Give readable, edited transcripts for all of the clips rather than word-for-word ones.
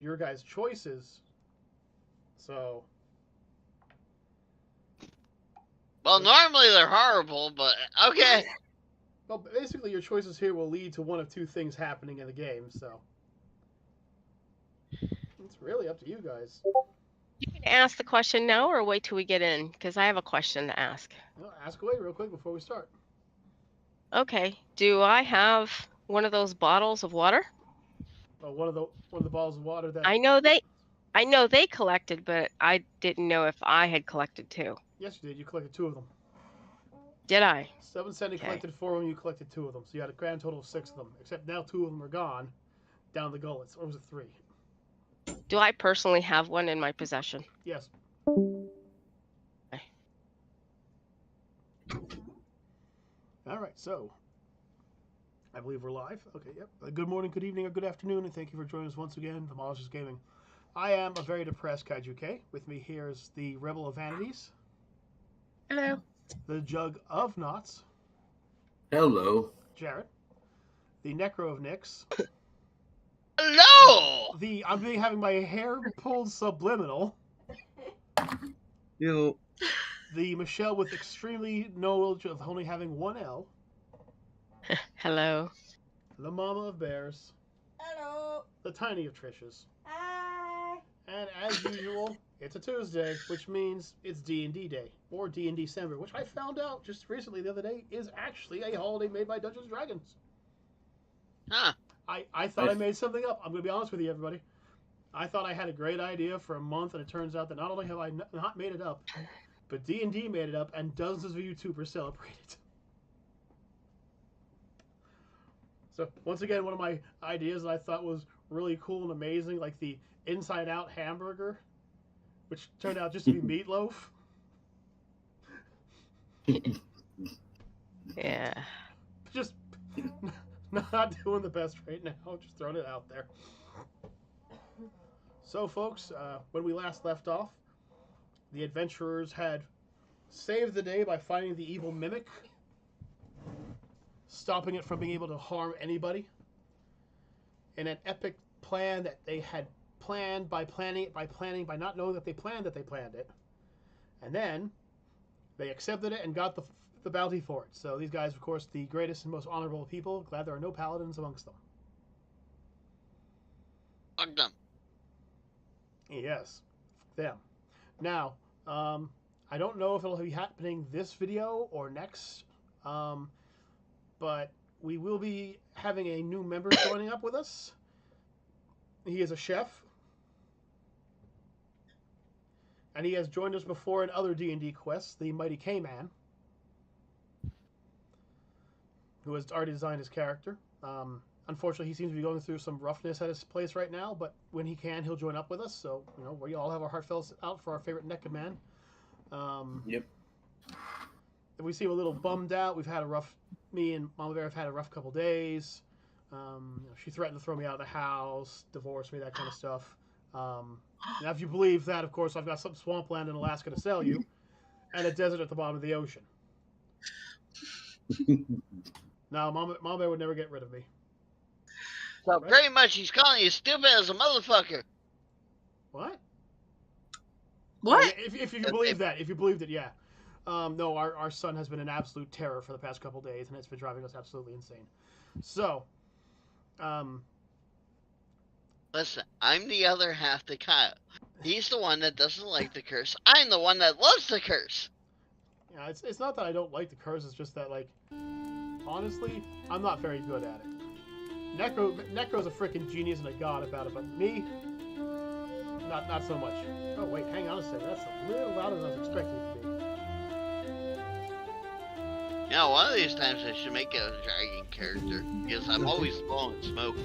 your guys' choices. So. Well, normally they're horrible, but okay. Well, basically, your choices here will lead to one of two things happening in the game. So. It's really up to you guys. You can ask the question now or wait till we get in, because I have a question to ask. Well, ask away real quick before we start. Okay. Do I have one of those bottles of water? One of the bottles of water that. I know they collected, but I didn't know if I had collected too. Yes, you did. You collected 2 of them. Did I? 7 Sandy collected 4 of them. You collected 2 of them. So you had a grand total of 6 of them. Except now 2 of them are gone, down the gullets. Or was it 3? Do I personally have one in my possession? Yes. Okay. All right. So I believe we're live. Okay. Yep. Good morning, good evening, or good afternoon, and thank you for joining us once again. The Demolishes Gaming. I am a very depressed Kaiju K. With me here is the Rebel of Vanities. Hello. The Jug of Knots. Hello. Jared. The Necro of Nyx. Hello! I'm having my hair pulled subliminal. You. The Michelle with extremely knowledge of only having 1 L. Hello. The Mama of Bears. Hello. The Tiny of Trishas. Hi. And as usual, it's a Tuesday, which means it's D&D Day, or DnDecember, which I found out just recently the other day is actually a holiday made by Dungeons & Dragons. Huh. I thought I made something up. I'm going to be honest with you, everybody. I thought I had a great idea for a month, and it turns out that not only have I not made it up, but D&D made it up, and dozens of YouTubers celebrate it. So, once again, one of my ideas that I thought was really cool and amazing, like the inside-out hamburger, which turned out just to be meatloaf. Yeah. Just not doing the best right now. Just throwing it out there. So, folks, when we last left off, the adventurers had saved the day by finding the evil mimic, stopping it from being able to harm anybody, in an epic plan that they had planned by not knowing that they planned it, and then they accepted it and got the bounty for it. So these guys, of course, the greatest and most honorable people. Glad there are no paladins amongst them. Fuck them. Yes, them. Now, I don't know if it'll be happening this video or next, but we will be having a new member joining up with us. He is a chef, and he has joined us before in other D&D quests, the Mighty K-Man, who has already designed his character. Unfortunately, he seems to be going through some roughness at his place right now, but when he can, he'll join up with us. So, you know, we all have our heartfelt out for our favorite NECA man. Yep. If we seem a little bummed out, me and Mama Bear have had a rough couple days. She threatened to throw me out of the house, divorce me, that kind of stuff. Now, if you believe that, of course, I've got some swampland in Alaska to sell you, and a desert at the bottom of the ocean. Now, Mama Bear would never get rid of me. So pretty much he's calling you stupid as a motherfucker. What? What? If you believe that, if you believed it, yeah. No, our son has been an absolute terror for the past couple days, and it's been driving us absolutely insane. So, Listen, I'm the other half to Kyle. He's the one that doesn't like the curse. I'm the one that loves the curse. yeah, it's not that I don't like the curse. It's just that, like, honestly, I'm not very good at it. Necro's a freaking genius and a god about it, but me, not so much. Oh wait, hang on a second. That's a little louder than I was expecting it to be. You know, one of these times I should make a dragon character because I'm always blowing smoke.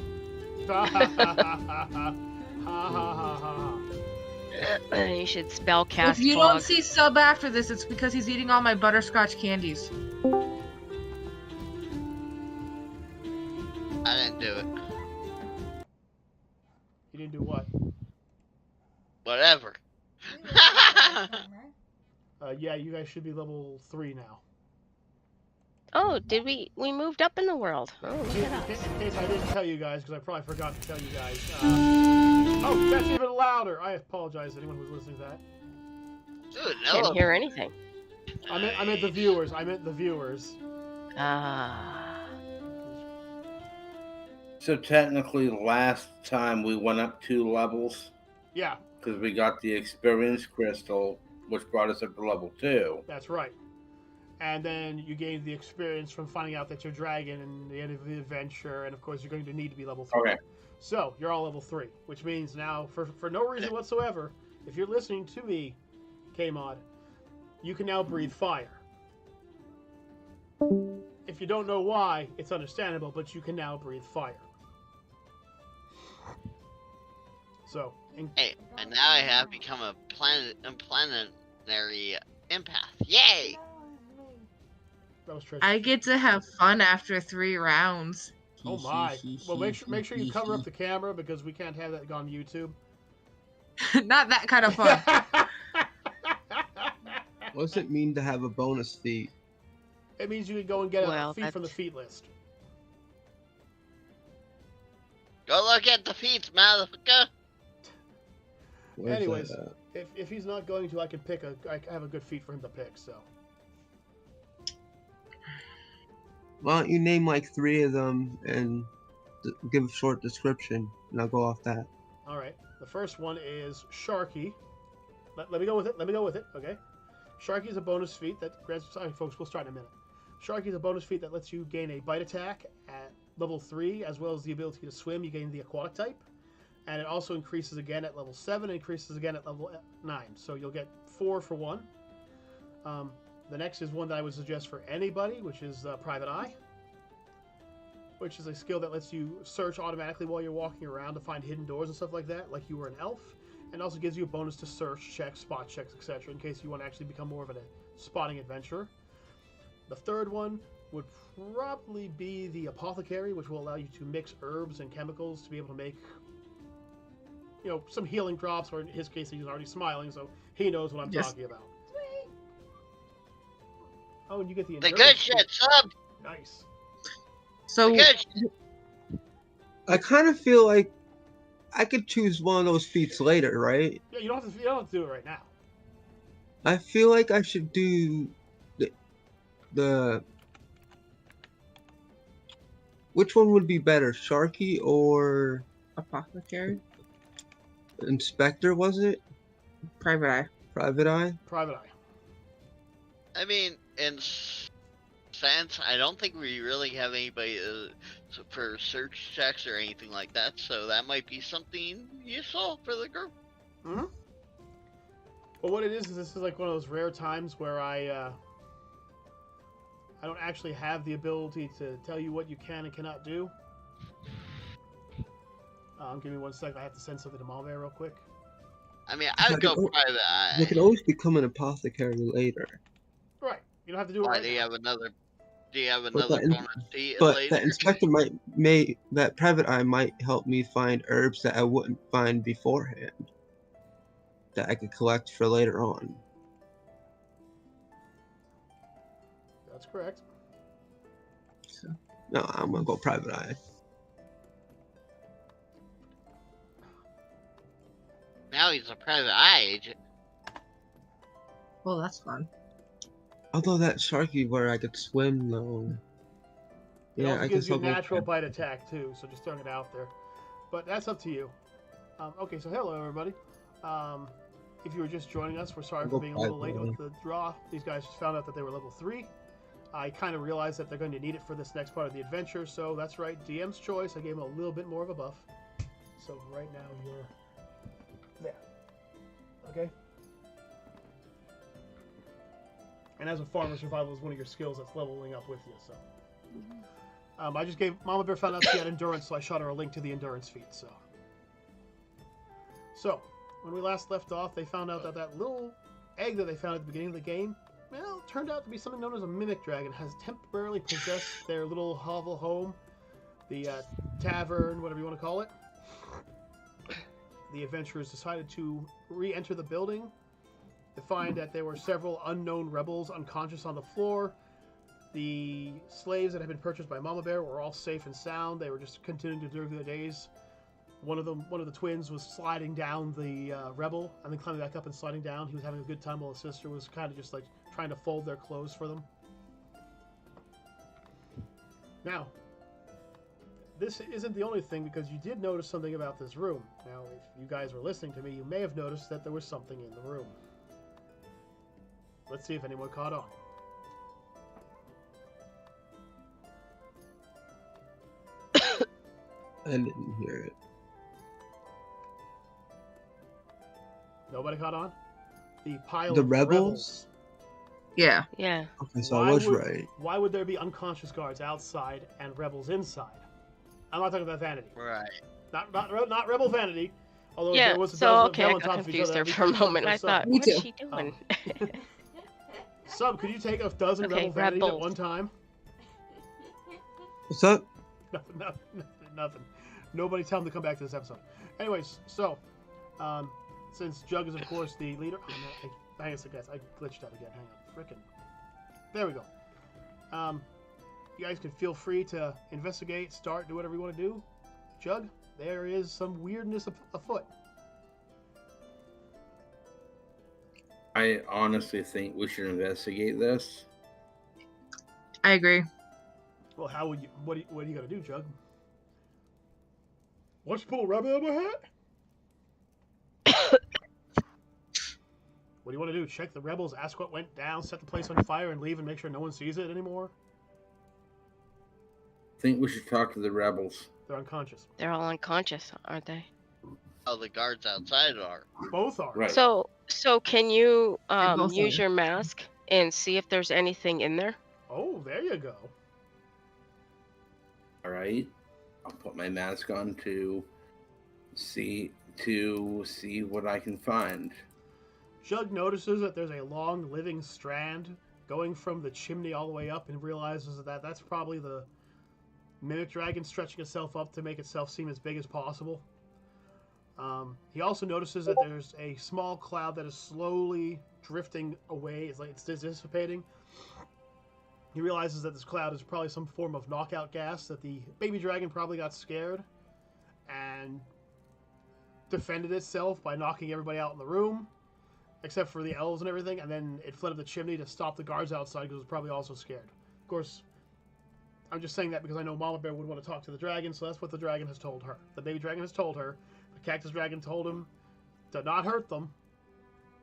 Ha ha ha ha ha ha. You should spell cast If you fog. don't see Sub after this, it's because he's eating all my butterscotch candies. I didn't do it. You didn't do what? Whatever. Yeah, you guys should be level 3 now. Oh, did we moved up in the world? Oh, look In at us. case I didn't tell you guys, because I probably forgot to tell you guys. Oh, that's even louder. I apologize to anyone who's listening to that. Dude, Can't hear anything. I meant the viewers. I meant the viewers. Ah. So technically, last time we went up 2 levels Yeah, because we got the experience crystal, which brought us up to level 2. that's right. And then you gain the experience from finding out that you're dragon and the end of the adventure, and of course you're going to need to be level 3. Okay. So you're all level 3, which means now, for no reason whatsoever, if you're listening to me, K-Mod, you can now breathe fire. If you don't know why, it's understandable, but you can now breathe fire. So, Hey, and now I have become a planetary empath. Yay! that was Trish. I get to have fun after 3 rounds. Oh my! Well, make sure you cover up the camera because we can't have that on YouTube. Not that kind of fun. What does it mean to have a bonus feat? It means you can go and get a Well, feat from the that's- feat list. Go look at the feet, motherfucker. Where's Anyways. that at? If he's not going to, I have a good feat for him to pick. So Why don't you name like 3 of them and give a short description, and I'll go off that. all right, the first one is Sharky. Let me go with it. Okay. Sharky is a bonus feat that grants. Sorry, folks, we'll start in a minute. Sharky is a bonus feat that lets you gain a bite attack at level 3, as well as the ability to swim. You gain the aquatic type, and it also increases again at level 7. And increases again at level 9. So you'll get 4 for 1. The next is one that I would suggest for anybody, which is Private Eye, which is a skill that lets you search automatically while you're walking around to find hidden doors and stuff like that, like you were an elf, and also gives you a bonus to search checks, spot checks, etc., in case you want to actually become more of a spotting adventurer. The third one would probably be the Apothecary, which will allow you to mix herbs and chemicals to be able to make, some healing drops, or in his case, he's already smiling, so he knows what I'm talking about. Oh, and you get the The endurance good shit, feat. sub. Nice. So The good shit. I kind of feel like I could choose one of those feats later, right? Yeah, you don't have to do it right now. I feel like I should do the which one would be better, Sharky or Apothecary, Inspector? Was it Private Eye. Private Eye? Private Eye. I mean, in sense, I don't think we really have anybody for search checks or anything like that, so that might be something useful for the group. Mm-hmm. Well, what it is this is like one of those rare times where I don't actually have the ability to tell you what you can and cannot do. Give me 1 second. I have to send something to Mom Bear real quick. I mean, I'd go Private You Eye. can always become an apothecary later. Right. You don't have to do it Why right do you now. have another? Do you have But another that- bonus feat But later? that Inspector that Private Eye might help me find herbs that I wouldn't find beforehand, that I could collect for later on. That's correct. So, no, I'm gonna go Private Eye. Now he's a Private Eye agent. Well, that's fun. Although that Sharky where I could swim though. It also I gives you a still go natural Private- bite attack too, so just throwing it out there. But that's up to you. Okay, so hello everybody. If you were just joining us, we're sorry I'll for go being a little late Private with the draw. These guys just found out that they were level 3. I kind of realized that they're going to need it for this next part of the adventure, so that's right, DM's choice. I gave him a little bit more of a buff. So right now you're there. Okay? And as a farmer, survival is one of your skills that's leveling up with you, so. I just gave Mama Bear found out she had endurance, so I shot her a link to the endurance feat. So when we last left off, they found out that that little egg that they found at the beginning of the game, well, it turned out to be something known as a mimic dragon. Has temporarily possessed their little hovel home, the tavern, whatever you want to call it. The adventurers decided to re-enter the building to find that there were several unknown rebels unconscious on the floor. The slaves that had been purchased by Mama Bear were all safe and sound. They were just continuing to do their days. one of the twins was sliding down the rebel and then climbing back up and sliding down. He was having a good time while his sister was kind of just like trying to fold their clothes for them. Now, this isn't the only thing, because you did notice something about this room. Now, if you guys were listening to me, you may have noticed that there was something in the room. Let's see if anyone caught on. I didn't hear it. Nobody caught on? The pile The of rebels? Yeah. Yeah. Okay, so I was right. Why would there be unconscious guards outside and rebels inside? I'm not talking about vanity. Right. Not rebel vanity. Although Yeah. there was a So dozen of okay, them I on got top of each confused other, there every for a time moment. I there's thought, Me what's too. she doing? Sub, could you take a dozen Okay, rebel vanities at rebels. one time? What's up? Nothing. Nobody tell him to come back to this episode. Anyways, so since Jug is of course the leader, hang on a second, guys. I glitched out again. Hang on, frickin'. There we go. You guys can feel free to investigate, start, do whatever you want to do. Jug, there is some weirdness afoot. I honestly think we should investigate this. I agree. Well, how would you? What are you gonna do, Jug? Want you pull a rabbit out of my hat? What do you want to do? Check the rebels, ask what went down, set the place on fire, and leave and make sure no one sees it anymore? I think we should talk to the rebels. They're unconscious. They're all unconscious, aren't they? Oh, the guards outside are. Both are. Right. So can you both use are. your mask and see if there's anything in there? Oh, there you go. All right. I'll put my mask on to see what I can find. Jug notices that there's a long living strand going from the chimney all the way up and realizes that that's probably the mimic dragon stretching itself up to make itself seem as big as possible. He also notices that there's a small cloud that is slowly drifting away. It's like it's dissipating. He realizes that this cloud is probably some form of knockout gas, that the baby dragon probably got scared and defended itself by knocking everybody out in the room, except for the elves and everything, and then it fled up the chimney to stop the guards outside because it was probably also scared. Of course, I'm just saying that because I know Mama Bear would want to talk to the dragon, so that's what the dragon has told her. The baby dragon has told her. The cactus dragon told him to not hurt them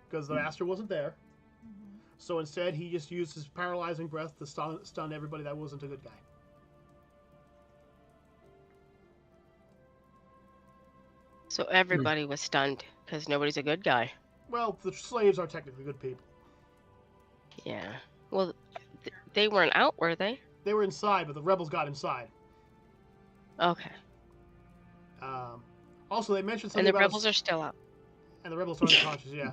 because the master wasn't there. So instead, he just used his paralyzing breath to stun everybody that wasn't a good guy. So everybody was stunned because nobody's a good guy. Well, the slaves are technically good people. Yeah. Well, they weren't out, were they? They were inside, but the rebels got inside. Okay. Also, they mentioned And something the about... rebels are still out. And the rebels are unconscious, yeah.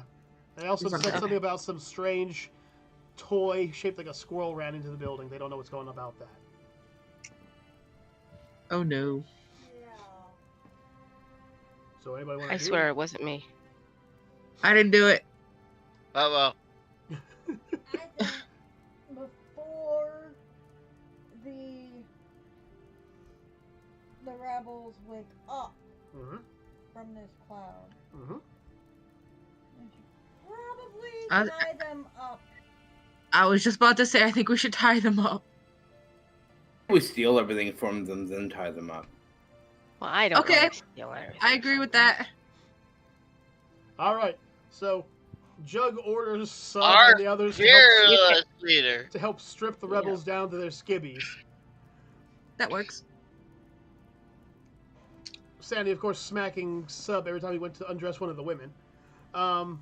They also said something about some strange toy shaped like a squirrel ran into the building. They don't know what's going on about that. Oh no. So anybody want to I swear it wasn't me. I didn't do it. Oh, well. I think before the rebels wake up Mm-hmm. from this cloud, Mm-hmm. we should probably I- tie them up. I was just about to say I think we should tie them up. We steal everything from them, then tie them up. Well, I don't Okay. wanna steal everything I agree from with them. that. All right. So Jug orders Sub Our and the others fearless leader. to help strip the rebels down to their skibbies. That works. Sandy, of course, smacking Sub every time he went to undress one of the women. I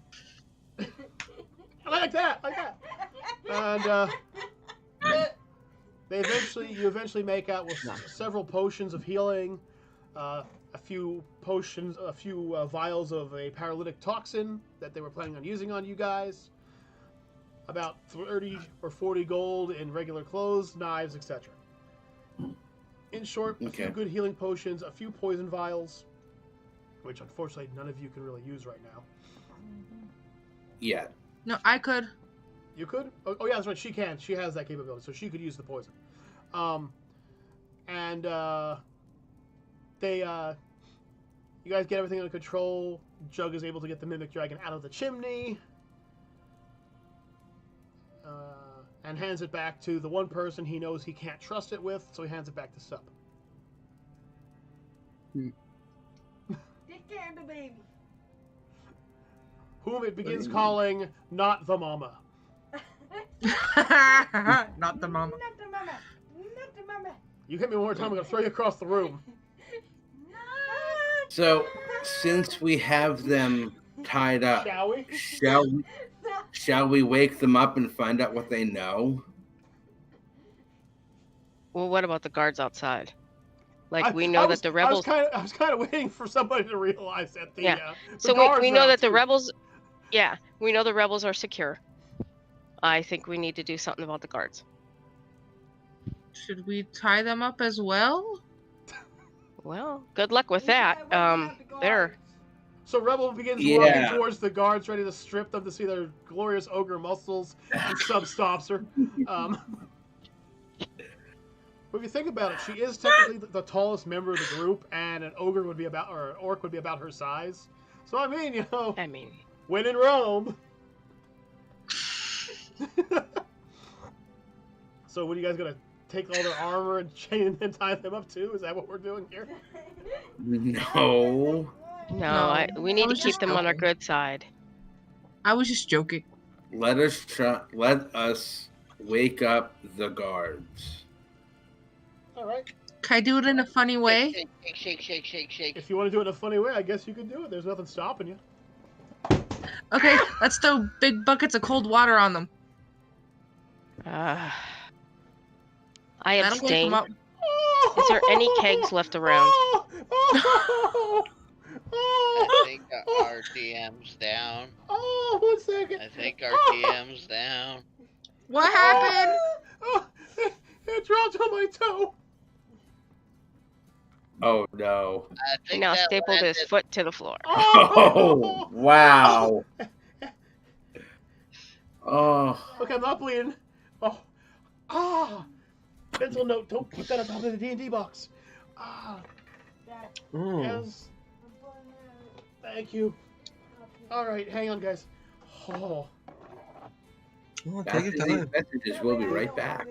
like that. And you eventually make out with several potions of healing, a few vials of a paralytic toxin that they were planning on using on you guys, about 30 or 40 gold in regular clothes, knives, etc. In short, a few good healing potions, a few poison vials, which unfortunately none of you can really use right now. Yeah. No, I could. You could? Oh yeah, that's right. She can. She has that capability, so she could use the poison. You guys get everything under control. Jug is able to get the Mimic Dragon out of the chimney. And hands it back to the one person he knows he can't trust it with, so he hands it back to Sup. Take care of the baby. Whom it begins calling not the mama. Not the mama. Not the mama. Not the mama. You hit me one more time, I'm going to throw you across the room. So, since we have them tied up, Shall we? shall we wake them up and find out what they know? Well, what about the guards outside? Like, we know that the rebels. I was kind of waiting for somebody to realize that the. Yeah. The So guards we are know that the outside. rebels. Yeah, we know the rebels are secure. I think we need to do something about the guards. Should we tie them up as well? Well, good luck with that. They're. So Rebel begins Yeah. walking towards the guards, ready to strip them to see their glorious ogre muscles, and Sub stops her. But if you think about it, she is technically the tallest member of the group, and an ogre would be about, or an orc would be about her size. So I mean, you know, I mean, when in Rome. So what are you guys gonna take all their armor and chain and tie them up too? Is that what we're doing here? No. no, we need to was keep just them on our joking. good side. I was just joking. Let us wake up the guards. All right. Can I do it in a funny way? Shake. If you want to do it in a funny way, I guess you can do it. There's nothing stopping you. Okay, let's throw big buckets of cold water on them. I That'll wake abstain. them up. Is there any kegs left around? I think our DM's down. Oh, 1 second. I think our DM's down. What happened? Oh, it dropped on my toe. Oh no. I think Now that stapled his landed- foot to the floor. Oh wow. Oh. Okay, I'm not bleeding. Oh, mental note: don't put that on top of the D&D box. Oh. Yes. Thank you. All right, hang on, guys. Oh, Oh, take your time. Messages. We'll be right back.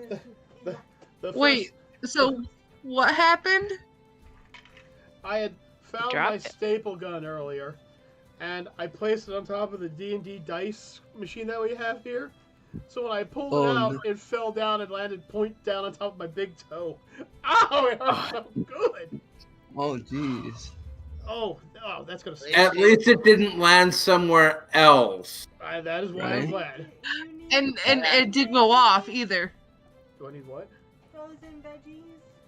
the first, Wait, so what happened? I had found Dropped my it. staple gun earlier, and I placed it on top of the D&D dice machine that we have here. So when I pulled it Oh, out, no. it fell down and landed point down on top of my big toe. Ow! It hurt so good. Oh, jeez. Oh, that's gonna. At least it didn't land somewhere else. That is why I'm Right. glad. And it didn't go off either. Do I need what? Frozen veggies.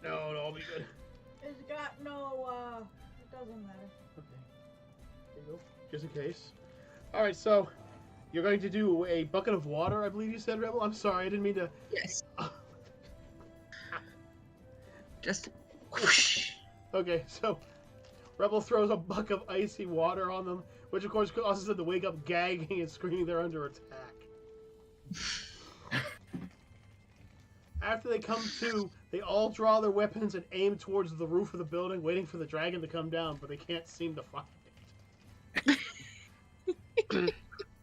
No, I'll be good. It's got no, it doesn't matter. Okay. There you go. Just in case. Alright, so you're going to do a bucket of water, I believe you said, Rebel? I'm sorry, I didn't mean to. Yes. Just whoosh. Okay, so Rebel throws a bucket of icy water on them, which of course causes them to wake up gagging and screaming they're under attack. After they come to, they all draw their weapons and aim towards the roof of the building, waiting for the dragon to come down, but they can't seem to find it.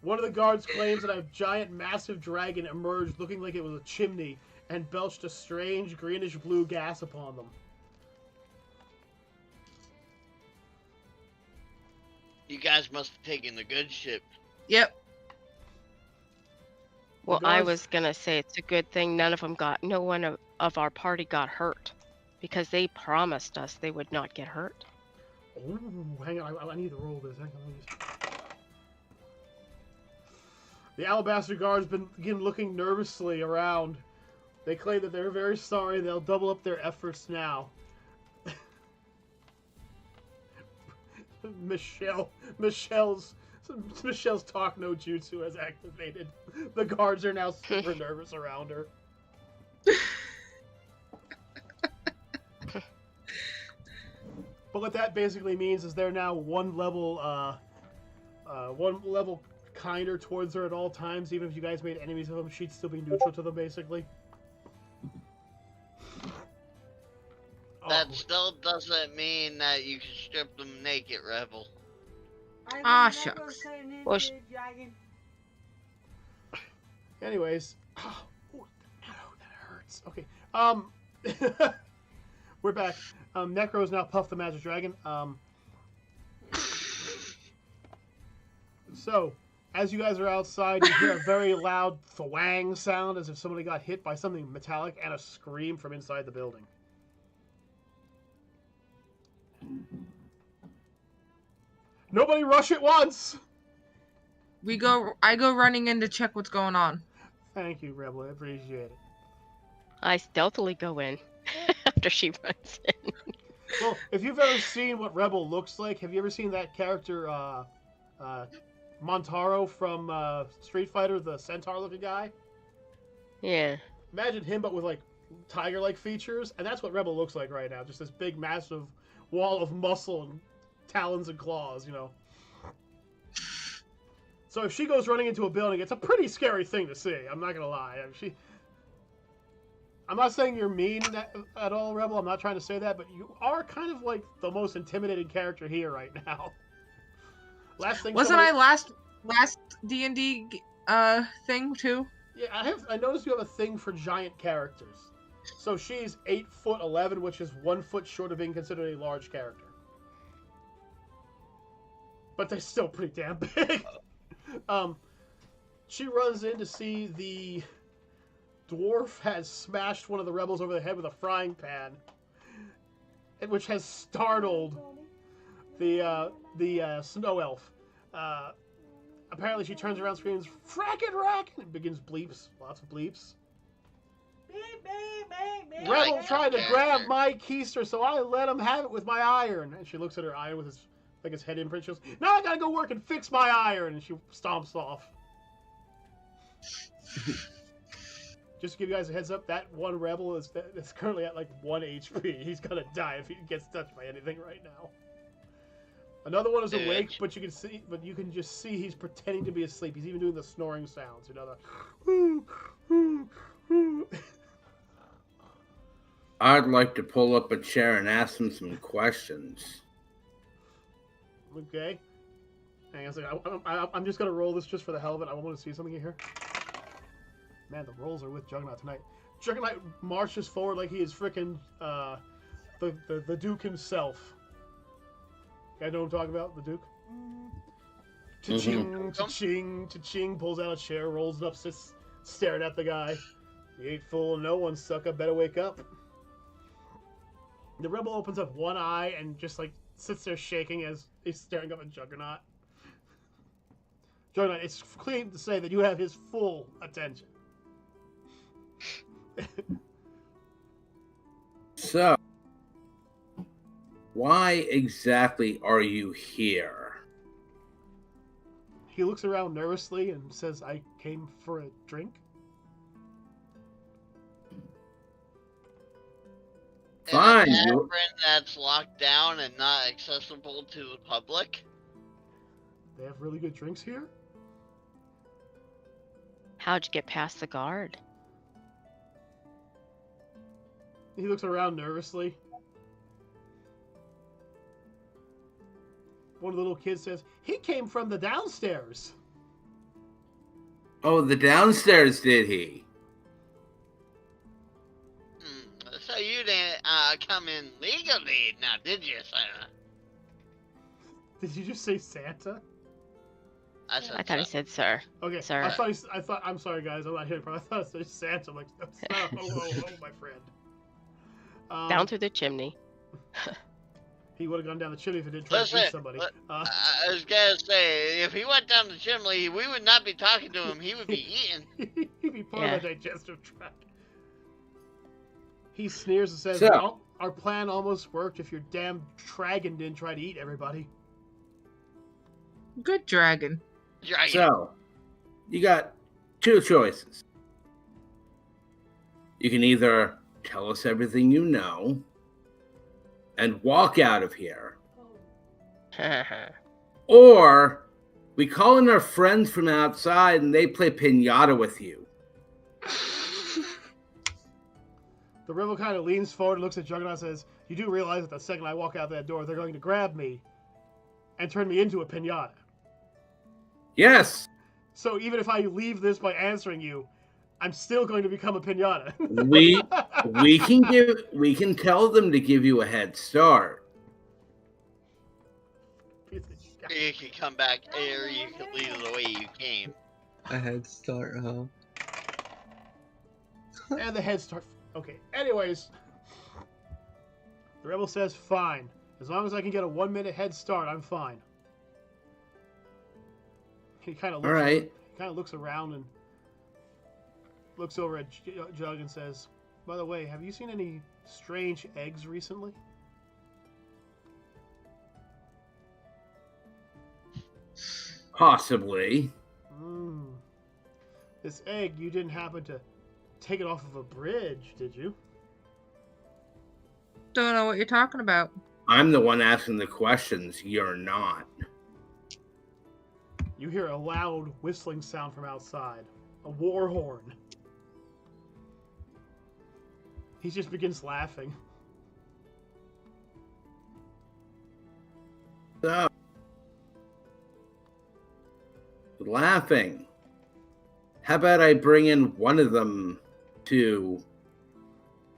One of the guards claims that a giant, massive dragon emerged looking like it was a chimney and belched a strange greenish-blue gas upon them. You guys must have taken the good ship. Yep. Well, The I guards- was gonna say it's a good thing no one of our party got hurt, because they promised us they would not get hurt. Ooh, hang on, I need to roll this. Hang on, let me just... The Alabaster Guards begin looking nervously around. They claim that they're very sorry. They'll double up their efforts now. Michelle's talk no jutsu has activated. The guards are now super nervous around her. But what that basically means is they're now one level kinder towards her at all times. Even if you guys made enemies of them, she'd still be neutral to them, basically. That still doesn't mean that you can strip them naked, Rebel. Ah, I will never shucks. say ninja Well, dragon. Anyways, ooh, that hurts. Okay, we're back. Necro's now puffed the magic dragon. So, as you guys are outside, you hear a very loud thwang sound as if somebody got hit by something metallic and a scream from inside the building. Nobody rush at once! I go running in to check what's going on. Thank you, Rebel. I appreciate it. I stealthily go in after she runs in. Well, if you've ever seen what Rebel looks like, have you ever seen that character, Montaro from Street Fighter, the centaur-looking guy? Yeah. Imagine him, but with, like, tiger-like features, and that's what Rebel looks like right now. Just this big, massive wall of muscle and talons and claws, you know. So if she goes running into a building, it's a pretty scary thing to see. I'm not gonna lie. I'm not saying you're mean at all, Rebel. I'm not trying to say that, but you are kind of like the most intimidating character here right now. Wasn't I last D&D thing too? Yeah, I noticed you have a thing for giant characters. So she's 8'11", which is 1 foot short of being considered a large character. But they're still pretty damn big. She runs in to see the dwarf has smashed one of the rebels over the head with a frying pan, which has startled the snow elf. Apparently she turns around, screams, "Frackin' Racken!" and begins bleeps, lots of bleeps. Beep, beep, beep, beep. Rebel tried to grab my keister, so I let him have it with my iron. And she looks at her iron with his head imprint. She goes, "Now I gotta go work and fix my iron." And she stomps off. Just to give you guys a heads up, that one rebel is currently at like 1 HP. He's gonna die if he gets touched by anything right now. Another one is awake, but you can just see he's pretending to be asleep. He's even doing the snoring sounds, you know, the I'd like to pull up a chair and ask him some questions. Okay. Hang on a second. I'm just gonna roll this just for the hell of it. I want to see something here. Man, the rolls are with Juggernaut tonight. Juggernaut marches forward like he is frickin' the Duke himself. You guys know what I'm talking about? The Duke? Cha-ching, cha-ching, cha-ching, pulls out a chair, rolls it up, sits staring at the guy. You ain't fooling no one, sucker. Better wake up. The rebel opens up one eye and just like sits there shaking as he's staring up at Juggernaut. Juggernaut, it's clean to say that you have his full attention. So, why exactly are you here? He looks around nervously and says, "I came for a drink." Fine. In a tavern that's locked down and not accessible to the public? They have really good drinks here? How'd you get past the guard? He looks around nervously. One of the little kids says, "He came from the downstairs." Oh, the downstairs, did he? So you didn't come in legally now, did you, Santa? Did you just say Santa? I said I thought he said sir. Okay, Sir. I thought. I'm sorry, guys. I'm not hearing. I thought it said Santa. I'm like, that's not. Oh, my friend. Down through the chimney. He would have gone down the chimney if it didn't try to eat somebody. I was gonna say, if he went down the chimney, we would not be talking to him. He would be eating. He'd be part of the digestive tract. He sneers and says, So- "Well, our plan almost worked if your damn dragon didn't try to eat everybody." Good dragon. Dragon. So, you got two choices. You can either tell us everything you know and walk out of here, or we call in our friends from outside and they play piñata with you. The rebel kind of leans forward and looks at Juggernaut and says, You do realize that the second I walk out that door, they're going to grab me and turn me into a pinata. Yes. So even if I leave this by answering you, I'm still going to become a pinata. We can tell them to give you a head start. You can come back, or you can leave the way you came. A head start, huh? And the head start. Okay. Anyways, the rebel says, "Fine. As long as I can get a 1-minute head start, I'm fine." He kind of looks. All right. He kind of looks around and looks over at Jug and says, "By the way, have you seen any strange eggs recently?" Possibly. This egg, you didn't happen to take it off of a bridge, did you? Don't know what you're talking about. I'm the one asking the questions. You're not. You hear a loud whistling sound from outside. A war horn. He just begins laughing. So, laughing. How about I bring in one of them to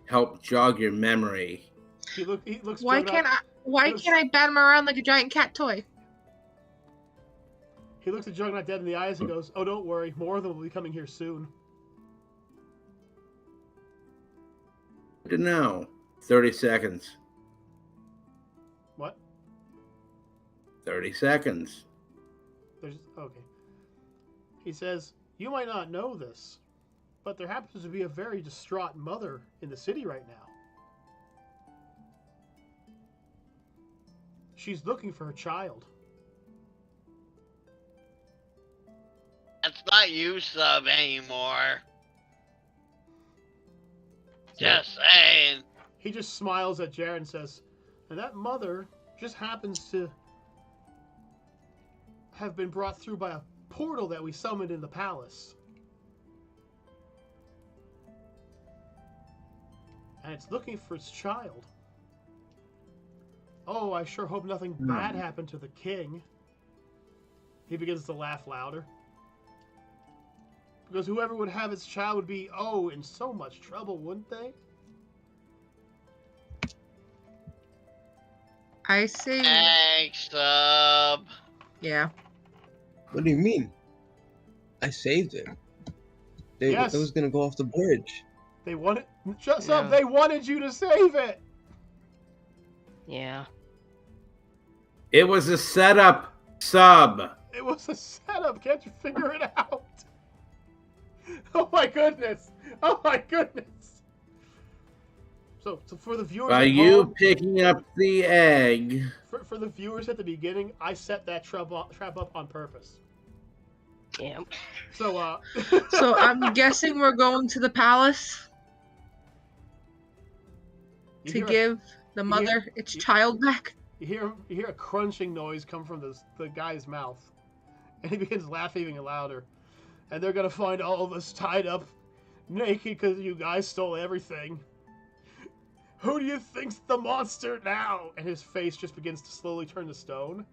help jog your memory? He looks. Why can't I bat him around like a giant cat toy? He looks at Juggernaut dead in the eyes and goes, "Oh, don't worry. More of them will be coming here soon." I don't know. 30 seconds. What? 30 seconds. Okay. He says, "You might not know this, but there happens to be a very distraught mother in the city right now. She's looking for her child." That's not you, Sub, anymore. Just saying. He just smiles at Jared and says, "And that mother just happens to have been brought through by a portal that we summoned in the palace. And it's looking for its child. Oh, I sure hope nothing bad happened to the king." He begins to laugh louder. Because whoever would have its child would be, in so much trouble, wouldn't they? I see. Thanks, Sub. Yeah. What do you mean? I saved it. Yes. It was gonna go off the bridge. They wanted... Shut up! They wanted you to save it! Yeah. It was a setup, Sub. It was a setup. Can't you figure it out? Oh my goodness! Oh my goodness! So for the viewers By at you home, picking up the egg. for the viewers at the beginning, I set that trap up on purpose. Yeah. So So I'm guessing we're going to the palace you to hear give the mother its child back. you hear a crunching noise come from the guy's mouth, and he begins laughing even louder. And they're gonna find all of us tied up, naked, because you guys stole everything. Who do you think's the monster now? And his face just begins to slowly turn to stone.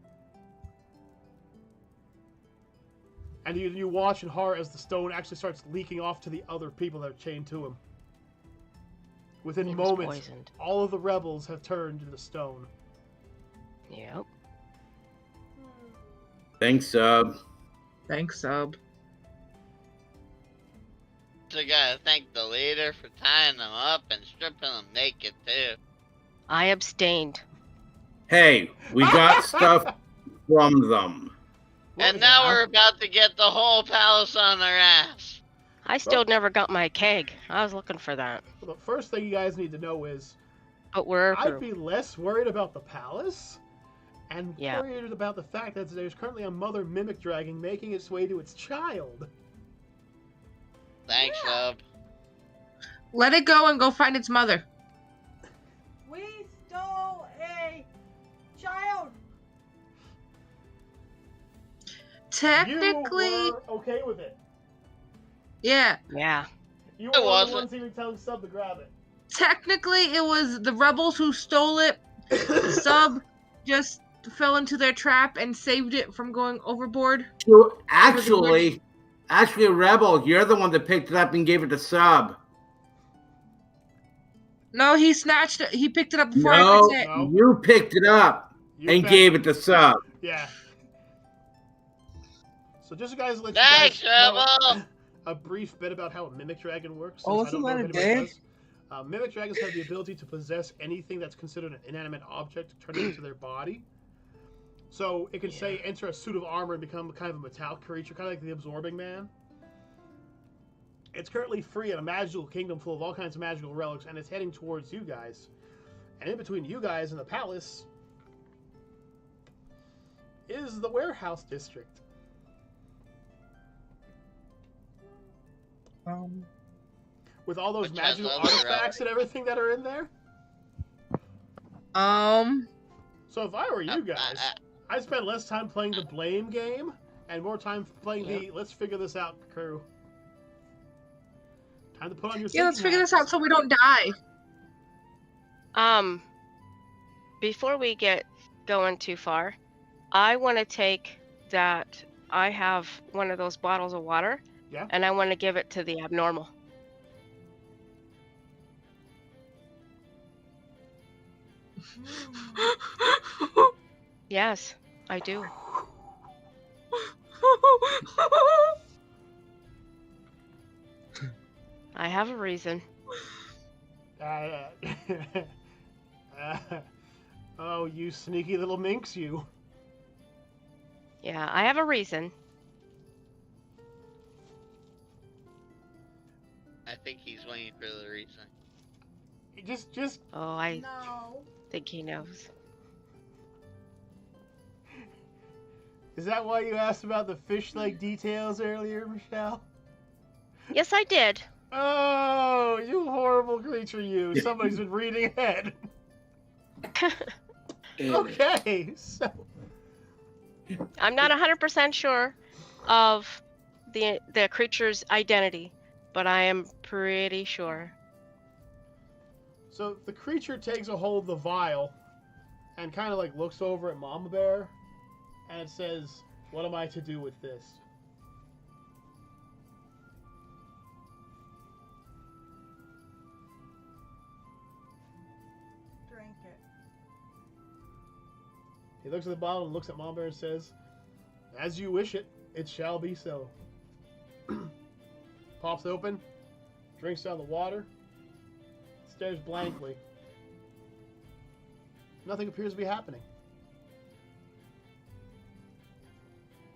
And you watch in horror as the stone actually starts leaking off to the other people that are chained to him. Within It was moments, poisoned. all of the rebels have turned into stone. Yep. Thanks, Sub. Thanks, Sub. So gotta thank the leader for tying them up and stripping them naked, too. I abstained. Hey, we got stuff from them. And now we're about to get the whole palace on their ass. I still never got my keg. I was looking for that. Well, the first thing you guys need to know is, But we're I'd be less worried about the palace and Yeah. worried about the fact that there's currently a mother mimic dragon making its way to its child. Thanks, Sub. Let it go and go find its mother. We stole a child. Technically, You were okay with it. yeah. yeah. You I were one of the wasn't. ones even telling Sub to grab it. technically, it was the rebels who stole it. Sub just fell into their trap and saved it from going overboard. So bridge. actually, Rebel, you're the one that picked it up and gave it to Sub. No, he snatched it. He picked it up before I No, picked it. No. you picked it up and gave it to Sub. Yeah. So just guys, let you Thanks, guys know Rebel! a brief bit about how a Mimic Dragon works. Oh, Since I don't wasn't know if that a anybody day? does. Mimic Dragons have the ability to possess anything that's considered an inanimate object, turn it into their body. So it can say enter a suit of armor and become kind of a metallic creature, kind of like the Absorbing Man. It's currently free in a magical kingdom full of all kinds of magical relics, and it's heading towards you guys. And in between you guys and the palace is the warehouse district. With all those Which has magical other artifacts and everything that are in there. So if I were you guys, I'd spend less time playing the blame game and more time playing the let's figure this out crew. Time to put on your Yeah, let's thinking figure this hats. out so we don't die. Before we get going too far, I want to take that. I have one of those bottles of water. Yeah. And I want to give it to the abnormal. Yes, I do. I have a reason. Oh, you sneaky little minx, you. Yeah, I have a reason. I think he's waiting for the reason. Just. Oh, I No. think he knows. Is that why you asked about the fish-like details earlier, Michelle? Yes, I did. Oh, you horrible creature, you. Somebody's been reading ahead. Okay, so. I'm not 100% sure of the creature's identity, but I am pretty sure. So the creature takes a hold of the vial and kind of like looks over at Mama Bear and it says, "What am I to do with this?" Drink it. He looks at the bottle and looks at Mama Bear and says, "As you wish it, it shall be so." Pops open, drinks down the water, stares blankly. Nothing appears to be happening.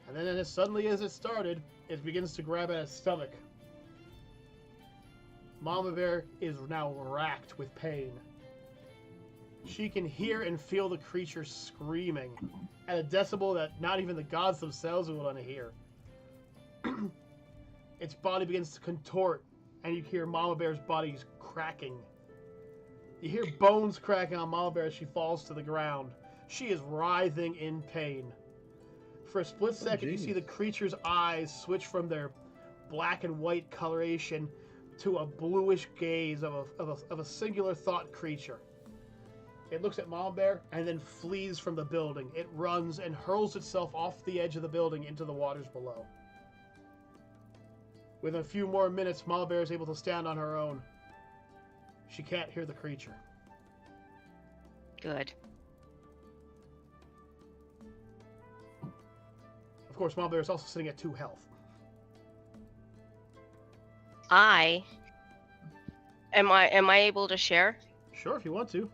And then as suddenly as it started, it begins to grab at his stomach. Mama Bear is now racked with pain. She can hear and feel the creature screaming at a decibel that not even the gods themselves would want to hear. Its body begins to contort, and you hear Mama Bear's body cracking. You hear bones cracking on Mama Bear as she falls to the ground. She is writhing in pain. For a split second, you see the creature's eyes switch from their black and white coloration to a bluish gaze of a singular thought creature. It looks at Mama Bear and then flees from the building. It runs and hurls itself off the edge of the building into the waters below. Within a few more minutes, Mama Bear is able to stand on her own. She can't hear the creature. Good. Of course, Mama Bear is also sitting at 2 health. Am I able to share? Sure, if you want to.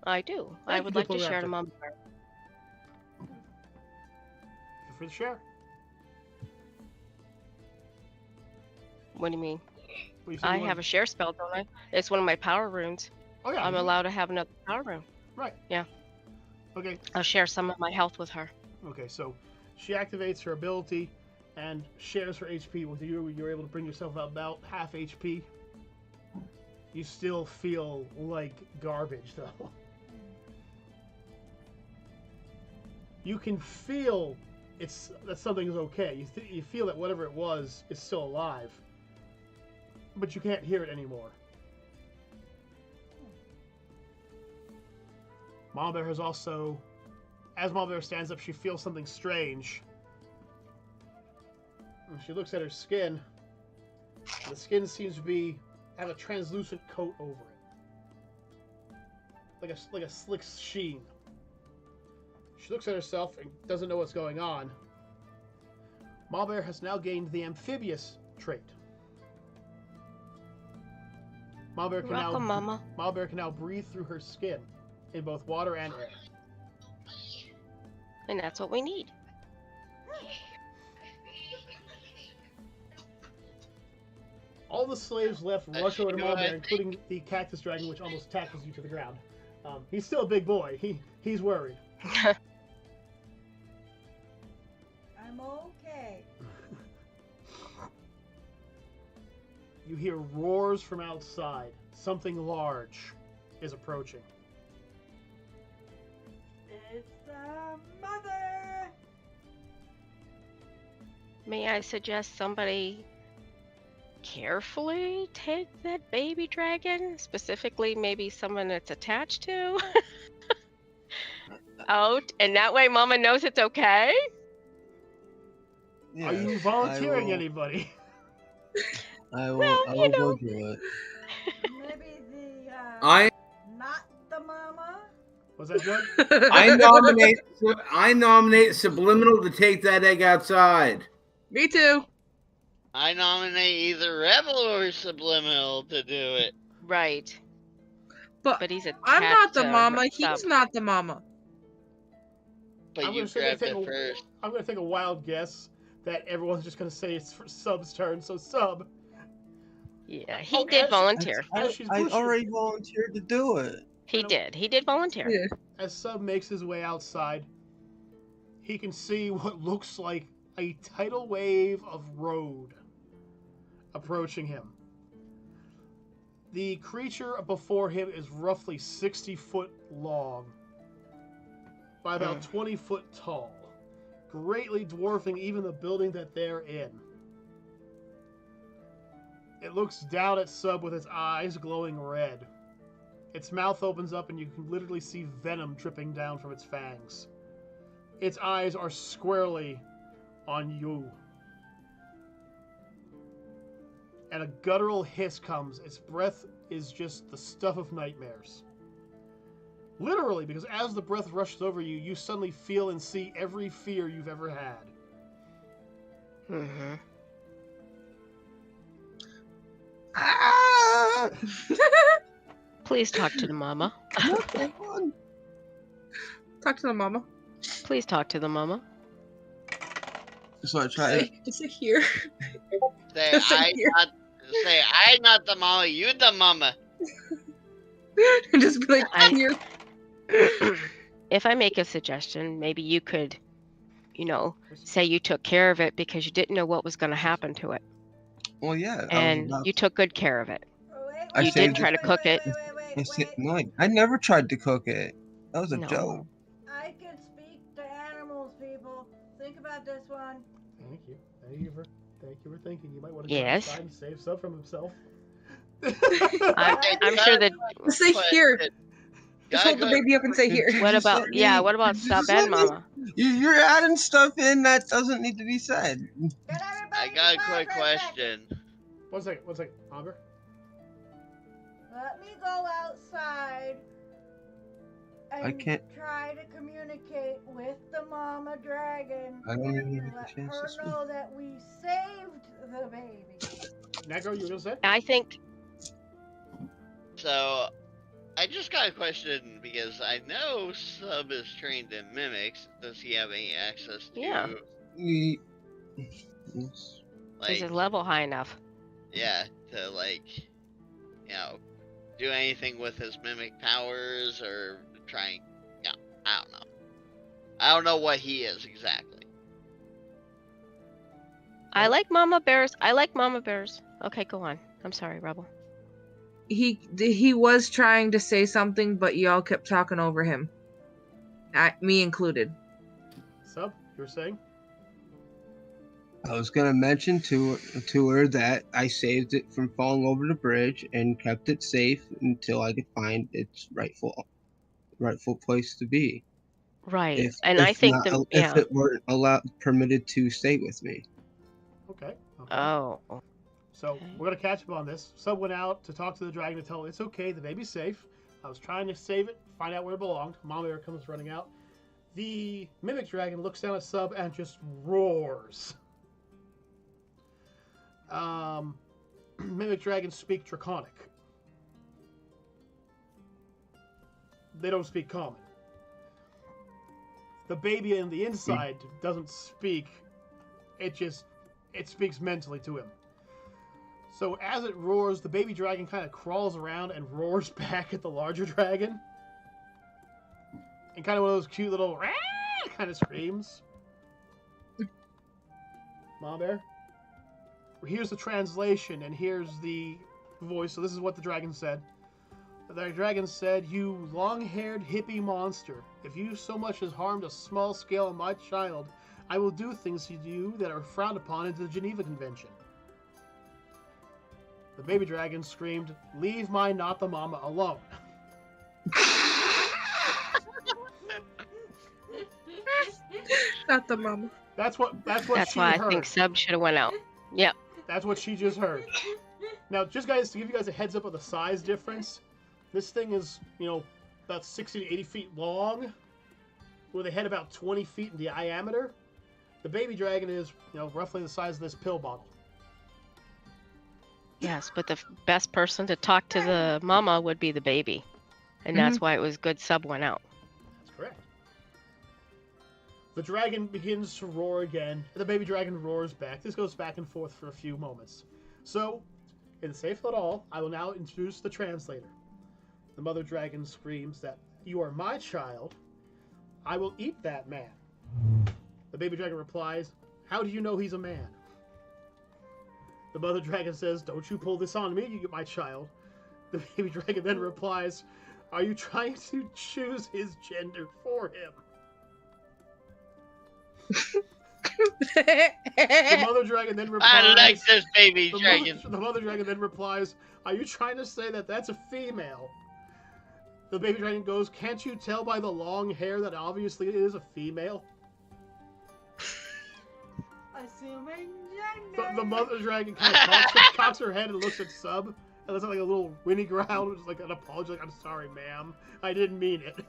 I do. Thank I you, would like to Diplo share to Raptor. Mama Bear. Feel free to share. What do you mean? Well, you said I you have a wanted- share spell, don't I? It's one of my power runes. Oh, yeah. I'm allowed to have another power rune. Right. Yeah. Okay. I'll share some of my health with her. Okay, so she activates her ability and shares her HP with you. You're able to bring yourself about half HP. You still feel like garbage, though. You can feel that something is okay. You feel that whatever it was is still alive, but you can't hear it anymore. Mama Bear has also, as Mama Bear stands up, she feels something strange. And she looks at her skin. The skin seems to have a translucent coat over it, like a slick sheen. She looks at herself and doesn't know what's going on. Mama Bear has now gained the amphibious trait. Mama Bear can now breathe through her skin in both water and air. And that's what we need. All the slaves left rush over to Mama Bear, including the cactus dragon, which almost tackles you to the ground. He's still a big boy. He's worried. I'm okay. You hear roars from outside. Something large is approaching. It's the mother. May I suggest somebody carefully take that baby dragon? Specifically, maybe someone that's attached to? Out, and that way Mama knows it's okay? Are you volunteering anybody? I will, Well, I will go do it. Maybe the I not the mama. Was that good? I nominate Subliminal to take that egg outside. Me too. I nominate either Rebel or Subliminal to do it. Right. But He's attached I'm not the to mama. Sub. He's not the mama. But I'm you gonna say grabbed they it take first. I'm going to take a wild guess that everyone's just going to say it's for Sub's turn. So Sub, Yeah, he Oh, did as- volunteer. as she's I pushing- already volunteered to do it. He did. He did volunteer. Yeah. As Sub makes his way outside, he can see what looks like a tidal wave of road approaching him. The creature before him is roughly 60 foot long by about 20 foot tall, greatly dwarfing even the building that they're in. It looks down at Sub with its eyes glowing red. Its mouth opens up and you can literally see venom dripping down from its fangs. Its eyes are squarely on you. And a guttural hiss comes. Its breath is just the stuff of nightmares. Literally, because as the breath rushes over you, you suddenly feel and see every fear you've ever had. Mm-hmm. Ah! Please talk to the mama. Come on. Talk to the mama. Please talk to the mama. So I try. Is it here? Say Just like here. I not the mama, you the mama. And just be like, I- here. If I make a suggestion, maybe you could, say you took care of it because you didn't know what was going to happen to it. Well, yeah. And you took good care of it. Oh, wait, I wait, You saved did try to cook it. I never tried to cook it. That was a No. joke. I can speak to animals, people. Think about this one. Thank you. Thank you for thinking. You might want to Yes. go outside and save Sub from himself. I'm sure that. Say here. Just Gotta hold the go- baby up and say here. What Just about let me- what about just Sub let and me- Mama? You're adding stuff in that doesn't need to be said. Get I everybody got a quiet quick for a second. question. One second, Amber. Let me go outside and I can't- try to communicate with the mama dragon. I don't even and get a let chance her to speak. know that we saved the baby. Negro, you were gonna say? I think So, I just got a question because I know Sub is trained in mimics. Does he have any access to, Yeah. Ye- is like, his level high enough. yeah, to do anything with his mimic powers or trying? Yeah, I don't know. I don't know what he is exactly. I like Mama Bears. Okay, go on. I'm sorry, Rebel. He was trying to say something, but y'all kept talking over him. Me included. Sub, you were saying? I was gonna mention to her that I saved it from falling over the bridge and kept it safe until I could find its rightful rightful place to be. Right. And I think if it weren't permitted to stay with me. Okay. Oh. So we're gonna catch up on this. Sub went out to talk to the dragon to tell him it's okay, the baby's safe. I was trying to save it, find out where it belonged. Mama Bear comes running out. The mimic dragon looks down at Sub and just roars. Mimic dragons speak Draconic. They don't speak common. The baby on the inside doesn't speak. It speaks mentally to him. So as it roars, the baby dragon kind of crawls around and roars back at the larger dragon. And kind of one of those cute little kind of screams. Mama Bear? Here's the translation, and here's the voice. So this is what the dragon said. The dragon said, "You long-haired hippie monster, if you so much as harmed a small scale of my child, I will do things to you that are frowned upon in the Geneva Convention." The baby dragon screamed, "Leave my not the mama alone." Not the mama. That's why I think Sub should have went out. Yep. That's what she just heard. Now, just guys, to give you guys a heads up of the size difference, this thing is, about 60 to 80 feet long, with a head about 20 feet in diameter. The baby dragon is, roughly the size of this pill bottle. Yes, but the best person to talk to the mama would be the baby. And that's why it was good Sub went out. That's correct. The dragon begins to roar again. The baby dragon roars back. This goes back and forth for a few moments. So, in Safe at All, I will now introduce the translator. The mother dragon screams that, "You are my child. I will eat that man." The baby dragon replies, "How do you know he's a man?" The mother dragon says, "Don't you pull this on me, you get my child." The baby dragon then replies, "Are you trying to choose his gender for him?" The mother dragon then replies, I like this baby dragon. The mother dragon then replies, "Are you trying to say that that's a female?" The baby dragon goes, "Can't you tell by the long hair that obviously it is a female?" Assuming gender. The mother dragon kind of cocks her head and looks at Sub, and looks like a little whinny growl, which is like an apology, like, "I'm sorry, ma'am. I didn't mean it."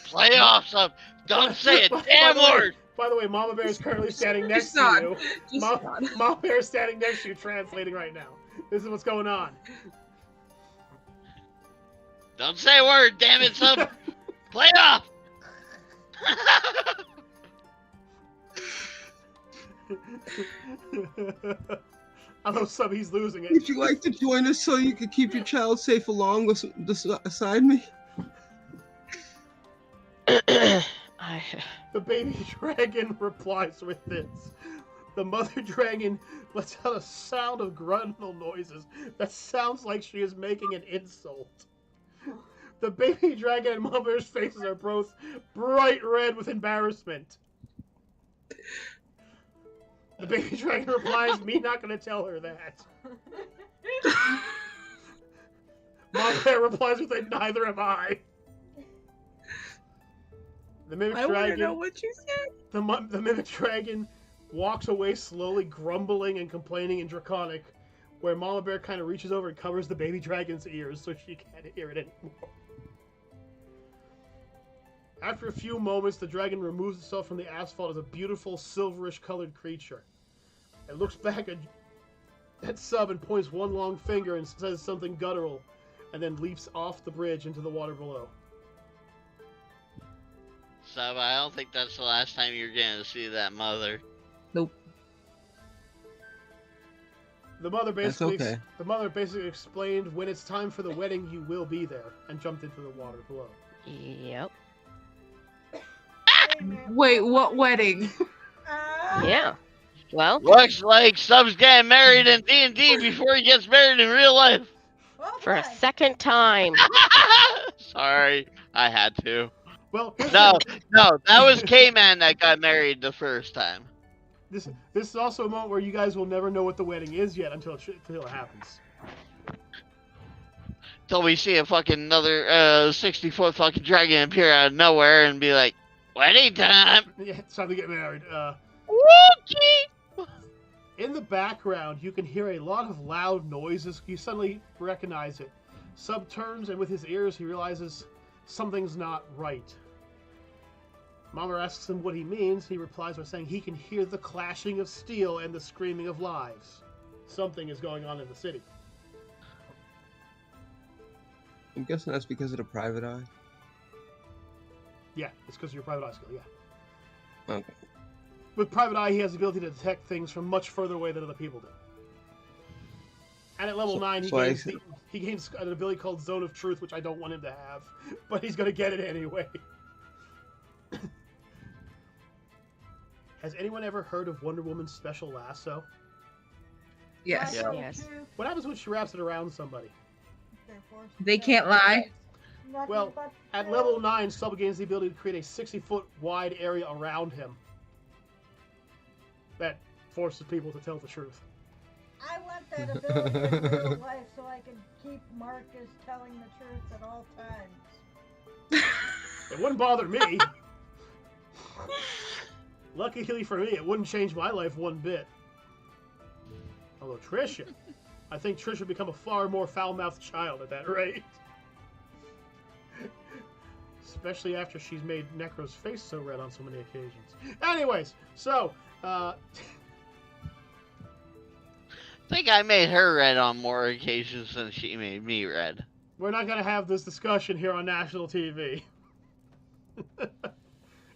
Play off some. Don't say a damn word. By the way, Mama Bear is currently standing next to you. Mama Bear is standing next to you, translating right now. This is what's going on. Don't say a word, damn it, Sub. Play off. I know Sub, he's losing it. Would you like to join us so you could keep your child safe along beside me? The baby dragon replies with this. The mother dragon lets out a sound of gruntal noises that sounds like she is making an insult. The baby dragon and Mama Bear's faces are both bright red with embarrassment. The baby dragon replies, "Me not gonna tell her that." Mama Bear replies with a, "Neither am I." The mimic I want to dragon. know what you said. The mimic dragon walks away slowly, grumbling and complaining in Draconic, where Mama Bear kind of reaches over and covers the baby dragon's ears so she can't hear it anymore. After a few moments, the dragon removes itself from the asphalt as a beautiful silverish-colored creature. It looks back at Sub and points one long finger and says something guttural, and then leaps off the bridge into the water below. Sub, I don't think that's the last time you're going to see that mother. Nope. The mother basically okay. Explained, "When it's time for the wedding, you will be there," and jumped into the water below. Yep. Wait, what wedding? Yeah. Well, Looks like Sub's getting married in D&D before he gets married in real life. Oh, for a boy. second time. Sorry, I had to. Well, No, that was K-Man that got married the first time. This is also a moment where you guys will never know what the wedding is yet until it happens. till we see a fucking another 60-foot fucking dragon appear out of nowhere and be like, wedding time! Yeah, it's time to get married. Wookie! In the background, you can hear a lot of loud noises. You suddenly recognize it. Sub turns, and with his ears, he realizes something's not right. Mama asks him what he means. He replies by saying he can hear the clashing of steel and the screaming of lives. Something is going on in the city. I'm guessing that's because of the private eye. Yeah, it's because of your private eye skill, yeah. Okay. With private eye, he has the ability to detect things from much further away than other people do. And at level 9, he gains an ability called Zone of Truth, which I don't want him to have. But he's going to get it anyway. Has anyone ever heard of Wonder Woman's special lasso? Yes. Yeah. Yes. What happens when she wraps it around somebody? They can't lie. Well, at level 9, Sub gains the ability to create a 60-foot wide area around him. That forces people to tell the truth. I want that ability in real life so I can keep Marcus telling the truth at all times. It wouldn't bother me. Luckily for me, it wouldn't change my life one bit. Although Trisha, I think Trisha would become a far more foul-mouthed child at that rate. Especially after she's made Necro's face so red on so many occasions. Anyways, so, I think I made her red on more occasions than she made me red. we're not going to have this discussion here on national TV.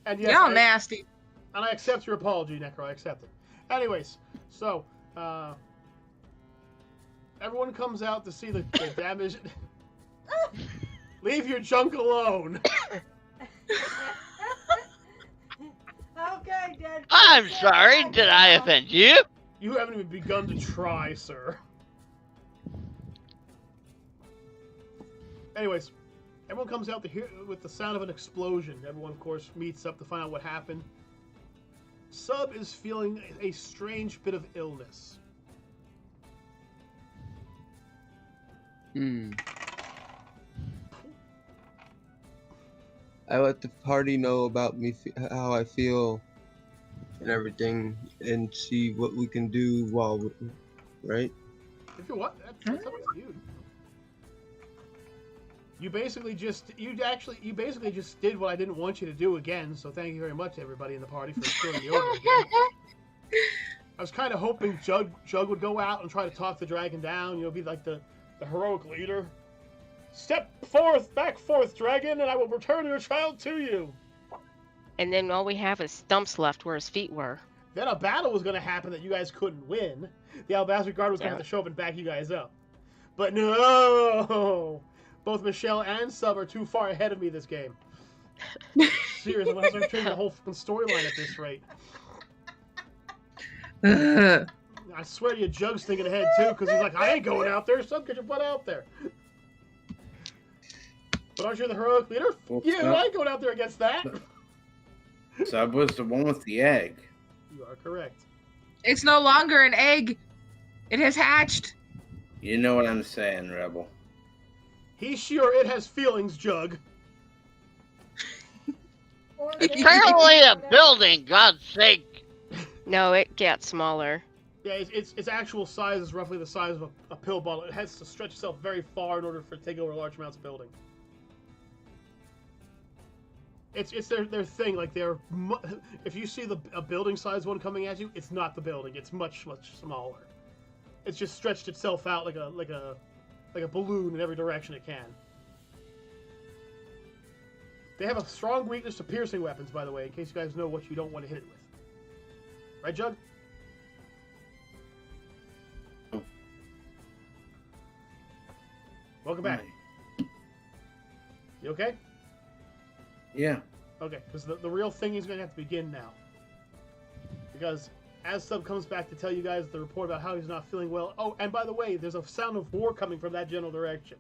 And yes, Y'all nasty. and I accept your apology, Necro. I accept it. Anyways, so, everyone comes out to see the damage. Leave your junk alone. Okay, Dad. I'm sorry, did I offend you? You haven't even begun to try, sir. Anyways, everyone comes out to hear with the sound of an explosion. Everyone, of course, meets up to find out what happened. Sub is feeling a strange bit of illness. I let the party know about me, how I feel, and everything, and see what we can do while, right? If you want, that's up to you. You basically just did what I didn't want you to do again. So thank you very much, everybody in the party, for screwing me over again. I was kind of hoping Jug would go out and try to talk the dragon down. Be like the heroic leader. Step back forth, dragon, and I will return your child to you. And then all we have is stumps left where his feet were. Then a battle was going to happen that you guys couldn't win. The Alabaster Guard was going to have to show up and back you guys up. But no! Both Michelle and Sub are too far ahead of me this game. Seriously, I'm going to start changing the whole fucking storyline at this rate. I swear to you, Jug's thinking ahead too, because he's like, I ain't going out there. Sub, get your butt out there. But aren't you the heroic leader? Well, I ain't going out there against that. Sub was the one with the egg. You are correct. It's no longer an egg. It has hatched. You know what I'm saying, Rebel. He, she, or it has feelings, Jug. It's currently a building, God's sake. No, it gets smaller. Yeah, its actual size is roughly the size of a pill bottle. It has to stretch itself very far in order for it to take over large amounts of building. It's their thing. Like if you see a building size one coming at you, it's not the building. It's much smaller. It's just stretched itself out like a balloon in every direction it can. They have a strong weakness to piercing weapons, by the way, in case you guys know what you don't want to hit it with. Right, Jug? Oh. Welcome back. You okay? Yeah. Okay, because the real thing is going to have to begin now. Because as Sub comes back to tell you guys the report about how he's not feeling well... Oh, and by the way, there's a sound of war coming from that general direction.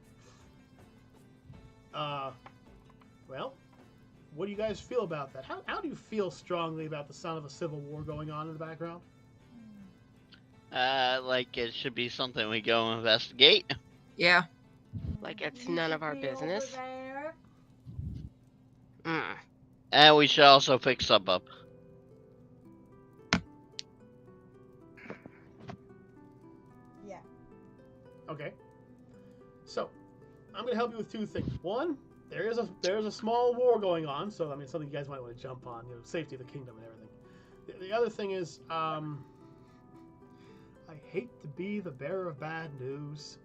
Well, what do you guys feel about that? How do you feel strongly about the sound of a civil war going on in the background? Like it should be something we go investigate. Yeah. Like it's You none should of our be over business. there. And we should also pick some up. Yeah. Okay. So, I'm gonna help you with two things. One, there's a small war going on, so I mean something you guys might want to jump on, safety of the kingdom and everything. The other thing is, I hate to be the bearer of bad news,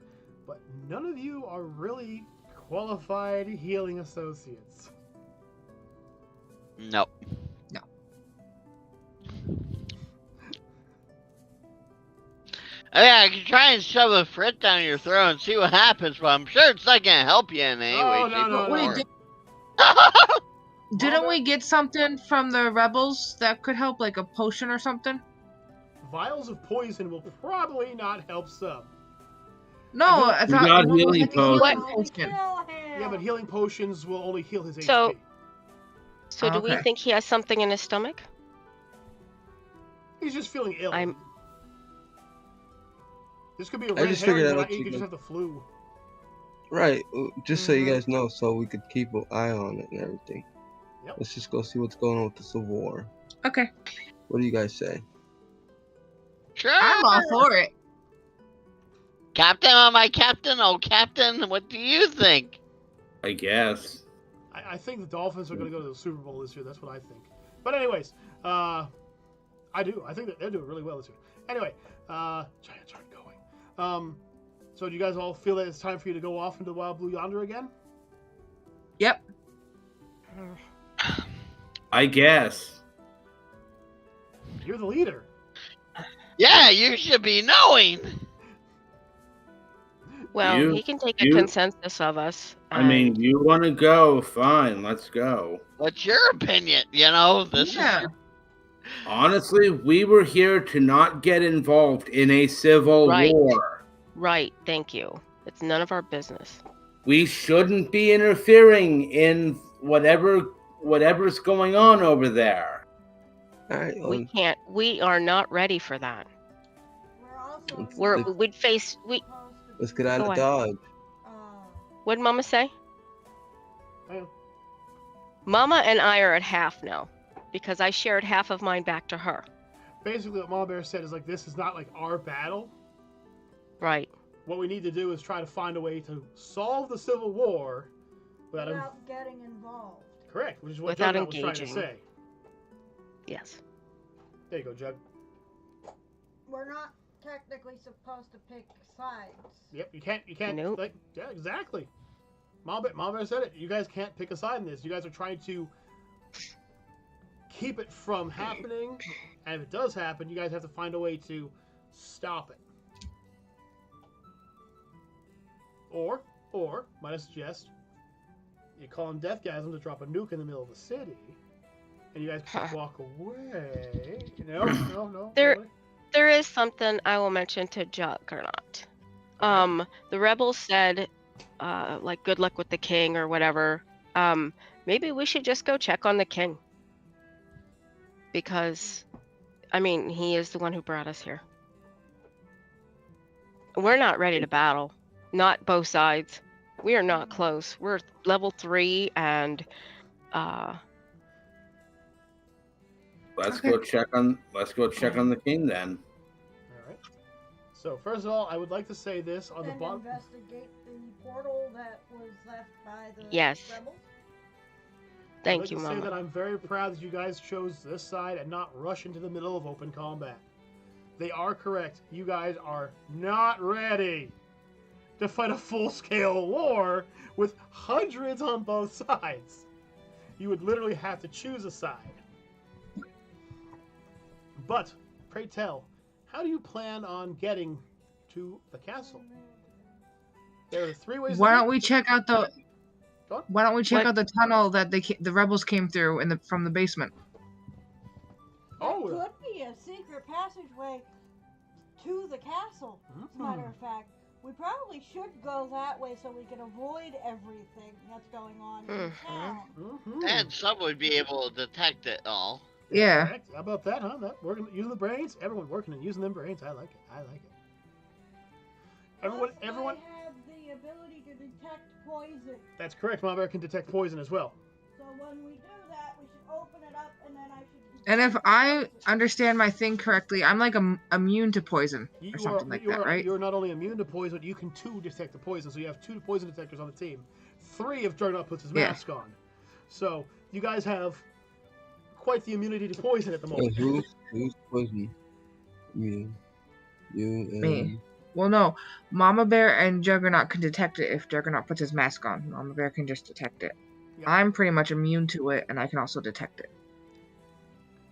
but none of you are really qualified healing associates. No. I can try and shove a frit down your throat and see what happens, but I'm sure it's not gonna help you in any way, shape, or Wait, form. didn't we get something from the rebels that could help, like a potion or something? Vials of poison will probably not help some. No, I We thought got it was healing like a healing Only potion. kill him. Yeah, but healing potions will only heal his So- HP. So do we Okay. think he has something in his stomach? He's just feeling ill. I'm- This could be a I red just herring, figured but out you you could just can- have the flu. Right. Just so you Mhm. guys know, so we could keep an eye on it and everything. Yep. Let's just go see what's going on with the Civil War. Okay, What do you guys say? Sure. I'm all for it. Captain, am I captain? Oh, captain, what do you think? I guess. I think the Dolphins are going to go to the Super Bowl this year. That's what I think. But anyways, I do. I think that they're doing really well this year. Anyway, Giants aren't going. So do you guys all feel that it's time for you to go off into the Wild Blue Yonder again? Yep. I guess. You're the leader. Yeah, you should be knowing. Well, You- he can take a you- consensus of us. I mean, and- you want to go? Fine, let's go. What's your opinion? You know, this Yeah. is your... Honestly, we were here to not get involved in a civil Right. war. Right, thank you. It's none of our business. We shouldn't be interfering in whatever's going on over there. All right. We can't. We are not ready for that. We're also We're we'd face. We. supposed to Let's be, get out Go of on. Dodge. What did Mama say? Oh. Mama and I are at half now, because I shared half of mine back to her. Basically, what Mama Bear said is like, this is not like our battle. Right. What we need to do is try to find a way to solve the Civil War without getting involved. correct, which is what Without Juggernaut was trying to engaging. say. Yes. There you go, Jug. We're not technically supposed to pick sides. Yep, you can't. Nope. Like, yeah, exactly. Mama Bear said it. You guys can't pick a side in this. You guys are trying to keep it from happening, and if it does happen, you guys have to find a way to stop it. Or, might I suggest, you call on Deathgasm to drop a nuke in the middle of the city, and you guys can just walk away. No. There- nobody? There is something I will mention to Juggernaut. The rebels said, like, good luck with the king or whatever. Maybe we should just go check on the king. Because, I mean, he is the one who brought us here. We're not ready to battle. Not both sides. We are not close. We're level 3 and, Let's go check on the king then. All right. So first of all, I would like to say this on the And bottom. investigate the portal that was left by the Yes. rebels. thank I'd you, like to say Mama. that I'm very proud that you guys chose this side and not rush into the middle of open combat. They are correct. You guys are not ready to fight a full-scale war with hundreds on both sides. You would literally have to choose a side. But, pray tell, how do you plan on getting to the castle? There are 3 ways. Why to don't we check out the? Go on. Why don't we check What? out the tunnel that the rebels came through from the basement? Oh, There could be a secret passageway to the castle. As a matter of fact, we probably should go that way so we can avoid everything that's going on in Mhm. town. Mhm. And some would be able to detect it all. Yeah. Correct. How about that, huh? That working, using the brains. Everyone working and using them brains. I like it. I like it. Plus, Everyone. I have the ability to detect poison. That's correct. Mama Bear can detect poison as well. So when we do that, we should open it up and then I should. And if detect I poison. understand my thing correctly, I'm like immune to poison or something like that, right? You're not only immune to poison, but you can too detect the poison. So you have 2 poison detectors on the team. 3 if Juggernaut puts his Yeah. mask on. So you guys have quite the immunity to poison at the So moment. who's poison? You and Me. Well, no. Mama Bear and Juggernaut can detect it if Juggernaut puts his mask on. Mama Bear can just detect it. Yeah. I'm pretty much immune to it, and I can also detect it.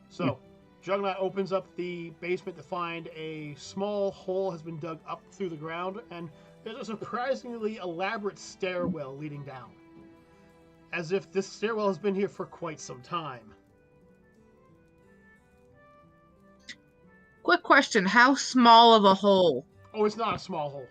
So Juggernaut opens up the basement to find a small hole has been dug up through the ground, and there's a surprisingly elaborate stairwell leading down. As if this stairwell has been here for quite some time. Quick question: how small of a hole? Oh, it's not a small hole.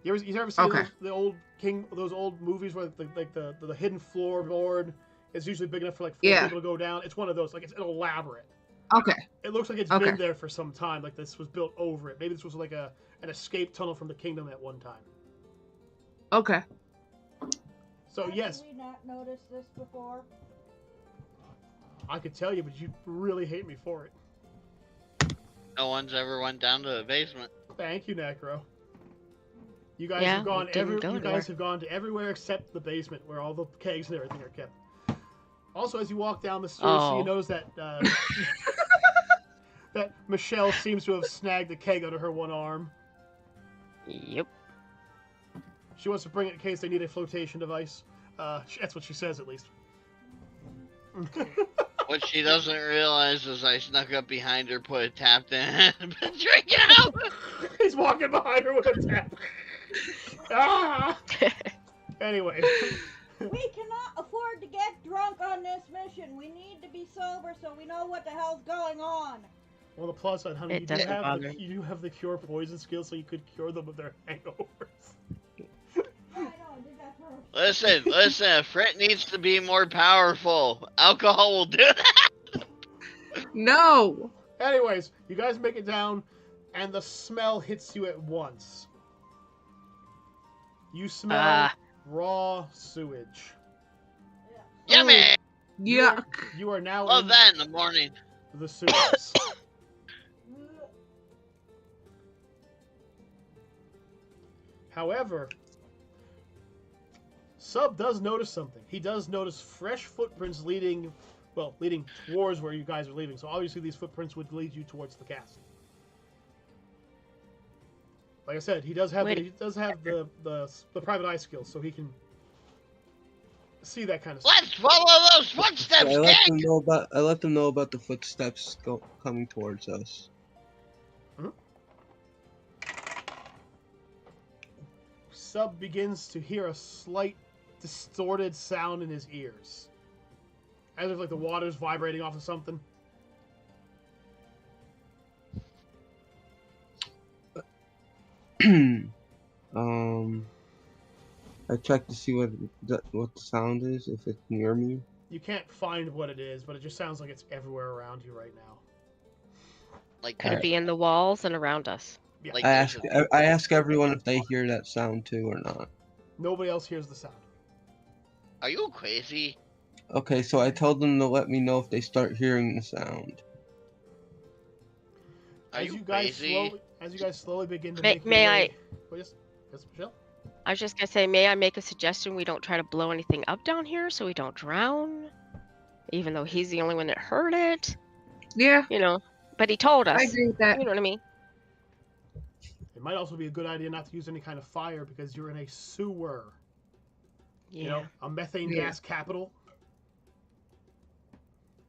You ever seen Okay. those old movies where the hidden floorboard is usually big enough for like 4 Yeah. people to go down? It's one of those. Like, it's elaborate. Okay. It looks like it's Okay. been there for some time. Like this was built over it. Maybe this was like an escape tunnel from the kingdom at one time. Okay. So How yes, did we not notice this before? I could tell you, but you really hate me for it. No one's ever went down to the basement. Thank you, Necro. You guys Yeah, have gone we didn't go You anywhere. guys have gone to everywhere except the basement, where all the kegs and everything are kept. Also, as you walk down the stairs, Oh. you notice that that Michelle seems to have snagged the keg under her one arm. Yep. She wants to bring it in case they need a flotation device. That's what she says, at least. What she doesn't realize is I snuck up behind her, put a tap in, and been drinking out. He's walking behind her with a tap. Ah! Anyway. We cannot afford to get drunk on this mission. We need to be sober so we know what the hell's going on. Well, the plus side, honey, It you do doesn't have bother. you do have the cure poison skill, so you could cure them of their hangovers. Yeah, I know, I did that first. Listen, a Frit needs to be more powerful. Alcohol will do that. No. Anyways, you guys make it down, and the smell hits you at once. You smell Ah. raw sewage. Yummy! Yuck. You are now Love in that in the morning. the sewers. However, Sub does notice something. He does notice fresh footprints leading towards where you guys are leaving. So obviously these footprints would lead you towards the castle. Like I said, he does have the private eye skills, so he can see that kind of stuff. Let's follow those footsteps, I let them gang! know about the footsteps coming towards us. Sub begins to hear a slight distorted sound in his ears. As if like the water's vibrating off of something. I checked to see what the sound is, if it's near me. You can't find what it is, but it just sounds like it's everywhere around you right now. Like, Could it be in the walls and around us? Yeah. Like- I ask everyone if they hear that sound too or not. Nobody else hears the sound. are you crazy? Okay, so I told them to let me know if they start hearing the sound. Are As you you guys crazy? slowly begin to May- make your may way. Oh, yes, Michelle? I was just gonna say, may I make a suggestion? We don't try to blow anything up down here, so we don't drown. Even though he's the only one that heard it, Yeah, you know. But he told us. I agree with that. You know what I mean? It might also be a good idea not to use any kind of fire because you're in a sewer. Yeah. You know, a methane Yeah. gas capital.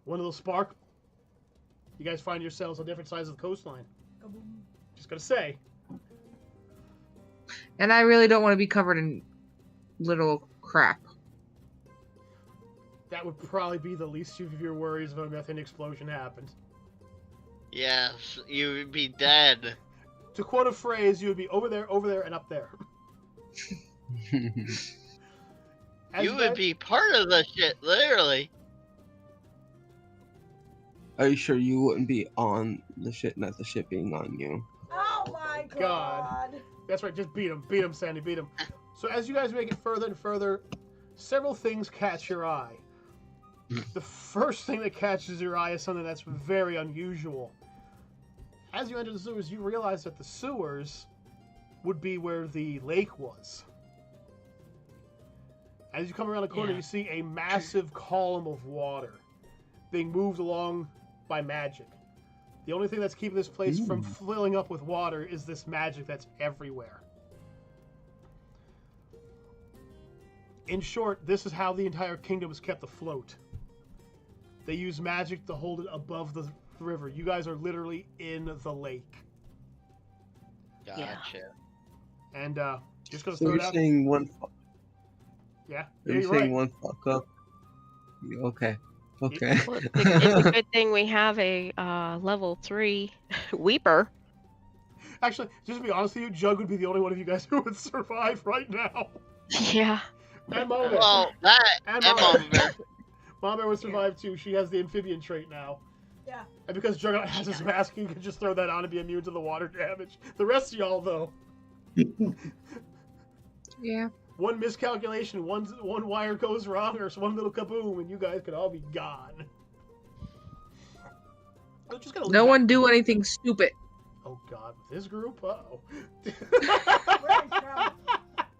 One little spark. You guys find yourselves on different sides of the coastline. Just gotta say. And I really don't want to be covered in little crap. That would probably be the least of your worries if a methane explosion happened. Yes, you would be dead. To quote a phrase, you would be over there, and up there. As You would guys- be part of the shit, literally. Are you sure you wouldn't be on the ship, not the ship being on you? Oh my God. god. That's right, just beat him. Beat him, Sandy, beat him. So as you guys make it further and further, several things catch your eye. The first thing that catches your eye is something that's very unusual. As you enter the sewers, you realize that the sewers would be where the lake was. As you come around the corner, you see a massive column of water being moved along by magic. The only thing that's keeping this place from filling up with water is this magic that's everywhere. In short, this is how the entire kingdom is kept afloat. They use magic to hold it above the river. You guys are literally in the lake. Gotcha. And just gonna So throw you're it out. saying one. Yeah, You're you're saying right. one fuck up. Okay. Okay. Well, it's a good thing we have a level 3 Weeper. Actually, just to be honest with you, Jug would be the only one of you guys who would survive right now. Yeah. And Mama Bear. Well, that And and Mama Mama Bear. Mama Bear would survive too. She has the amphibian trait now. Yeah. And because Juggernaut has his mask, you can just throw that on and be immune to the water damage. The rest of y'all, though, Yeah. one miscalculation, one wire goes wrong, or one little kaboom, and you guys could all be gone. I'm just gonna leave No that- one do anything stupid. Oh God, with this group? Uh-oh. We're in trouble.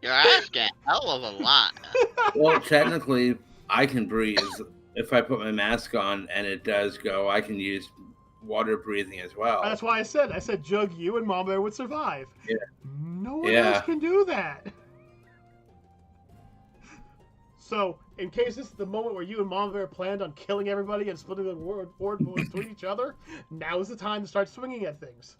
You're asking a hell of a lot. Well, technically, I can breathe. If I put my mask on and it does go, I can use water breathing as well. That's why I said, Jug, you and Mama Bear would survive. Yeah. No one Yeah. else can do that. So, in case this is the moment where you and Mama Bear planned on killing everybody and splitting the board between each other, now is the time to start swinging at things.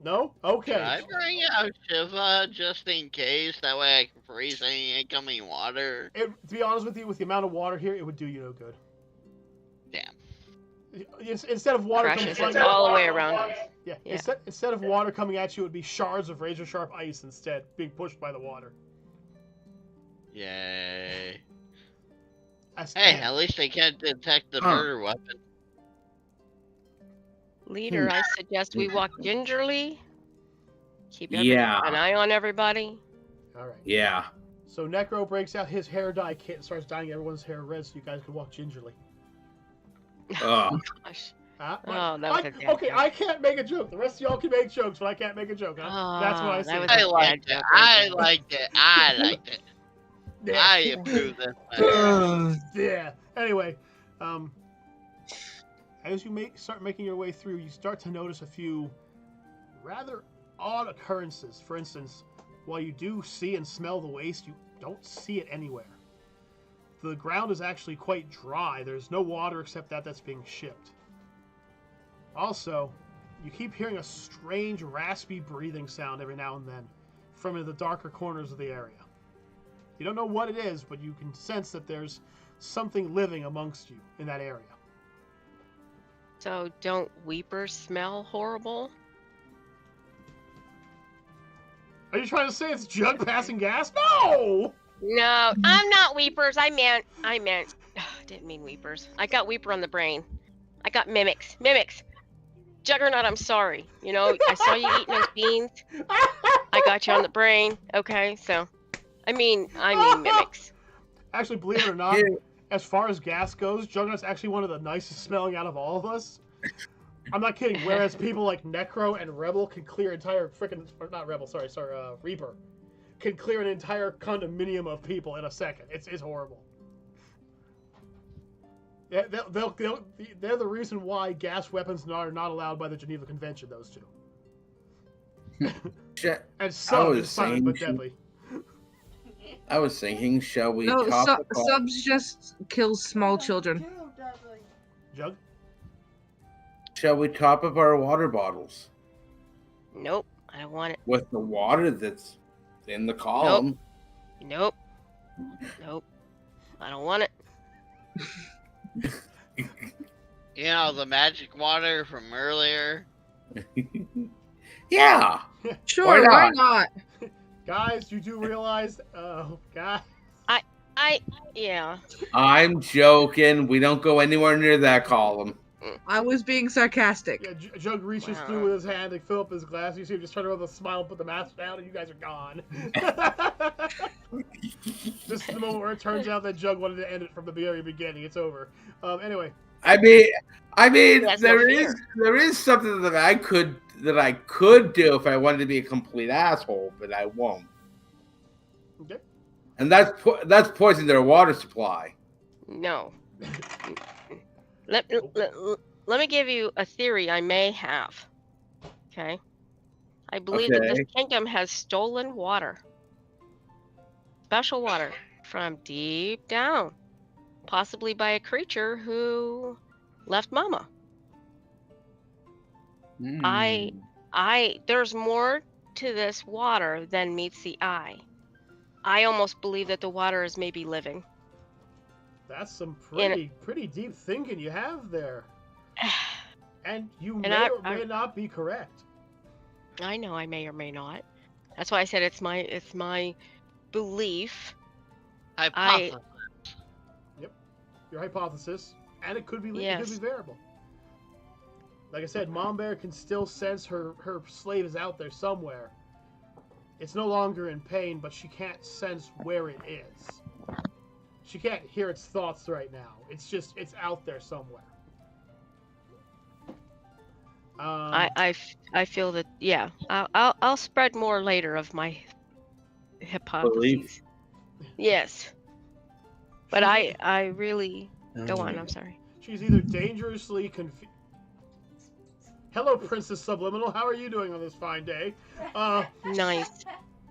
No? Okay. Can I bring out Shiva just in case? That way I can freeze any incoming water. To be honest with you, with the amount of water here, it would do you no good. Damn. Instead of water coming Crashes flying it all the way around us. Yeah. Yeah. Instead of water coming at you, it would be shards of razor sharp ice instead, being pushed by the water. Yay. That's- Hey, at least they can't detect the murder weapon. Leader, I suggest we walk gingerly. Keep Yeah. an eye on everybody. All right. Yeah. So Necro breaks out his hair dye kit and starts dyeing everyone's hair red so you guys can walk gingerly. Oh, Gosh. Huh? Oh, that was a bad okay, joke. I can't make a joke. The rest of y'all can make jokes, but I can't make a joke. Huh? That's what I Oh, said. that was I a liked bad it. joke I right there. liked it. I liked it. Yeah. I approve this. Yeah. Anyway, as you start making your way through, you start to notice a few rather odd occurrences. For instance, while you do see and smell the waste, you don't see it anywhere. The ground is actually quite dry. There's no water except that's being shipped. Also, you keep hearing a strange, raspy breathing sound every now and then from the darker corners of the area. You don't know what it is, but you can sense that there's something living amongst you in that area. So don't weepers smell horrible? Are you trying to say it's Jug passing gas? No! No, I'm not weepers. I meant, didn't mean weepers. I got weeper on the brain. I got mimics. Juggernaut, I'm sorry. You know, I saw you eating those beans. I got you on the brain. Okay, so, I mean mimics. Actually, believe it or not, Yeah. as far as gas goes, Juggernaut's actually one of the nicest smelling out of all of us. I'm not kidding. Whereas people like Necro and Rebel can clear entire freaking, or not Rebel, sorry, Reaper, can clear an entire condominium of people in a second. It's horrible. Yeah, they're the reason why gas weapons are not allowed by the Geneva Convention. Those two. shit. And so was is silent but saying- deadly. I was thinking, shall we No, top it off? subs just kills small children. Too deadly. Jug. Shall we top up our water bottles Nope, I don't want it. with the water that's in the column? Nope, I don't want it. You know, the magic water from earlier. Yeah. Sure, why not? Guys, you do realize, guys. Yeah. I'm joking. We don't go anywhere near that column. I was being sarcastic. Yeah, Jug reaches Wow. through with his hand to fill up his glass. You see him just turn around with a smile and put the mask down, and you guys are gone. This is the moment where it turns out that Jug wanted to end it from the very beginning. It's over. Anyway. I mean, He has no fear. there is something that I could do if I wanted to be a complete asshole, but I won't. Okay. And that's poisoning their water supply. No. Let me give you a theory I may have. Okay. I believe that this Okay. kingdom has stolen water. Special water from deep down. Possibly by a creature who left Mama. There's more to this water than meets the eye. I almost believe that the water is maybe living. That's some pretty deep thinking you have there. And you may or may not be correct. I know I may or may not. That's why I said it's my belief. Hypothesis. Your hypothesis, and it could be Yes. it could be variable. Like I said, Mom Bear can still sense her slave is out there somewhere. It's no longer in pain, but she can't sense where it is. She can't hear its thoughts right now. It's out there somewhere. I feel that, yeah. I'll spread more later of my hypotheses. Belief. Yes. But I really go on. I'm sorry. She's either dangerously confused. Hello, Princess Subliminal. How are you doing on this fine day? Nice.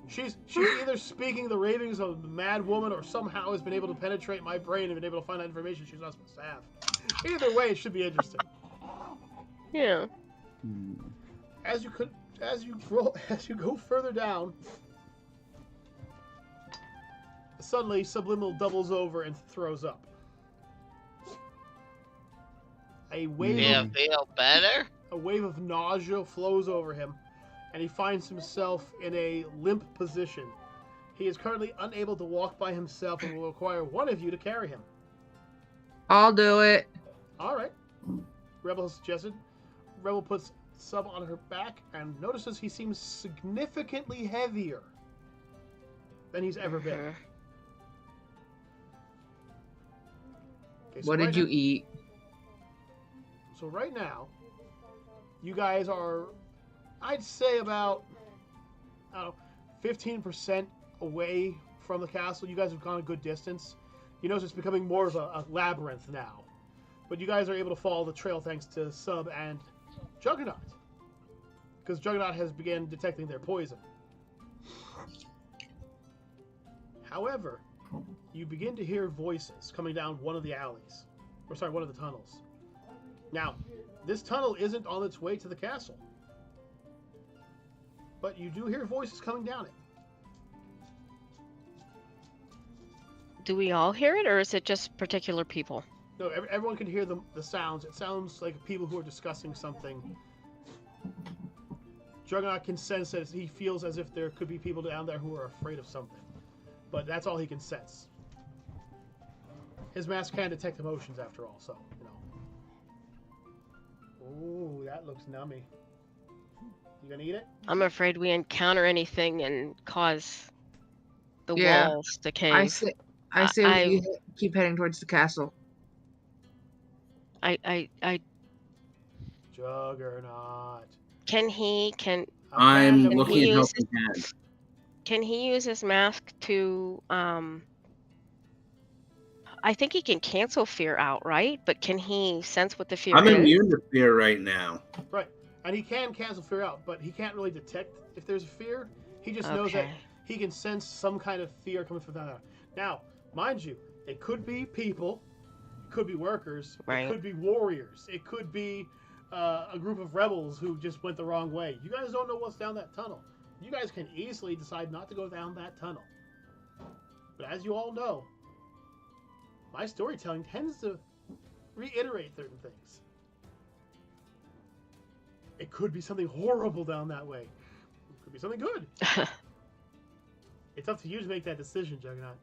She's either speaking the ravings of a mad woman or somehow has been able to penetrate my brain and been able to find out information she's not supposed to have. Either way, it should be interesting. Yeah. As you go further down, suddenly Subliminal doubles over and throws up. A wave of nausea flows over him, and he finds himself in a limp position. He is currently unable to walk by himself and will require one of you to carry him. I'll do it. All right. Rebel has suggested. Rebel puts Sub on her back and notices he seems significantly heavier than he's ever been. Okay, so What did you now, eat? So right now, you guys are, I'd say about, 15% away from the castle. You guys have gone a good distance. You notice it's becoming more of a labyrinth now. But you guys are able to follow the trail thanks to Sub and Juggernaut. Because Juggernaut has begun detecting their poison. However, you begin to hear voices coming down one of the alleys. One of the tunnels. Now, this tunnel isn't on its way to the castle. But you do hear voices coming down it. Do we all hear it, or is it just particular people? No, everyone can hear the sounds. It sounds like people who are discussing something. Juggernaut can sense that he feels as if there could be people down there who are afraid of something. But that's all he can sense. His mask can detect emotions after all, so, Ooh, that looks nummy. You gonna eat it? I'm afraid we encounter anything and cause the Yeah. walls to cave. I say we keep heading towards the castle. I Juggernaut. I'm Okay, looking at helping hand. Can he use his mask to I think he can cancel fear out, right? But can he sense what the fear I'm is? immune to fear right now. Right. And he can cancel fear out, but he can't really detect if there's a fear. He just knows that Okay. he can sense some kind of fear coming from that. Now, mind you, it could be people, it could be workers, Right. it could be warriors, it could be a group of rebels who just went the wrong way. You guys don't know what's down that tunnel. You guys can easily decide not to go down that tunnel. But as you all know, my storytelling tends to reiterate certain things. It could be something horrible down that way. It could be something good. It's up to you to make that decision, Juggernaut.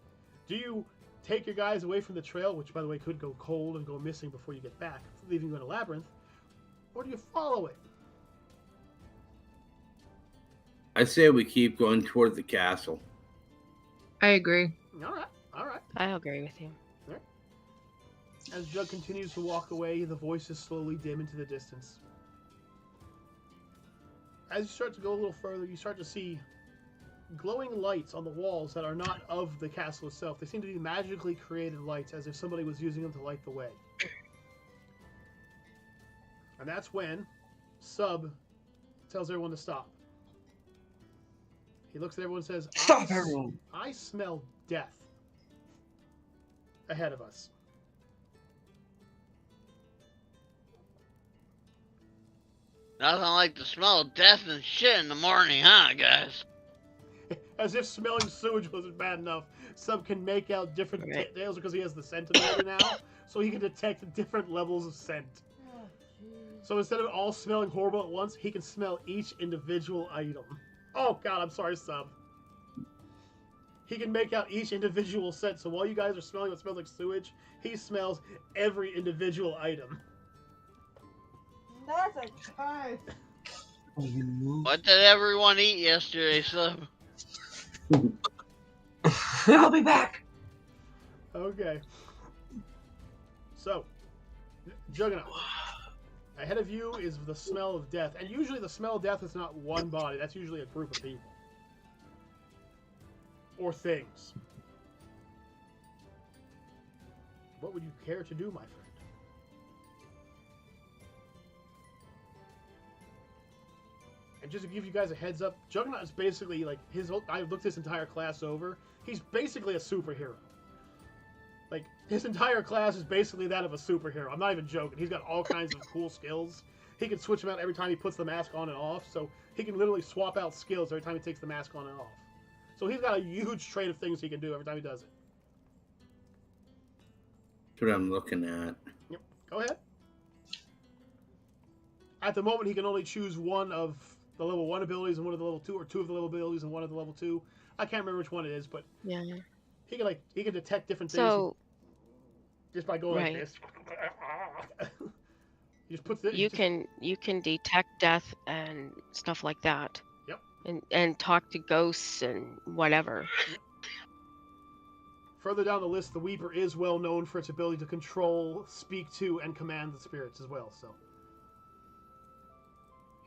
Do you take your guys away from the trail, which, by the way, could go cold and go missing before you get back, leaving you in a labyrinth, or do you follow it? I say we keep going toward the castle. I agree. All right, all right. I agree with you. As Jug continues to walk away, the voices slowly dim into the distance. As you start to go a little further, you start to see glowing lights on the walls that are not of the castle itself. They seem to be magically created lights, as if somebody was using them to light the way. And that's when Sub tells everyone to stop. He looks at everyone and says, Stop, everyone! I smell death ahead of us. Nothing like the smell of death and shit in the morning, huh, guys? As if smelling sewage wasn't bad enough, Sub can make out different Right. tales because he has the scentimeter now, so he can detect different levels of scent. Oh, jeez. So instead of all smelling horrible at once, he can smell each individual item. Oh god, I'm sorry, Sub. He can make out each individual scent, so while you guys are smelling what smells like sewage, he smells every individual item. That's a curse. Oh, you move. What did everyone eat yesterday, Sub? I'll be back. Okay. So, Juggernaut. Ahead of you is the smell of death. And usually the smell of death is not one body. That's usually a group of people. Or things. What would you care to do, my friend? And just to give you guys a heads up, Juggernaut is basically like I looked this entire class over. He's basically a superhero. Like, his entire class is basically that of a superhero. I'm not even joking. He's got all kinds of cool skills. He can switch them out every time he puts the mask on and off, so he can literally swap out skills every time he takes the mask on and off. So he's got a huge trait of things he can do every time he does it. That's what I'm looking at. Yep. Go ahead. At the moment, he can only choose one of the level 1 abilities and one of the level 2, or 2 of the level abilities and one of the level 2. I can't remember which one it is, but Yeah. he can detect different things So just by going Right. like this. He just puts it. you can detect death and stuff like that. Yep. And talk to ghosts and whatever. Further down the list, the Weeper is well known for its ability to control, speak to, and command the spirits as well. So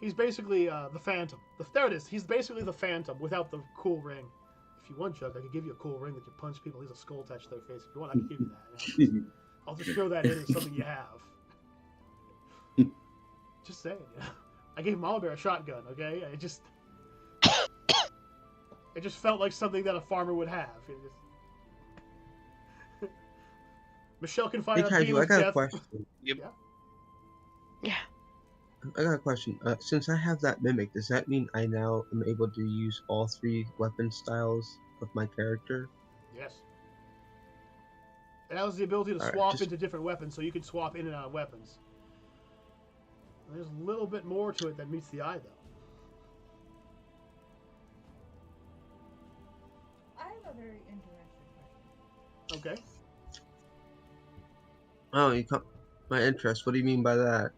he's basically the Phantom. There it is. He's basically the Phantom without the cool ring. If you want, Chuck, I could give you a cool ring that you punch people. Leaves a skull attached to their face. If you want, I can give you that. I'll just throw that in as something you have. Just saying. Yeah. I gave Mama Bear a shotgun. Okay, it just felt like something that a farmer would have. Michelle can find Hey, out Kaiju, I got a question. Yep. Yeah. I got a question. Since I have that mimic, does that mean I now am able to use all 3 weapon styles of my character? Yes. It has the ability to Alright, swap just- into different weapons, so you can swap in and out of weapons. There's a little bit more to it than meets the eye, though. I have a very interesting question. Okay. Oh, you caught my interest. What do you mean by that?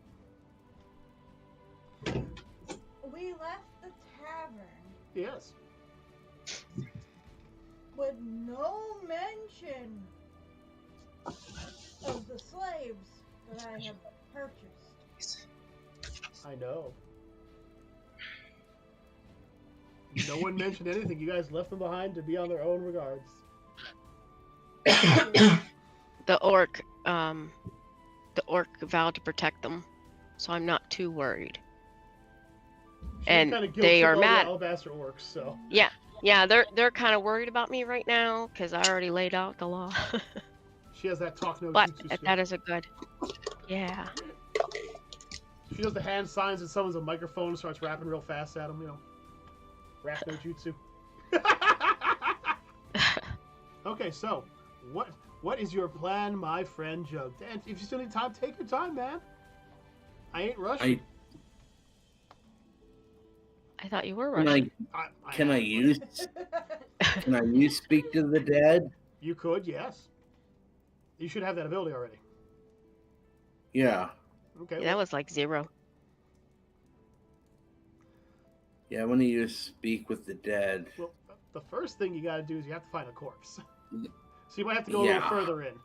We left the tavern Yes. with no mention of the slaves that I have purchased. I know. No one mentioned anything. You guys left them behind to be on their own regards. The orc vowed to protect them, so I'm not too worried. She And kinda guilt they trip are all the mad. Alabaster orcs, so. Yeah, they're kind of worried about me right now because I already laid out the law. She has that talk no But jutsu skill. that is a good. Yeah. She does the hand signs and summons a microphone and starts rapping real fast at him, you know. Rap no jutsu. Okay, so what is your plan, my friend Jug? And if you still need time, take your time, man. I ain't rushing. I thought you were Can rushing. Can I use speak to the dead? You could, yes. You should have that ability already. Yeah. Okay. Yeah, that was like 0. Yeah, I want to use speak with the dead. Well, the first thing you got to do is you have to find a corpse. So you might have to go a Yeah. little further in.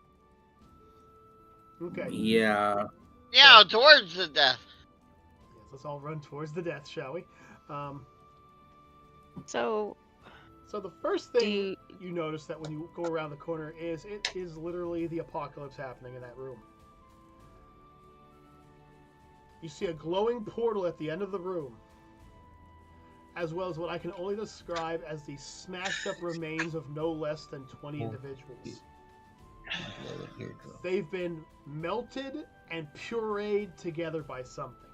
Okay. Yeah. Yeah, towards the death. Yes, let's all run towards the death, shall we? So, So the first thing you notice that when you go around the corner is it is literally the apocalypse happening in that room. You see a glowing portal at the end of the room, as well as what I can only describe as the smashed up remains of no less than 20 individuals. They've been melted and pureed together by something.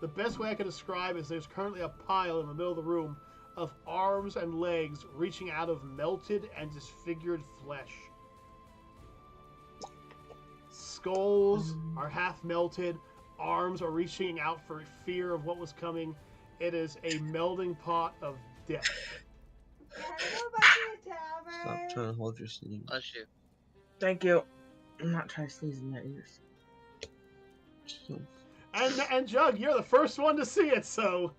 The best way I can describe is there's currently a pile in the middle of the room of arms and legs reaching out of melted and disfigured flesh. Skulls are half melted, arms are reaching out for fear of what was coming. It is a melding pot of death. Can I go back to the tavern? Stop trying to hold your sneeze. Bless you. Thank you. I'm not trying to sneeze in your ears. And Jug, you're the first one to see it, so...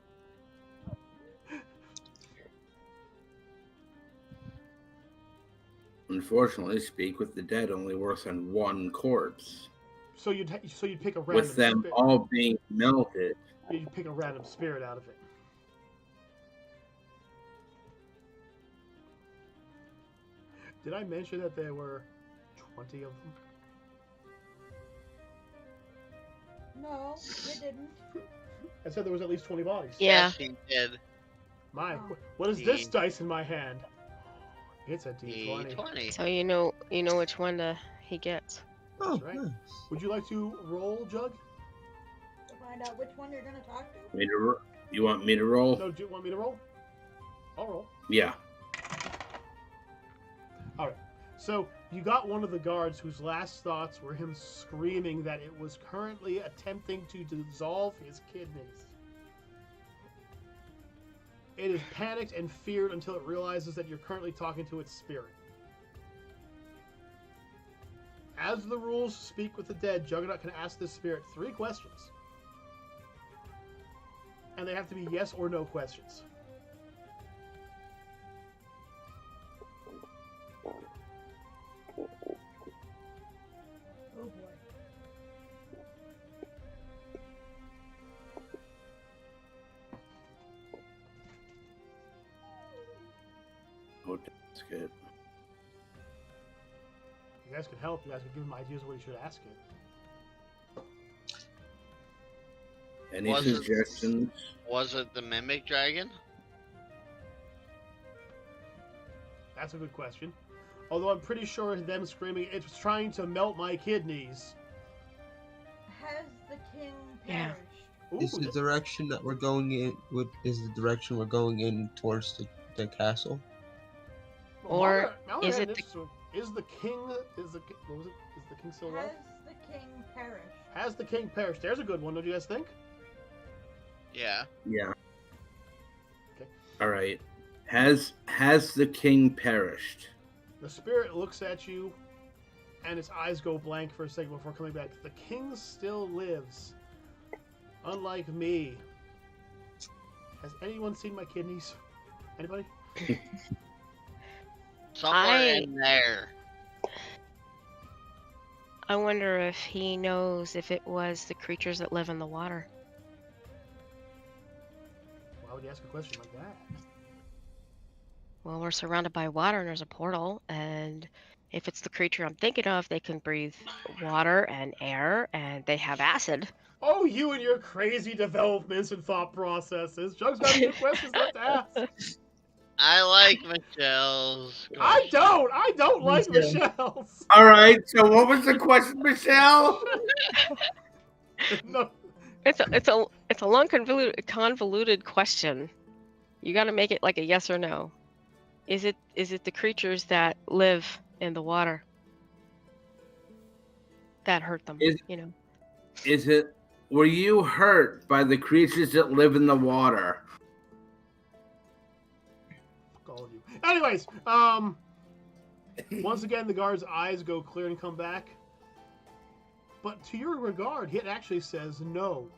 Unfortunately, speak with the dead only works on one corpse. So you'd pick a random With them spirit. all being melted. You'd pick a random spirit out of it. Did I mention that there were 20 of them? No, you didn't. I said there was at least 20 bodies. yeah. Yes, he did. My, Oh. what is this dice in my hand? It's a D20. D20. So you know which one he gets. Oh, That's right. nice. Would you like to roll, Jug? To find out which one you're gonna talk to. You want me to roll? No, do you want me to roll? I'll roll. Yeah. So you got one of the guards whose last thoughts were him screaming that it was currently attempting to dissolve his kidneys. It is panicked and feared until it realizes that you're currently talking to its spirit. As the rules speak with the dead, Juggernaut can ask this spirit 3 questions. And they have to be yes or no questions. Oh boy. Oh, that's good. You guys can help. You guys can give him ideas of what he should ask it. Any Was it- suggestions? Was it the mimic dragon? That's a good question. Although I'm pretty sure them screaming, it was trying to melt my kidneys. Has the king Yeah. perished? Ooh, Is the direction that we're going in? Is the direction we're going in towards the castle? Or is it is the king? Is the what was it? Is the king still alive? Has the king perished? Has the king perished? There's a good one. Don't you guys think? Yeah. Yeah. Okay. All right. Has the king perished? The spirit looks at you, and its eyes go blank for a second before coming back. The king still lives. Unlike me. Has anyone seen my kidneys? Anybody? Somewhere in there. I wonder if he knows if it was the creatures that live in the water. Why would you ask a question like that? Well, we're surrounded by water and there's a portal, and if it's the creature I'm thinking of, they can breathe water and air, and they have acid. Oh, you and your crazy developments and thought processes. Jug's got new questions left to ask. I like Michelle's. I don't like too. Michelle's. All right. So what was the question, Michelle? No. It's a long convoluted question. You got to make it like a yes or no. Is it the creatures that live in the water that hurt them? Is it? Were you hurt by the creatures that live in the water? Fuck all of you. Anyways, Once again, the guard's eyes go clear and come back. But to your regard, it actually says no.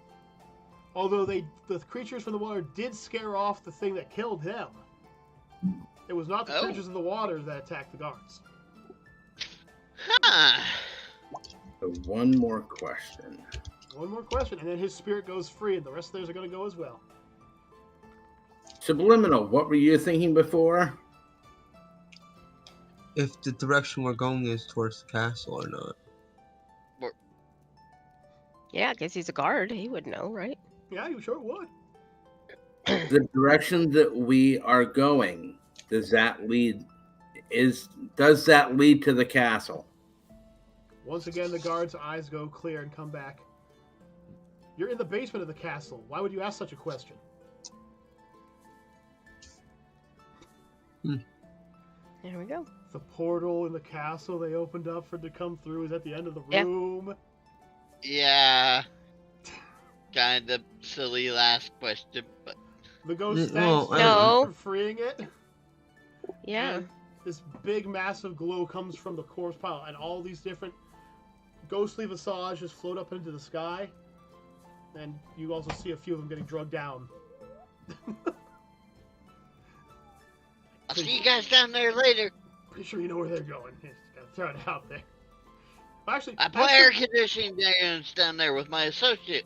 Although the creatures from the water did scare off the thing that killed him. It was not the creatures in the water that attacked the guards. Huh. So one more question. One more question, and then his spirit goes free, and the rest of theirs are going to go as well. Subliminal, what were you thinking before? If the direction we're going is towards the castle or not. Yeah, I guess he's a guard. He would know, right? Yeah, you sure would. The direction that we are going, does that lead to the castle? Once again, the guard's eyes go clear and come back. You're in the basement of the castle. Why would you ask such a question? There we go. The portal in the castle they opened up for it to come through is at the end of the room. Yeah. Kind of silly last question, but The ghost No, thanks No. for freeing it. Yeah. And this big, massive glow comes from the corpse pile, and all these different ghostly visages float up into the sky. And you also see a few of them getting drugged down. I'll see you guys down there later. Pretty sure you know where they're going. Just gotta throw it out there. Actually, I put air conditioning units down there with my associate.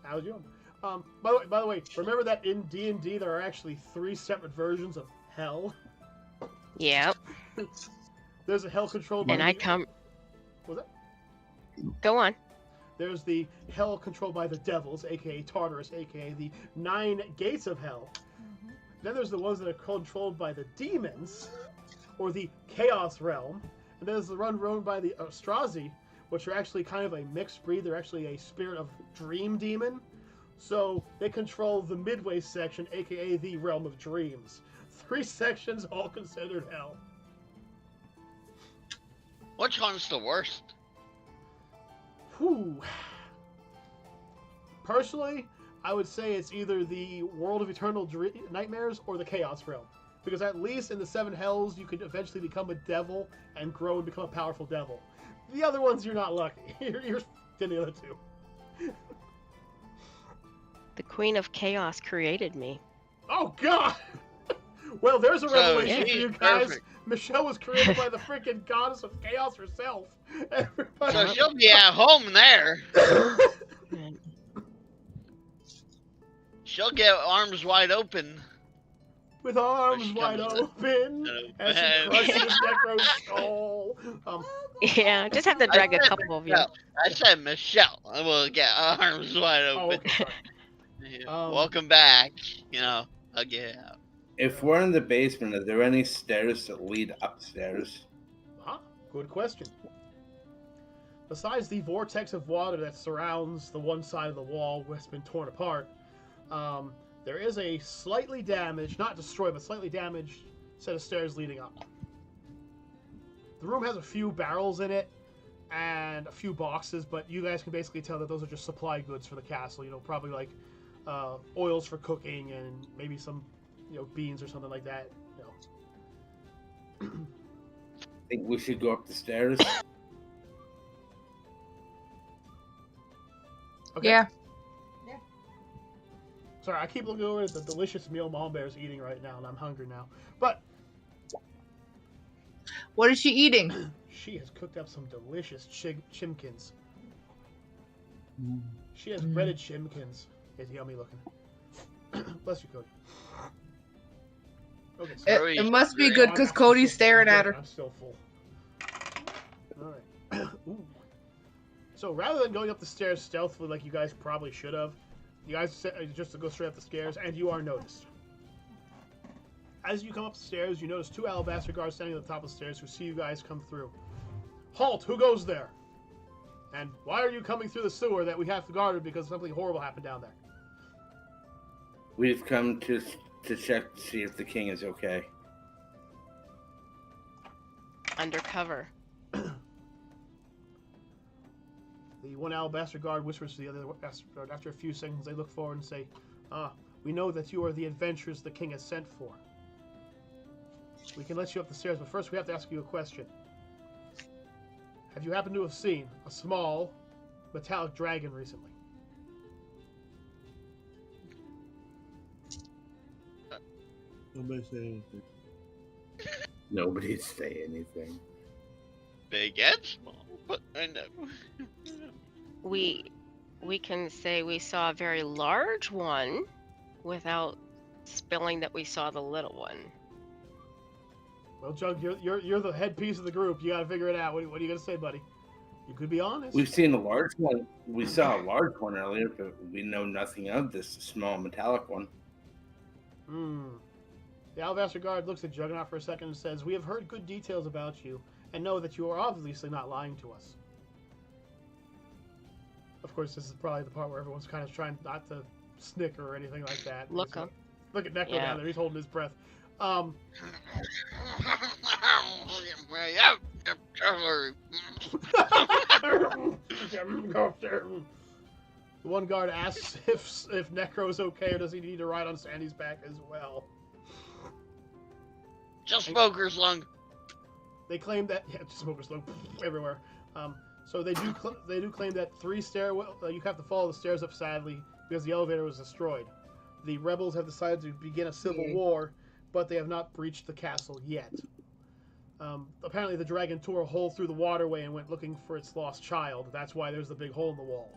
how's you? By the way, remember that in D&D there are actually 3 separate versions of hell. Yep. There's a hell controlled by And I come. Was that? Go on. There's the hell controlled by the devils, aka Tartarus, aka the 9 gates of hell. Then there's the ones that are controlled by the demons, or the chaos realm. And then there's the one run by the Ostrazi, which are actually kind of a mixed breed. They're actually a spirit of dream demon. So they control the midway section, aka the realm of dreams. 3 sections, all considered hell. Which one's the worst? Whew. Personally, I would say it's either the World of Eternal Nightmares or the Chaos Realm. Because at least in the 7 Hells, you could eventually become a devil and grow and become a powerful devil. The other ones, you're not lucky. You're in the other 2. The Queen of Chaos created me. Oh, God! Well, there's a revelation for you guys. Perfect. Michelle was created by the freaking goddess of chaos herself. Everybody... So she'll be at home there. She'll get arms wide open. With arms She wide comes open, as she crushes Necro's skull. Yeah, just have to drag a couple of you. I said Michelle. I will get arms wide Oh, open. okay, sorry. Welcome back. I'll get out. If we're in the basement, are there any stairs that lead upstairs? Good question. Besides the vortex of water that surrounds the one side of the wall that's been torn apart, there is a slightly damaged, not destroyed, but slightly damaged set of stairs leading up. The room has a few barrels in it and a few boxes, but you guys can basically tell that those are just supply goods for the castle. Probably like oils for cooking and maybe some, beans or something like that. Think we should go up the stairs? Okay. Yeah. Sorry, I keep looking over at the delicious meal Mom Bear's eating right now, and I'm hungry now. But What is she eating? she has cooked up some delicious chimkins. She has breaded chimkins. It's yummy looking. Bless you, Cody. Okay, so It must be good because Cody's staring at her. I'm still full. All right. Ooh. So rather than going up the stairs stealthily like you guys probably should have, you guys just to go straight up the stairs, and you are noticed. As you come up the stairs, you notice 2 alabaster guards standing at the top of the stairs who see you guys come through. Halt! Who goes there? And why are you coming through the sewer that we have to guard because something horrible happened down there? We've come to check to see if the king is okay. Undercover. The one alabaster guard whispers to the other alabaster guard. After a few seconds, they look forward and say, we know that you are the adventurers the king has sent for. We can let you up the stairs, but first we have to ask you a question. Have you happened to have seen a small metallic dragon recently? Nobody say anything. Nobody say anything. Big and small, but I know. We can say we saw a very large one without spilling that we saw the little one. Well, Jug, you're the headpiece of the group. You gotta figure it out. What are you gonna say, buddy? You could be honest. We've seen a large one. We saw a large one earlier, but we know nothing of this small metallic one. The Alabaster Guard looks at Juggernaut for a second and says, "We have heard good details about you and know that you are obviously not lying to us." Of course, this is probably the part where everyone's kind of trying not to snicker or anything like that. Look up. Look at Necro Yeah. down there. He's holding his breath. The one guard asks if Necro's okay or does he need to ride on Sandy's back as well. Just smoker's lung. They claim that smokers lung everywhere. So they do claim that 3 stairwell. You have to follow the stairs up, sadly, because the elevator was destroyed. The rebels have decided to begin a civil war, but they have not breached the castle yet. Apparently, the dragon tore a hole through the waterway and went looking for its lost child. That's why there's the big hole in the wall.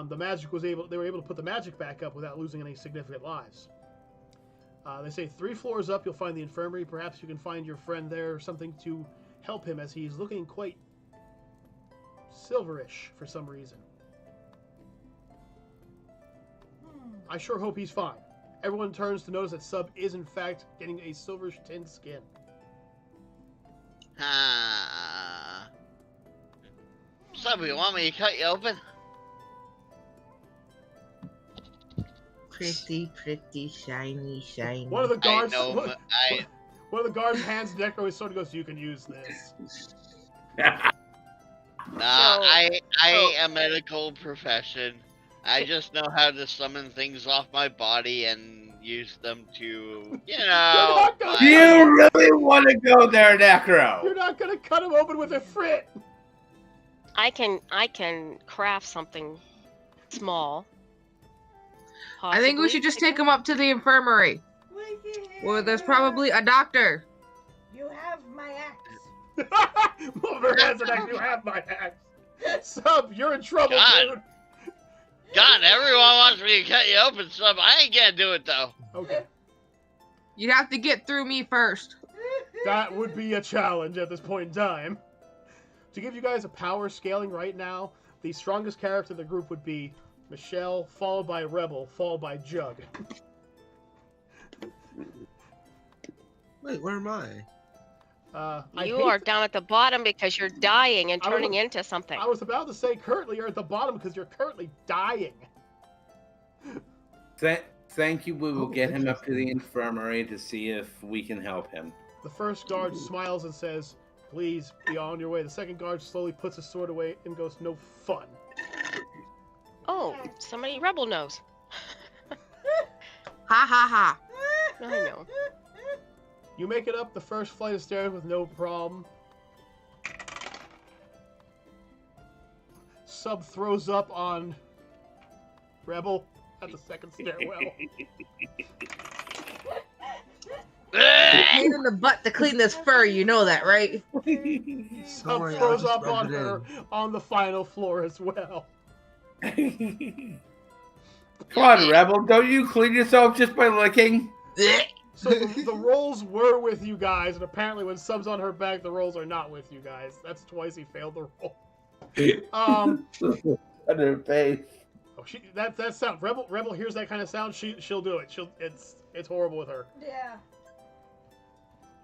The magic they were able to put the magic back up without losing any significant lives. They say 3 floors up, you'll find the infirmary. Perhaps you can find your friend there, something to help him, as he's looking quite silverish for some reason. I sure hope he's fine. Everyone turns to notice that Sub is in fact getting a silverish tinned skin. Sub, you want me to cut you open? Pretty, shiny. One of the guards, I know, one of the guards hands Necro his sword and goes, "You can use this." I am medical profession. I just know how to summon things off my body and use them to, You're not gonna- Do you really want to go there, Necro? You're not gonna cut him open with a frit. I can craft something small. I think we should just take him up to the infirmary. Well, there's probably a doctor. You have my axe. Move her hands and you have my axe. Sub, you're in trouble, God. dude. God, everyone wants me to cut you open, Sub. I ain't gonna do it, though. Okay. You'd have to get through me first. That would be a challenge at this point in time. To give you guys a power scaling right now, the strongest character in the group would be Michelle, followed by Rebel, followed by Jug. Wait, where am I? You are down at the bottom because you're dying and turning into something. I was about to say currently you're at the bottom because you're currently dying. Thank you. We will get him up to the infirmary to see if we can help him. The first guard smiles and says, "Please be on your way." The second guard slowly puts his sword away and goes, "No fun." Oh, somebody Rebel knows. Ha ha ha. I know. You make it up the first flight of stairs with no problem. Sub throws up on Rebel at the second stairwell. Pain in the butt to clean this fur, you know that, right? Sub worry, I'll throws just up rub on it her on the final floor as well. Come on, Rebel. Don't you clean yourself just by licking? So the rolls were with you guys, and apparently when Sub's on her back, the rolls are not with you guys. That's twice he failed the roll. On her face. Oh, that sound. Rebel hears that kind of sound. She'll do it. It's horrible with her. Yeah.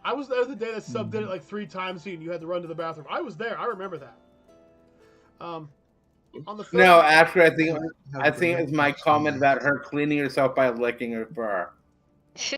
I was there the day that Sub did it like 3 times, and you had to run to the bathroom. I was there. I remember that. On the first, No, actually, I think it was my comment about her cleaning herself by licking her fur. See,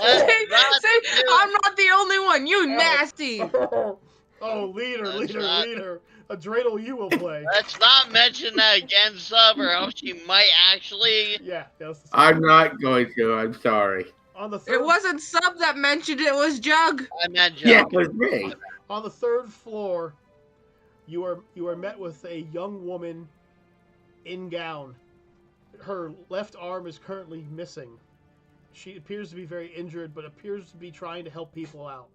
I'm not the only one. You nasty. Oh, leader. A dreidel you will play. Let's not mention that again, Sub, or else you might actually... Yeah, that's the I'm not going to. I'm sorry. On the It third, wasn't Sub that mentioned it, it was Jug. I meant Yeah, Jug. it was me. on the third floor, you are met with a young woman in gown. Her left arm is currently missing. She appears to be very injured, but appears to be trying to help people out.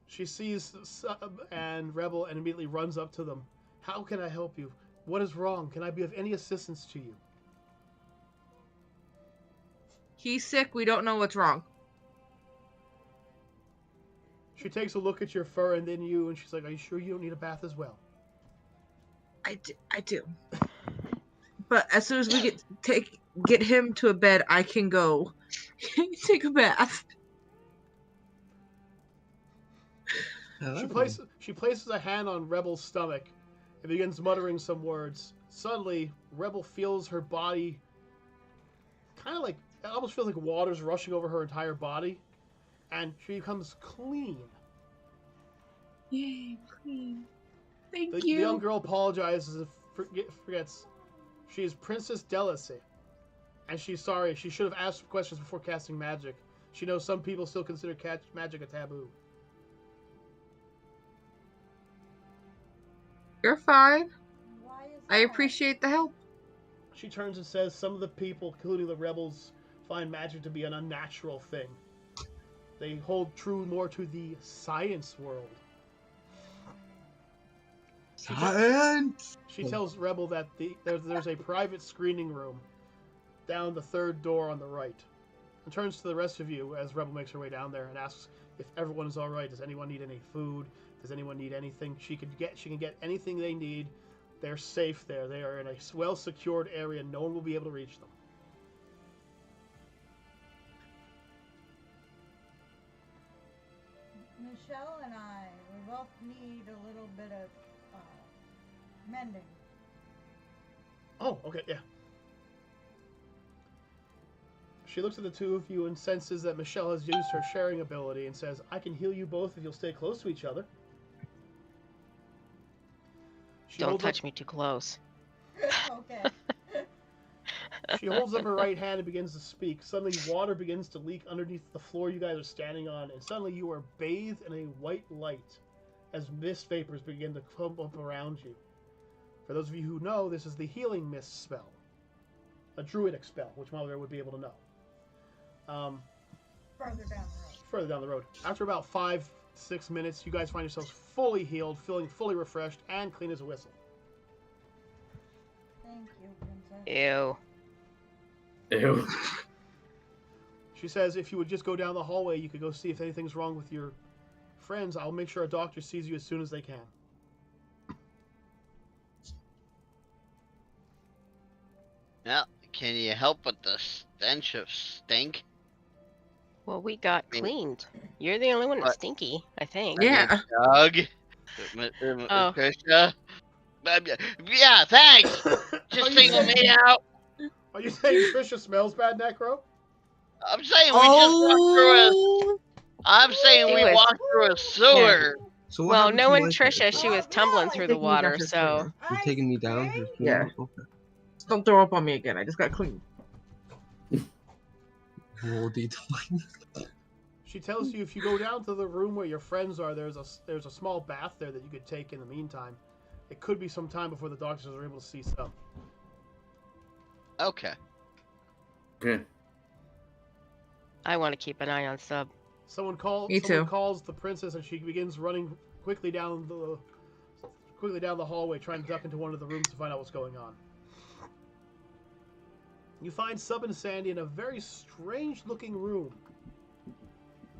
She sees Sub and Rebel and immediately runs up to them. How can I help you? What is wrong? Can I be of any assistance to you? He's sick, we don't know what's wrong. She takes a look at your fur and then you, and she's like, are you sure you don't need a bath as well? I do. But as soon as we get him to a bed, I can go take a bath. She places a hand on Rebel's stomach and begins muttering some words. Suddenly, Rebel feels her body kind of like, it almost feels like water's rushing over her entire body, and she becomes clean. Yay, clean. Thank The you. young girl apologizes and forgets she is Princess Delacy, and she's sorry. She should have asked questions before casting magic. She knows some people still consider magic a taboo. You're fine. Why is I that? appreciate the help. She turns and says some of the people, including the rebels, find magic to be an unnatural thing. They hold true more to the science world. Science! She tells Rebel that there's a private screening room down the third door on the right, and turns to the rest of you as Rebel makes her way down there and asks if everyone is all right. Does anyone need any food? Does anyone need anything? She can get anything they need. They're safe there. They are in a well-secured area. No one will be able to reach them. Michelle and I, we both need a little bit of mending. Oh, okay, yeah. She looks at the two of you and senses that Michelle has used her sharing ability and says, I can heal you both if you'll stay close to each other. Don't touch me too close. Okay. She holds up her right hand and begins to speak. Suddenly, water begins to leak underneath the floor you guys are standing on, and suddenly you are bathed in a white light as mist vapors begin to clump up around you. For those of you who know, this is the healing mist spell. A druidic spell, which Mother would be able to know. Further down the road. Further down the road. After about 5-6 minutes, you guys find yourselves fully healed, feeling fully refreshed, and clean as a whistle. Thank you, Princess. Ew. Ew. She says if you would just go down the hallway, you could go see if anything's wrong with your friends. I'll make sure a doctor sees you as soon as they can. Now, can you help with the stench of stink? Well, we got cleaned. You're the only one that's stinky, I think. Yeah. Doug? Oh. Krisha? Yeah, thanks! Just single me out. Are you saying Trisha smells bad, Necro? I'm saying we just walked through a... I'm saying It we was- walked through a sewer. So what Well, happened to knowing my Trisha, character? she was tumbling through the water, so... You taking me down? Ice Just Yeah. Okay. Don't throw up on me again. I just got clean. Roll D20. She tells you if you go down to the room where your friends are, there's a small bath there that you could take in the meantime. It could be some time before the doctors are able to see stuff. Okay. Okay. I want to keep an eye on Sub. Someone Me too. calls the princess, and she begins running quickly down the hallway, trying to duck into one of the rooms to find out what's going on. You find Sub and Sandy in a very strange-looking room.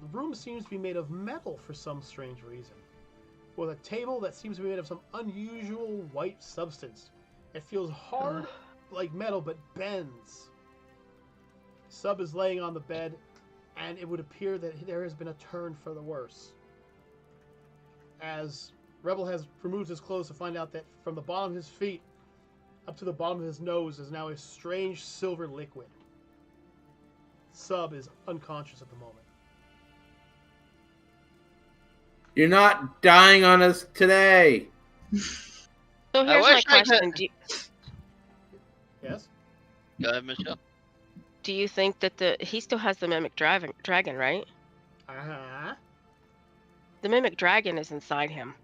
The room seems to be made of metal for some strange reason, with a table that seems to be made of some unusual white substance. It feels hard like metal, but bends. Sub is laying on the bed, and it would appear that there has been a turn for the worse. As Rebel has removed his clothes to find out that from the bottom of his feet up to the bottom of his nose is now a strange silver liquid. Sub is unconscious at the moment. You're not dying on us today. So here's my wish I could- question. Yes? Go ahead, Michelle. do you think that he still has the mimic dragon, right? The mimic dragon is inside him.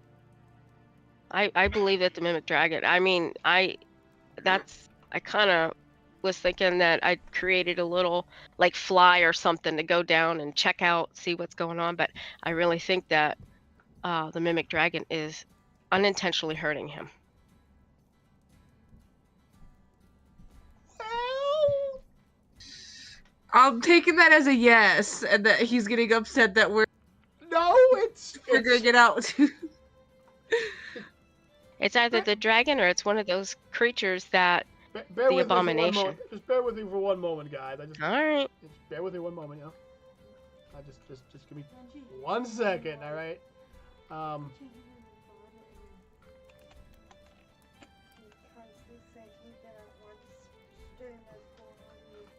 I believe that the mimic dragon. I mean, I kind of was thinking that I created a little like fly or something to go down and check out, see what's going on. But I really think that the mimic dragon is unintentionally hurting him. Well, I'm taking that as a yes, and that he's getting upset that we're no, it's figuring it out. It's either the dragon or it's one of those creatures that bear the with me for one abomination. moment. Just bear with me for one moment, guys. All right. Just bear with me one moment, you know. Just give me 1 second, all right?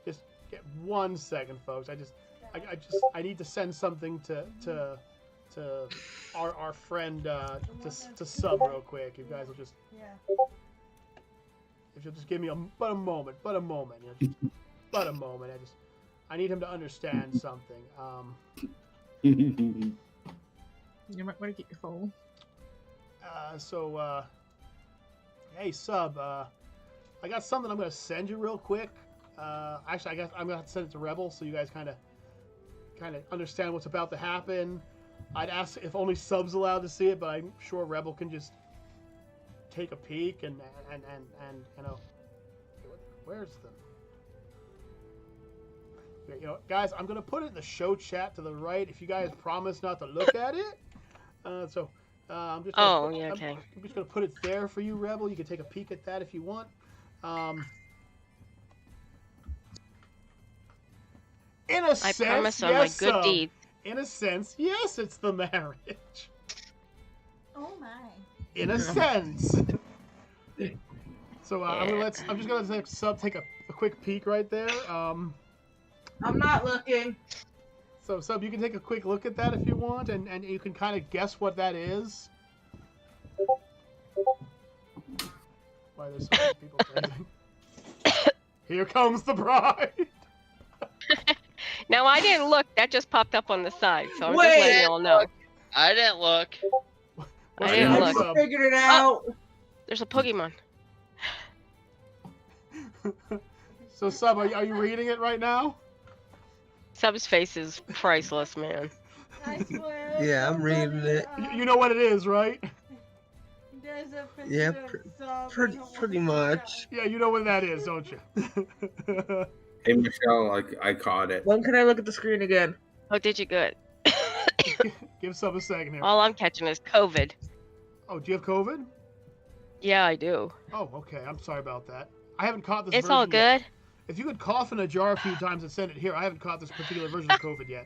Just get 1 second, folks. I need to send something to our friend to sub real quick. You guys will just if you'll just give me a moment, you know, but a moment. I need him to understand something. You might want to get your phone. Hey sub, I got something I'm gonna send you real quick. Actually, I guess I'm gonna have to send it to Rebel so you guys kind of understand what's about to happen. I'd ask if only subs allowed to see it, but I'm sure Rebel can just take a peek and you know, where's the, you know, guys, I'm gonna put it in the show chat to the right if you guys promise not to look at it. I'm just gonna, okay. I'm just gonna put it there for you, Rebel. You can take a peek at that if you want. In a sense, promise on yes, my good deeds. In a sense, yes, it's the marriage. Oh my. In a sense. So I'm just gonna let sub take a quick peek right there. I'm not looking. So sub, you can take a quick look at that if you want, and you can kind of guess what that is. Why there's so many people present. Here comes the bride. Now I didn't look. That just popped up on the side, so I'm Wait. just letting y'all know. I didn't look. I didn't What's look. up? Figured it out. There's a Pokemon. So sub, are you reading it right now? Sub's face is priceless, man. I swear. Yeah, I'm reading it. You know what it is, right? There's a Yeah, picture of pretty much. Yeah, you know what that is, don't you? Hey, Michelle, I caught it. When can I look at the screen again? Oh, did you good? Give sub a second here. All I'm catching is COVID. Oh, do you have COVID? Yeah, I do. Oh, okay. I'm sorry about that. I haven't caught this. It's all version yet. good. If you could cough in a jar a few times and send it here, I haven't caught this particular version of COVID yet.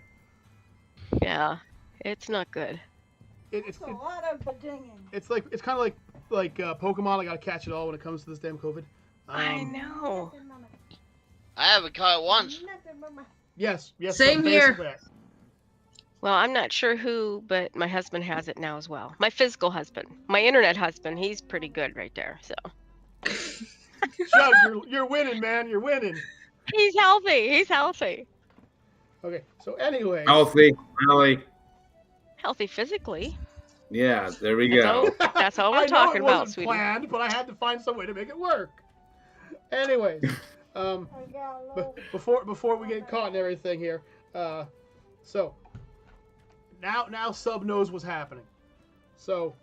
Yeah, it's not good. It's a lot of bedinging. it's kind of like Pokemon. I gotta catch it all when it comes to this damn COVID. I know. I haven't caught it once. Yes. Same here. basically. Well, I'm not sure who, but my husband has it now as well. My physical husband. My internet husband, he's pretty good right there, so. Chug, you're winning, man. You're winning. He's healthy. Okay, so anyway. Healthy, really. Healthy physically. Yeah, there we go. That's all I we're know talking it about, wasn't sweetie. planned, but I had to find some way to make it work. Anyways, before we get caught and everything here, so now sub knows what's happening. So,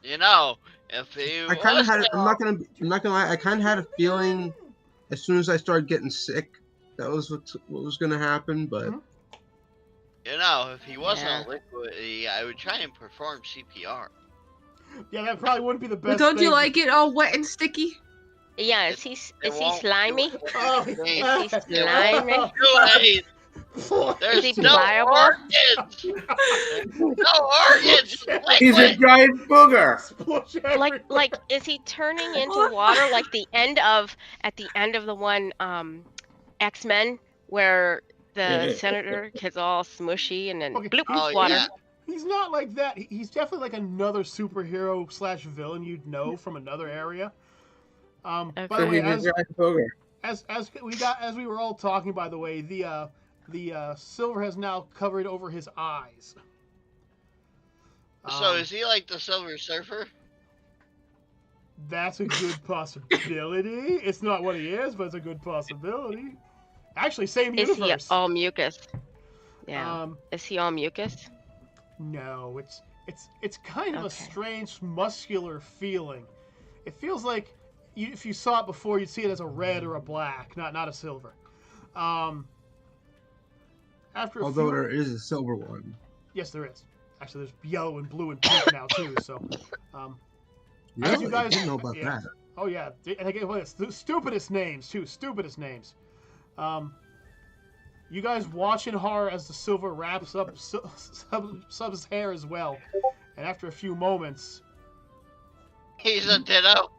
You know, if you. I kind of had. I'm not gonna lie. I kind of had a feeling as soon as I started getting sick, that was what was gonna happen. But You know, if he wasn't Yeah. a liquid, I would try and perform CPR. yeah, that probably wouldn't be the best. Don't you thing. like it all wet and sticky? Yeah, is he won't slimy? do it. Oh, Is he slimy? Too late. There's he no pliable? organs. No organs. He's a giant booger. Splush Like everywhere. is he turning into water like at the end of the one X-Men where the senator gets all smushy and then Okay. bloop, Oh, water. yeah. He's not like that. He's definitely like another superhero / villain you'd know from another area. By the Okay. way, He's a giant booger. as we were all talking, by the way, the silver has now covered over his eyes. So is he like the Silver Surfer? That's a good possibility. It's not what he is, but it's a good possibility. Actually, same Is universe. he all mucus? Yeah. Is he all mucus? No, it's kind of a Okay. strange muscular feeling. It feels like if you saw it before, you'd see it as a red or a black, not a silver. After a Although few, there is a silver one. yes, there is. Actually, there's yellow and blue and pink now too. So, as Really? you guys, I didn't know about yeah. that. Oh yeah, and I get stupidest names too. Stupidest names. You guys watch in horror as the silver wraps up Sub's hair as well, and after a few moments, He's a ditto.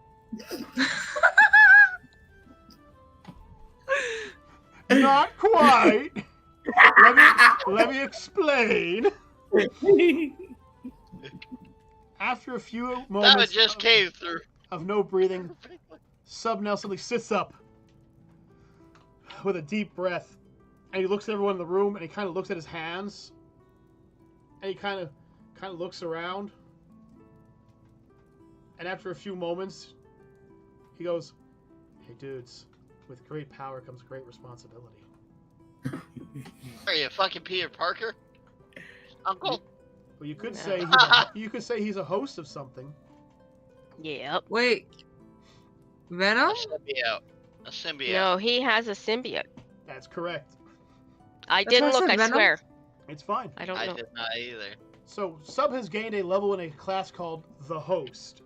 not quite. Let me explain. After a few moments That just came through. of no breathing, Sub now suddenly sits up with a deep breath, and he looks at everyone in the room, and he kind of looks at his hands, and he kind of looks around, and after a few moments, he goes, "Hey dudes, with great power comes great responsibility." Are you fucking Peter Parker? Uncle? Well, you could No. say he's a host of something. Yep. Wait. Venom? A symbiote. A symbiote. No, he has a symbiote. That's correct. I That's didn't what I look, said, I Venom? swear. It's fine. I don't I know. did not either. So, Sub has gained a level in a class called the Host,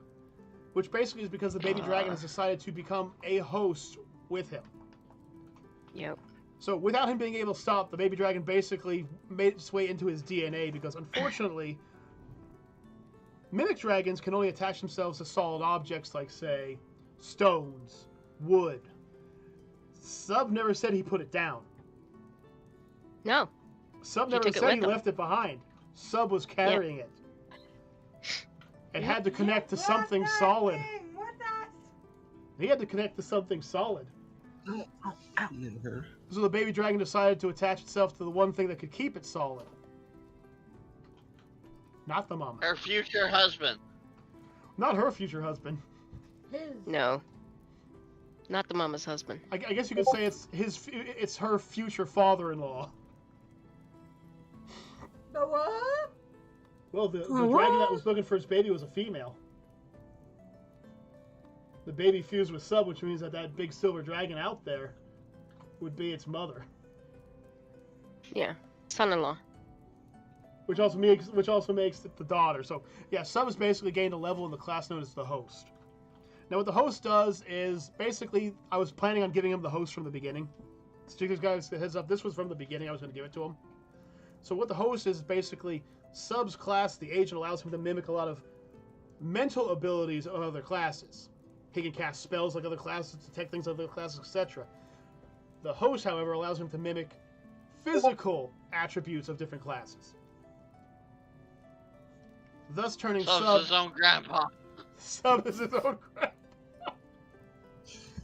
which basically is because the baby dragon has decided to become a host with him. Yep. So, without him being able to stop, the baby dragon basically made its way into his DNA because, unfortunately, mimic dragons can only attach themselves to solid objects like, say, stones, wood. Sub never said he put it down. No. Sub He never took it said with he him. left it behind. Sub was carrying it. It had to connect to Get something that solid. thing with us. He had to connect to something solid. Mhm. So the baby dragon decided to attach itself to the one thing that could keep it solid. Not the mama. Her future husband. Not her future husband. His. No. Not the mama's husband. I guess you could say it's her future father-in-law. The what? Well, the Oh, dragon that what? was looking for its baby was a female. The baby fused with Sub, which means that big silver dragon out there would be its mother. Yeah. Son-in-law. Which also makes it the daughter. So yeah, Sub has basically gained a level in the class known as the Host. Now what the Host does is basically I was planning on giving him the Host from the beginning. So you guys heads up, this was from the beginning. I was going to give it to him. So what the Host is basically Sub's class. The agent allows him to mimic a lot of mental abilities of other classes. He can cast spells like other classes, detect things like other classes, etc. The Host, however, allows him to mimic physical attributes of different classes. Thus turning Sub's his own grandpa. Sub is his own grandpa.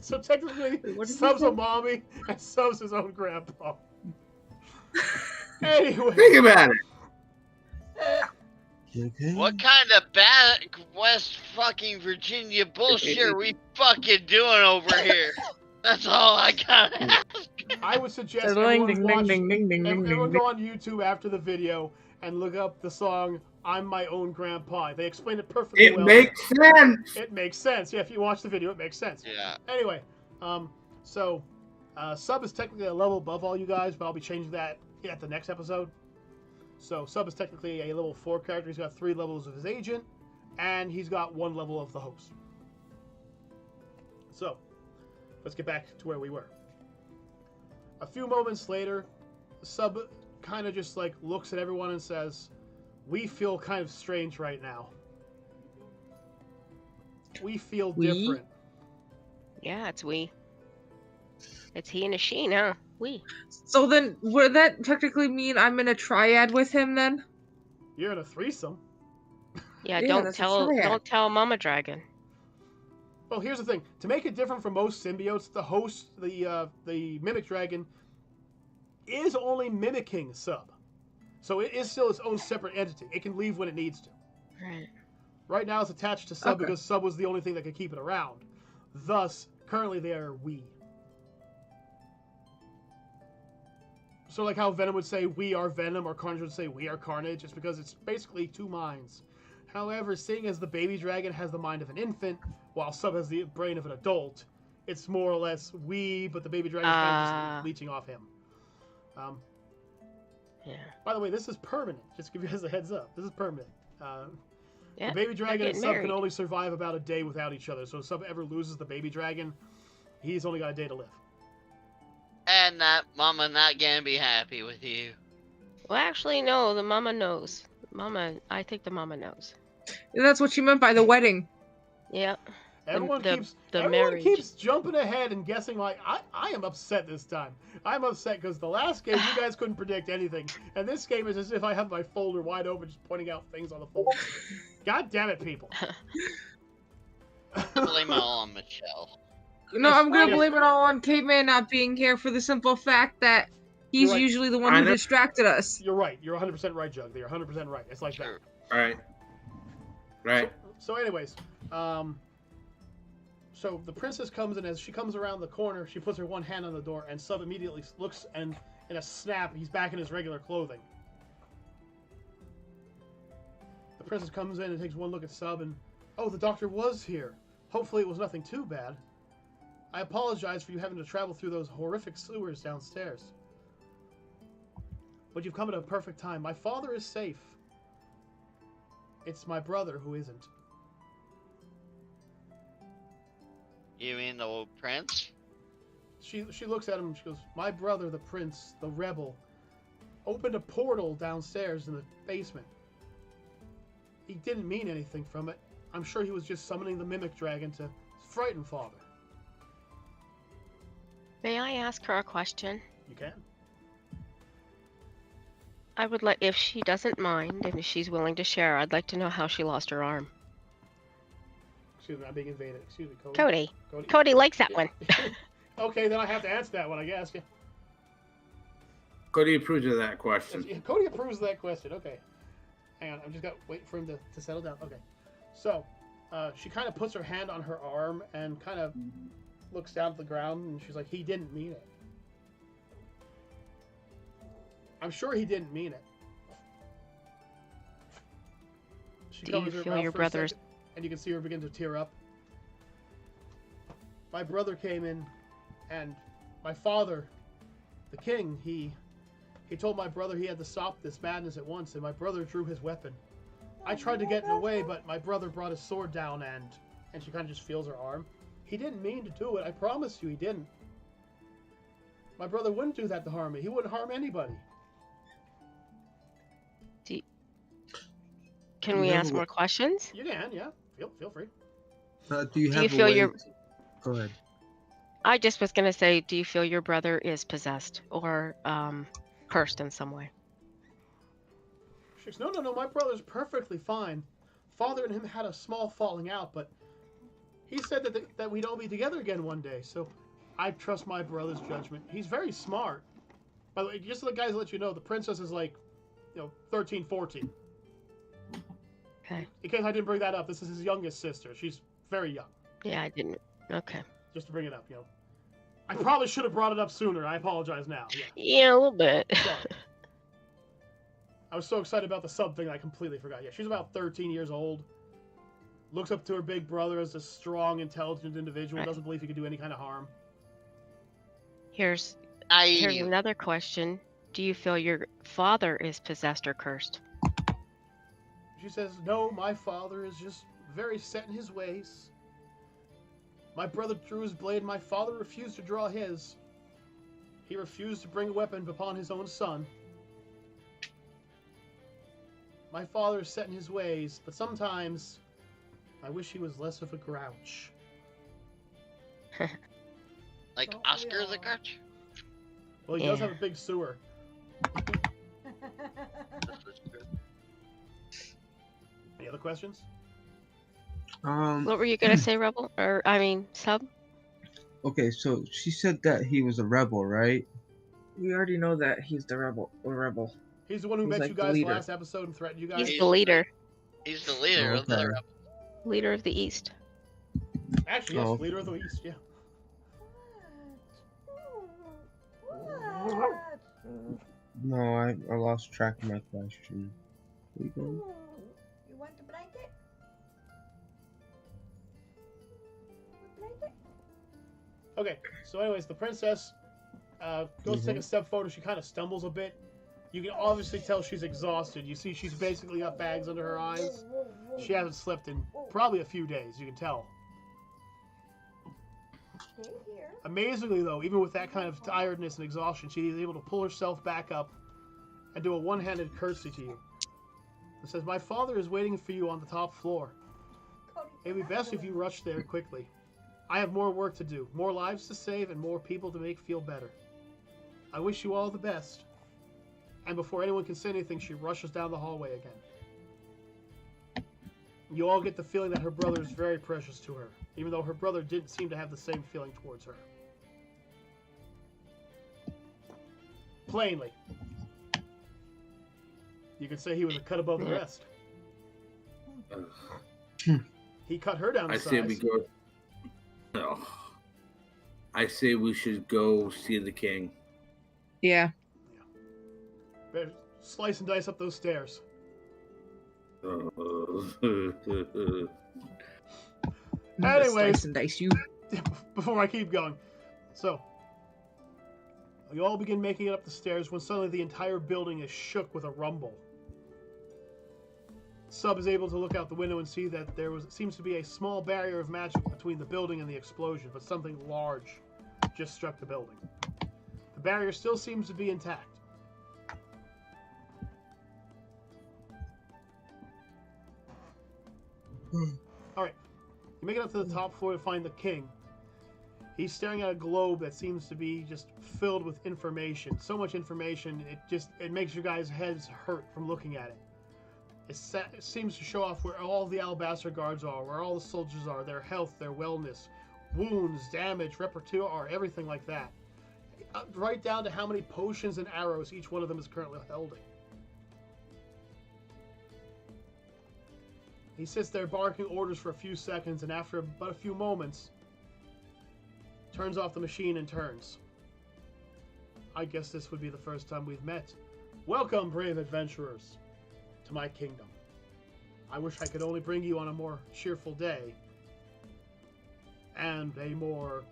So technically, what did you Sub's say? a mommy and Sub's his own grandpa. Anyway, Think about it. Okay. What kind of bad West fucking Virginia bullshit are we fucking doing over here? That's all I gotta ask. I would suggest Ding, everyone, ding, watch, ding, ding, ding, ding, everyone ding. go on YouTube after the video and look up the song "I'm My Own Grandpa." They explain it perfectly It well. makes sense. It makes sense. Yeah, if you watch the video, it makes sense. Yeah. Anyway, so Sub is technically a level above all you guys, but I'll be changing that at the next episode. So Sub is technically a level 4 character. He's got 3 levels of his agent, and he's got 1 level of the Host. So, let's get back to where we were. A few moments later, Sub kind of just like looks at everyone and says, "We feel kind of strange right now. We feel We? different." Yeah, it's we. It's he and a she now. We. So then, would that technically mean I'm in a triad with him then? You're in a threesome. Yeah, Yeah, don't that's a tell triad. don't tell Mama Dragon. Well, here's the thing. To make it different from most symbiotes, the mimic dragon, is only mimicking Sub. So it is still its own separate entity. It can leave when it needs to. Right. Right now it's attached to Sub Okay. because Sub was the only thing that could keep it around. Thus, currently they are we. So like how Venom would say we are Venom, or Carnage would say we are Carnage, it's because it's basically two minds. However, seeing as the baby dragon has the mind of an infant, while Sub has the brain of an adult, it's more or less we, but the baby dragon is kind of just leeching off him. Yeah. By the way, this is permanent. Just to give you guys a heads up. This is permanent. Yeah. The baby dragon and getting Sub married. can only survive about a day without each other. So if Sub ever loses the baby dragon, he's only got a day to live. And that mama not gonna be happy with you. Well, actually, no. The mama knows. I think the mama knows. That's what you meant by the wedding. Yep. Everyone the everyone marriage. keeps jumping ahead and guessing like I am upset this time. I'm upset because the last game you guys couldn't predict anything, and this game is as if I have my folder wide open just pointing out things on the folder. God damn it, people! Blame it all on Michelle. No, I'm gonna blame it all on Caveman not being here for the simple fact that he's You're right. usually the one who distracted us. You're right. You're 100% right, Jug. You're 100% right. It's like that. Sure. Right. Right. So anyways, so the princess comes in. As she comes around the corner, she puts her one hand on the door, and Sub immediately looks, and in a snap, he's back in his regular clothing. The princess comes in and takes one look at Sub, and oh, the doctor was here. Hopefully it was nothing too bad. I apologize for you having to travel through those horrific sewers downstairs. But you've come at a perfect time. My father is safe. It's my brother who isn't. You mean the old prince? She looks at him and she goes, my brother, the prince, the rebel, opened a portal downstairs in the basement. He didn't mean anything from it. I'm sure he was just summoning the mimic dragon to frighten father. May I ask her a question? You can. I would like, if she doesn't mind, and if she's willing to share, I'd like to know how she lost her arm. Excuse me, I'm being invaded. Excuse me, Cody. Cody. Cody. Cody likes that one. Okay, then I have to answer that one, I guess. Yeah. Cody approves of that question. Yes, Cody approves of that question. Okay. Hang on, I'm just got wait for him to settle down. Okay. So, she kind of puts her hand on her arm and kind of looks down at the ground, and she's like, he didn't mean it. I'm sure he didn't mean it. She Do you covers her feel mouth your for a brother's... second, and you can see her begin to tear up. My brother came in, and my father, the king, he told my brother he had to stop this madness at once, and my brother drew his weapon. I tried to get in the way, but my brother brought his sword down, and she kind of just feels her arm. He didn't mean to do it. I promise you he didn't. My brother wouldn't do that to harm me. He wouldn't harm anybody. Can we ask more questions? You can, yeah. Feel free. Do you Do have you a feel way your... to- Go ahead. I just was going to say, do you feel your brother is possessed or cursed in some way? She goes, no, my brother's perfectly fine. Father and him had a small falling out, but he said that we'd all be together again one day, so I trust my brother's judgment. He's very smart. By the way, just so the guys let you know, the princess is like, 13, 14. Okay. In case I didn't bring that up, this is his youngest sister. She's very young. Yeah, I didn't. Okay. Just to bring it up, I probably should have brought it up sooner. I apologize now. Yeah. Yeah, a little bit. Sorry. I was so excited about the sub thing I completely forgot. Yeah, she's about 13 years old. Looks up to her big brother as a strong, intelligent individual. Right. Doesn't believe he could do any kind of harm. Here's another question. Do you feel your father is possessed or cursed? She says, no, my father is just very set in his ways. My brother drew his blade. My father refused to draw his. He refused to bring a weapon upon his own son. My father is set in his ways, but sometimes I wish he was less of a grouch. Like Oh, Oscar yeah. the Grouch? Well, he does Yeah. have a big sewer. This is true. Any other questions? What were you gonna say, Rebel? Or I mean, Sub? Okay, so she said that he was a rebel, right? We already know that he's the rebel. Or rebel. He's the one who He's met like you the guys leader. last episode and threatened you guys. He's the leader. He's the leader of the Okay. rebel. Leader of the East. Actually, yes, Oh. leader of the East. Yeah. What? No, I lost track of my question. Where you going? You want the blanket? Blanket? Okay. So, anyways, the princess goes to take a step forward. She kind of stumbles a bit. You can obviously tell she's exhausted. You see, she's basically got bags under her eyes. She hasn't slept in probably a few days. You can tell. Stay here. Amazingly, though, even with that kind of tiredness and exhaustion, she is able to pull herself back up and do a one-handed curtsy to you. It says, "My father is waiting for you on the top floor. Cody, It'd be best if you rush there quickly. I have more work to do, more lives to save, and more people to make feel better. I wish you all the best." And before anyone can say anything, she rushes down the hallway again. You all get the feeling that her brother is very precious to her, even though her brother didn't seem to have the same feeling towards her. Plainly. You could say he was a cut above the rest. He cut her down to I size. say we go. No. I say we should go see the king. Yeah. Better slice and dice up those stairs. Anyways. Slice and dice you. Before I keep going. So, you all begin making it up the stairs when suddenly the entire building is shook with a rumble. Sub is able to look out the window and see that seems to be a small barrier of magic between the building and the explosion, but something large just struck the building. The barrier still seems to be intact. Alright, you make it up to the top floor to find the king. He's staring at a globe that seems to be just filled with information. So much information, it makes your guys' heads hurt from looking at it. It seems to show off where all the Alabaster guards are, where all the soldiers are, their health, their wellness, wounds, damage, repertoire, everything like that. Right down to how many potions and arrows each one of them is currently holding. He sits there barking orders for a few seconds, and after but a few moments, turns off the machine and turns. "I guess this would be the first time we've met. Welcome, brave adventurers, to my kingdom. I wish I could only bring you on a more cheerful day, and a more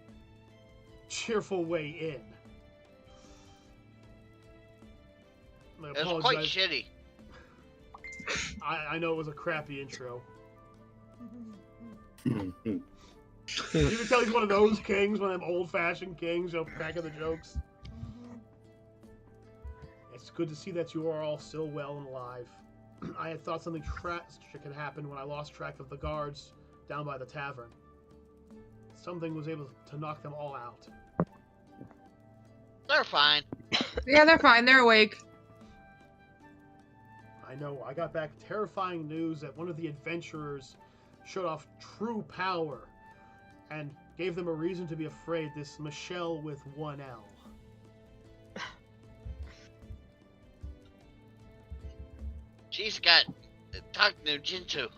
cheerful way in." I It was quite apologize. shitty. I know it was a crappy intro. You can tell he's one of those kings, one of them old-fashioned kings, cracking the jokes. It's good to see that you are all still well and alive. I had thought something tragic had happened when I lost track of the guards down by the tavern. Something was able to knock them all out. They're fine. Yeah, they're fine. They're awake. I know, I got back terrifying news that one of the adventurers showed off true power and gave them a reason to be afraid, this Michelle with one L. She's got Talk no Jinju.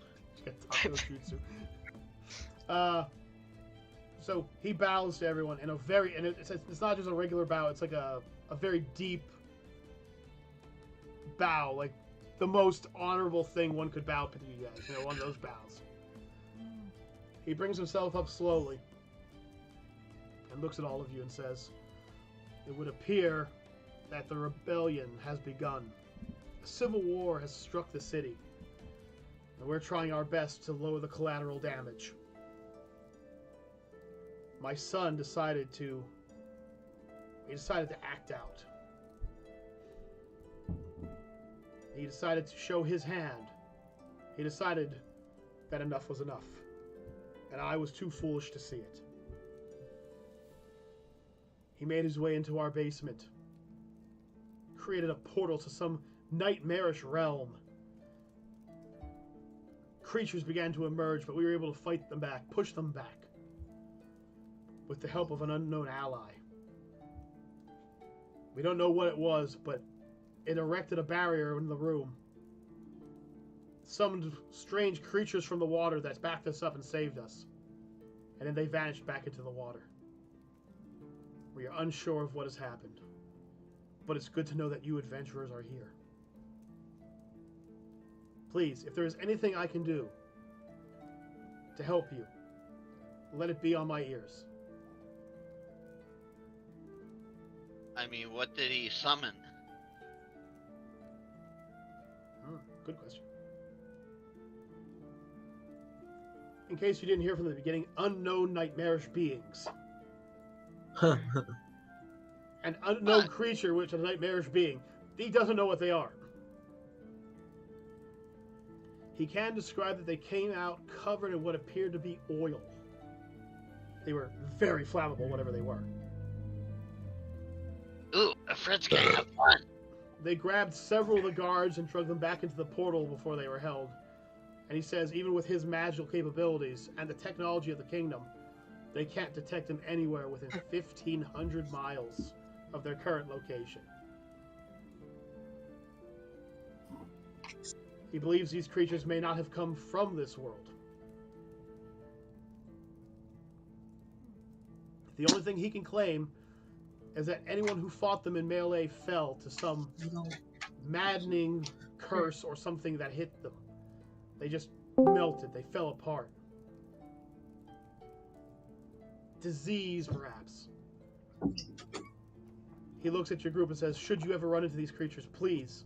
So he bows to everyone in a very, and it's not just a regular bow, it's like a very deep bow, like the most honorable thing one could bow to you guys, one of those bows. He brings himself up slowly and looks at all of you and says, "It would appear that the rebellion has begun. A civil war has struck the city, and we're trying our best to lower the collateral damage. My son decided to act out. He decided to show his hand. He decided that enough was enough, and I was too foolish to see it. He made his way into our basement, created a portal to some nightmarish realm, creatures began to emerge, but we were able to fight them back, push them back, with the help of an unknown ally. We don't know what it was, but it erected a barrier in the room. Summoned strange creatures from the water that backed us up and saved us. And then they vanished back into the water. We are unsure of what has happened. But it's good to know that you adventurers are here. Please, if there is anything I can do to help you, let it be on my ears. I mean, what did he summon? Good question. In case you didn't hear from the beginning, unknown nightmarish beings. An unknown creature, which is a nightmarish being. He doesn't know what they are. He can describe that they came out covered in what appeared to be oil. They were very flammable, whatever they were. Ooh, a friend's gonna have fun. They grabbed several of the guards and dragged them back into the portal before they were held. And he says even with his magical capabilities and the technology of the kingdom, they can't detect him anywhere within 1,500 miles of their current location. He believes these creatures may not have come from this world. The only thing he can claim is that anyone who fought them in melee fell to some maddening curse or something that hit them. They just melted. They fell apart. Disease, perhaps. He looks at your group and says, should you ever run into these creatures, please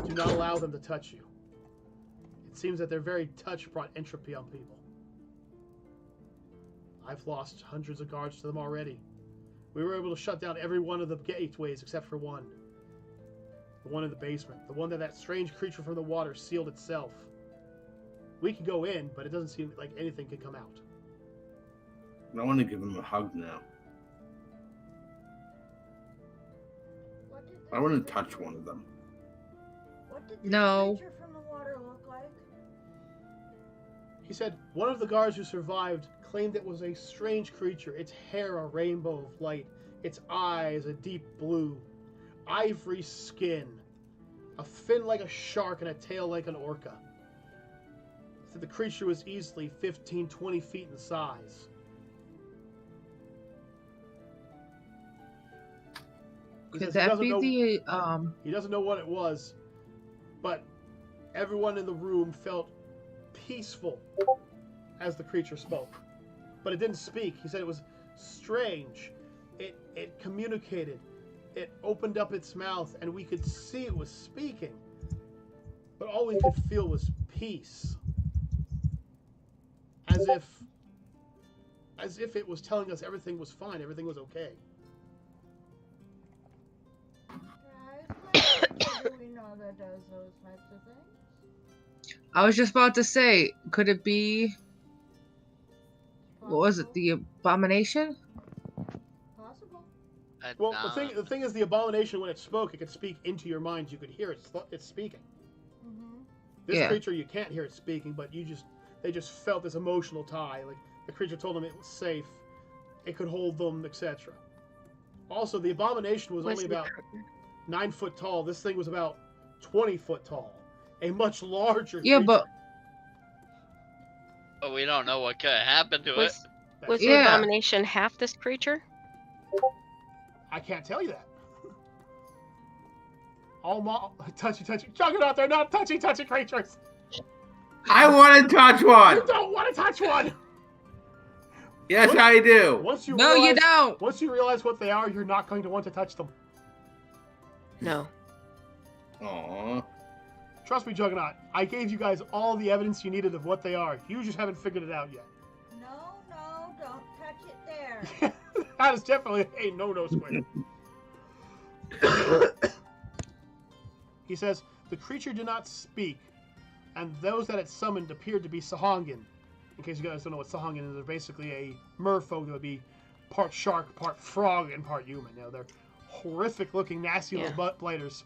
do not allow them to touch you. It seems that their very touch brought entropy on people. I've lost hundreds of guards to them already. We were able to shut down every one of the gateways except for one. The one in the basement. The one that strange creature from the water sealed itself. We can go in, but it doesn't seem like anything can come out. I want to give him a hug now. I want to touch one of them. What did this No. creature from the water look like? He said one of the guards who survived claimed it was a strange creature. Its hair a rainbow of light. Its eyes a deep blue. Ivory skin. A fin like a shark and a tail like an orca. He said the creature was easily 15, 20 feet in size. He Could says he that doesn't be know- the He doesn't know what it was, but everyone in the room felt peaceful as the creature spoke. But it didn't speak. He said it was strange. It communicated. It opened up its mouth and we could see it was speaking. But all we could feel was peace. As if it was telling us everything was fine, everything was okay. Guys, do we know that does those types of things? I was just about to say, could it be, what was it, Possible. the abomination? Possible. Well, the thing is, the abomination, when it spoke, it could speak into your mind. You could hear it speaking. Mm-hmm. This Yeah. creature, you can't hear it speaking, but they just felt this emotional tie. Like the creature told them it was safe, it could hold them, etc. Also, the abomination was only about 9 foot tall. This thing was about 20 foot tall. A much larger Yeah, creature. but But we don't know what could happen to it. Was the Yeah. abomination half this creature? I can't tell you that. Touchy. Juggernaut, they're not touchy creatures. I want to touch one. You don't want to touch one. Yes, I do. Once you no, you realize, don't. Once you realize what they are, you're not going to want to touch them. No. Aww. Trust me, Juggernaut. I gave you guys all the evidence you needed of what they are. You just haven't figured it out yet. No, don't touch it there. That is definitely a no-no, Squid. He says, the creature did not speak, and those that it summoned appeared to be Sahangin. In case you guys don't know what Sahangin is, they're basically a merfolk that would be part shark, part frog, and part human. You know, they're horrific-looking, nasty little butt blighters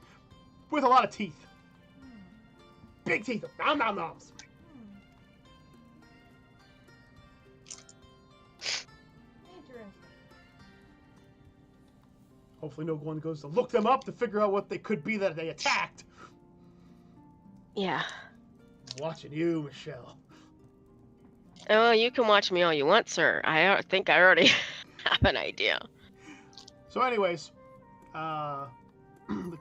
with a lot of teeth. Big teeth. Nom nom noms. Hopefully no one goes to look them up to figure out what they could be that they attacked. Yeah. I'm watching you, Michelle. Oh, you can watch me all you want, sir. I think I already have an idea. So anyways, the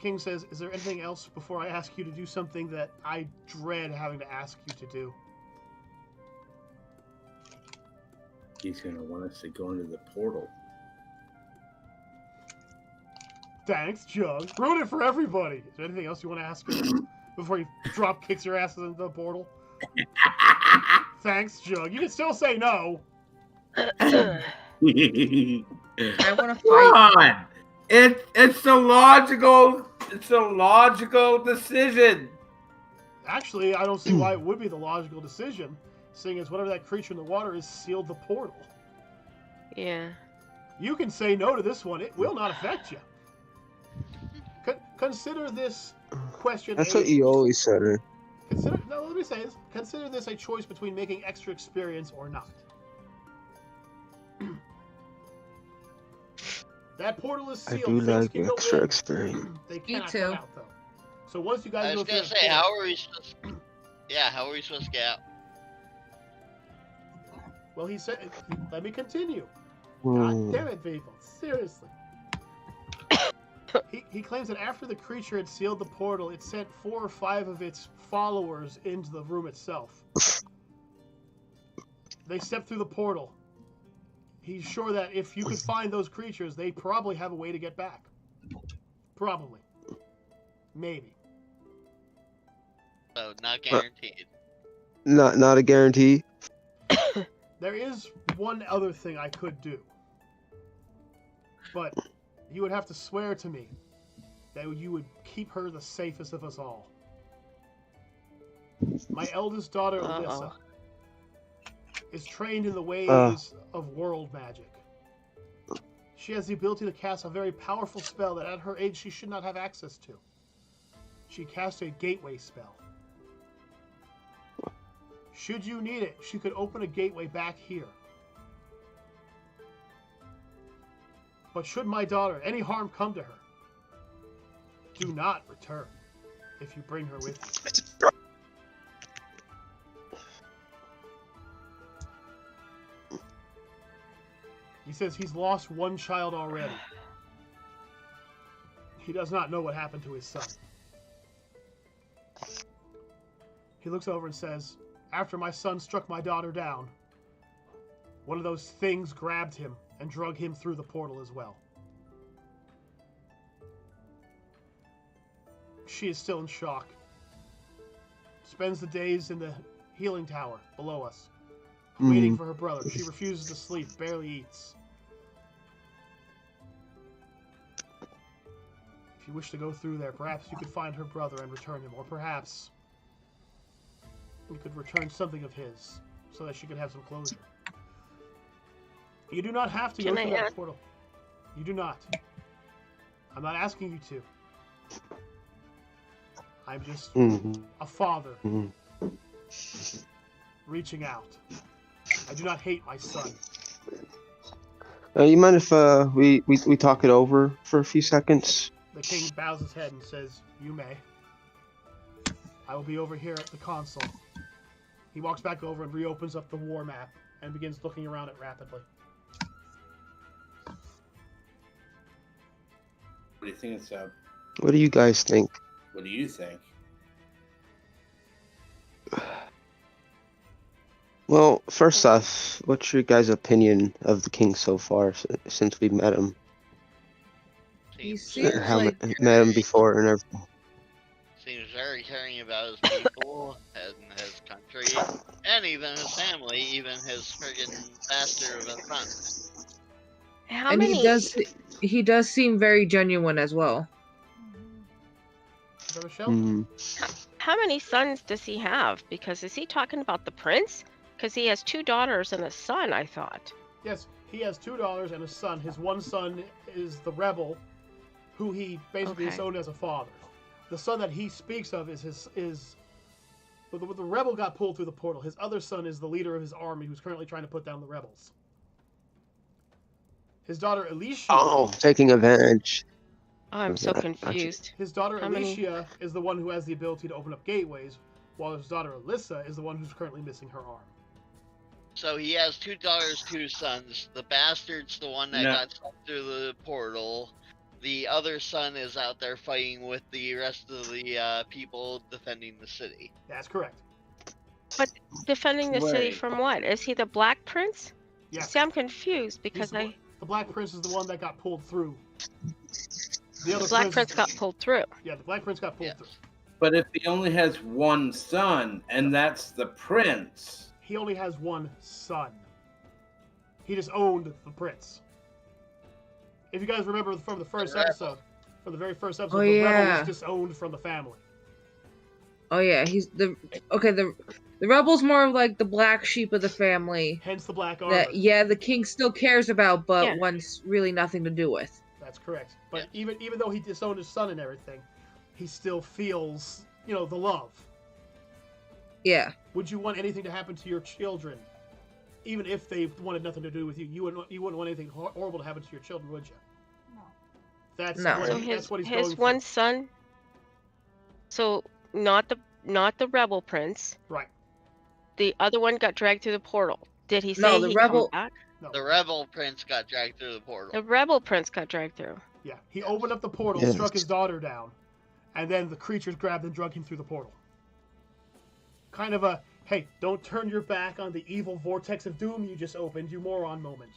king says, is there anything else before I ask you to do something that I dread having to ask you to do? He's going to want us to go into the portal. Thanks, Jug. Ruin it for everybody. Is there anything else you want to ask her before he drop kicks your asses into the portal? Thanks, Jug. You can still say no. I want to Come fight. on! It's a logical decision. Actually, I don't see why it would be the logical decision, seeing as whatever that creature in the water is sealed the portal. Yeah. You can say no to this one. It will not affect you. Consider this question. That's what you always said. Let me say this. Consider this a choice between making extra experience or not. That portal is I sealed. do Things like can go extra in. experience. They cannot too. come out though. So once you guys I go was through gonna the say, portal- how are we supposed? Yeah, how are we supposed to get out? Well, he said. Let me continue. Hmm. God damn it, people! Seriously. He claims that after the creature had sealed the portal, it sent 4 or 5 of its followers into the room itself. They stepped through the portal. He's sure that if you could find those creatures, they probably have a way to get back. Probably. Maybe. So not guaranteed. Not a guarantee. There is one other thing I could do. But you would have to swear to me that you would keep her the safest of us all. My eldest daughter, Alyssa, is trained in the ways of world magic. She has the ability to cast a very powerful spell that at her age she should not have access to. She casts a gateway spell. Should you need it, she could open a gateway back here. But should my daughter any harm come to her, do not return if you bring her with you. He says he's lost one child already. He does not know what happened to his son. He looks over and says, after my son struck my daughter down, one of those things grabbed him and drug him through the portal as well. She is still in shock. Spends the days in the healing tower below us, waiting for her brother. She refuses to sleep, barely eats. If you wish to go through there, perhaps you could find her brother and return him, or perhaps you could return something of his so that she could have some closure. You do not have to go through that portal. You do not. I'm not asking you to. I'm just a father reaching out. I do not hate my son. You mind if we talk it over for a few seconds? The king bows his head and says, you may. I will be over here at the console. He walks back over and reopens up the war map and begins looking around it rapidly. What do you think, Seb? What do you guys think? What do you think? Well, first off, what's your guys' opinion of the king so far since we met him? He Seems, seems like Met him before and everything. seems very caring about his people and his country, and even his family, even his friggin' bastard of a son. How and many? he does seem very genuine as well. Is that Michelle? How many sons does he have? Because is he talking about the prince? Because he has 2 daughters and a son, I thought. Yes, he has 2 daughters and a son. His one son is the rebel, who he basically is known as a father. The son that he speaks of is the rebel got pulled through the portal. His other son is the leader of his army, who's currently trying to put down the rebels. His daughter Alicia. Oh, taking advantage. I'm so Gotcha. confused. His daughter How many- Alicia is the one who has the ability to open up gateways, while his daughter Alyssa is the one who's currently missing her arm. So he has 2 daughters, 2 sons. The bastard's the one that No. got sucked through the portal. The other son is out there fighting with the rest of the people defending the city. That's correct. Defending the city Wait. from what? Is he the Black Prince? Yes. See, I'm confused because the Black Prince is the one that got pulled through. The other the Black prince Prince is- got pulled through. Yeah, the Black Prince got pulled Yeah. through. But if he only has one son, and that's the prince, He only has one son. He just owned the prince. If you guys remember from the first The rebel. episode, from the very first episode, Oh, the rebel yeah. was disowned from the family. Oh yeah, he's the rebel's more of like the black sheep of the family. Hence the black armor. That the king still cares about, but Yeah. wants really nothing to do with. That's correct. But even though he disowned his son and everything, he still feels, the love. Yeah. Would you want anything to happen to your children, even if they wanted nothing to do with you? You wouldn't want anything horrible to happen to your children, would you? No. That's No. what, So that's what he's his going one for. son. So not the rebel prince. Right. The other one got dragged through the portal. Did he say No, the he'd rebel- come back? No. The rebel prince got dragged through the portal. The rebel prince got dragged through. Yeah. He opened up the portal, Yes. struck his daughter down, and then the creatures grabbed and dragged him through the portal. Kind of a, hey, don't turn your back on the evil vortex of doom you just opened, you moron moment,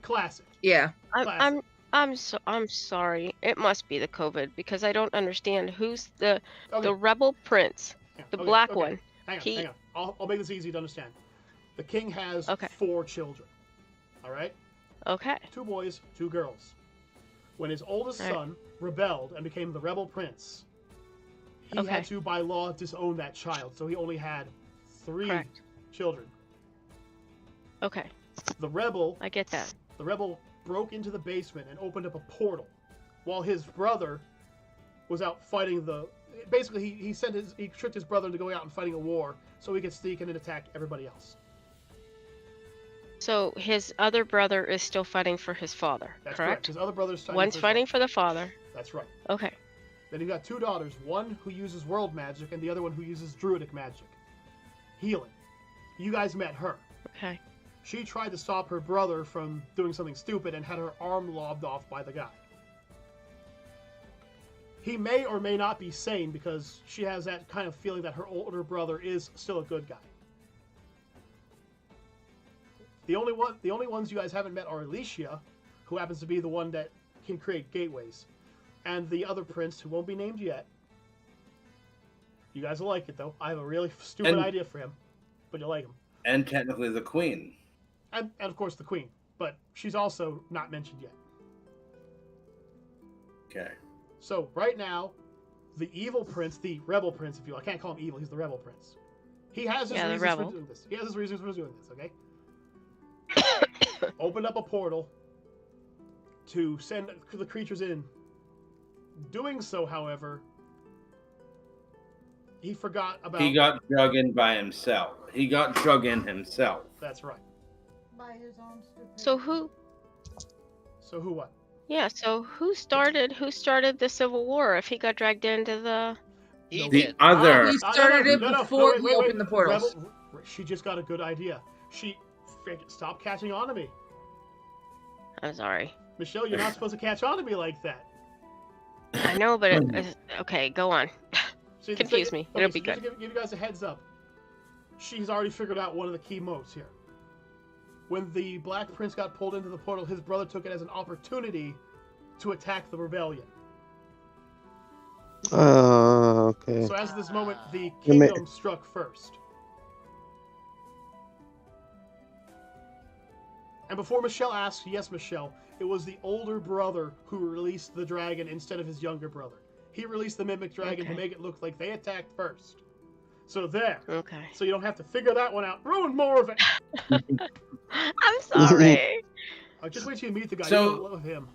Classic. Yeah. Classic. I'm sorry. It must be the COVID because I don't understand who's the Okay. rebel prince, Yeah, the okay, black okay. one. Hang He- on. I'll make this easy to understand. The king has Okay. 4 children. All right? Okay. 2 boys, 2 girls. When his oldest Alright. son rebelled and became the rebel prince, he Okay. had to, by law, disown that child. So he only had 3 Correct. children. Okay. The rebel I get that. broke into the basement and opened up a portal, while his brother was out fighting Basically, he tricked his brother into going out and fighting a war so he could sneak in and attack everybody else. So his other brother is still fighting for his father, That's correct? His other brother's One's fighting for for the father. his father. That's right. Okay. Then you've got 2 daughters, one who uses world magic and the other one who uses druidic magic. Healing. You guys met her. Okay. She tried to stop her brother from doing something stupid and had her arm lobbed off by the guy. He may or may not be sane because she has that kind of feeling that her older brother is still a good guy. The only ones you guys haven't met are Alicia, who happens to be the one that can create gateways, and the other prince who won't be named yet. You guys will like it though. I have a really stupid And- idea for him, but you'll like him. and technically the queen. And of course the queen, but she's also not mentioned yet. Okay. So right now, the evil prince, the rebel prince, if you will, I can't call him evil, he's the rebel prince. He has his Yeah, the reasons rebel. for doing this. He has his reasons for doing this, okay? Opened up a portal to send the creatures in. Doing so, however, he forgot about... He got drug in by himself. He got drug in himself. That's right. By his own stupidity. So who? So who what? Yeah. So who started the Civil War if he got dragged into the? He No. The did. other. He started it before he opened the portals. Rebel, she just got a good idea. Stop catching on to me. I'm sorry. Michelle, you're not supposed to catch on to me like that. I know, but okay. Go on. See, the Confuse thing- me. It'll so be just good. to give you guys a heads up. She's already figured out one of the key moves here. When the Black Prince got pulled into the portal, his brother took it as an opportunity to attack the rebellion. Okay. So as of this moment, the You may- kingdom struck first. And before Michelle asks, yes, Michelle, it was the older brother who released the dragon instead of his younger brother. He released the mimic dragon to Okay. make it look like they attacked first. So there. Okay. So you don't have to figure that one out. Ruin more of it. I'm sorry. Just wait till you meet the guy. So- You'll love him.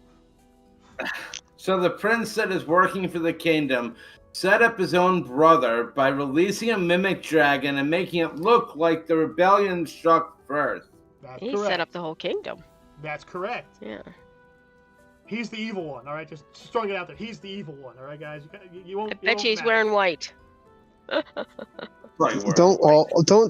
So the prince that is working for the kingdom set up his own brother by releasing a mimic dragon and making it look like the rebellion struck first. That's He correct. set up the whole kingdom. That's correct. Yeah. He's the evil one. All right, just throwing it out there. He's the evil one. All right, guys. You won't. I bet won't you he's matter. wearing white. Don't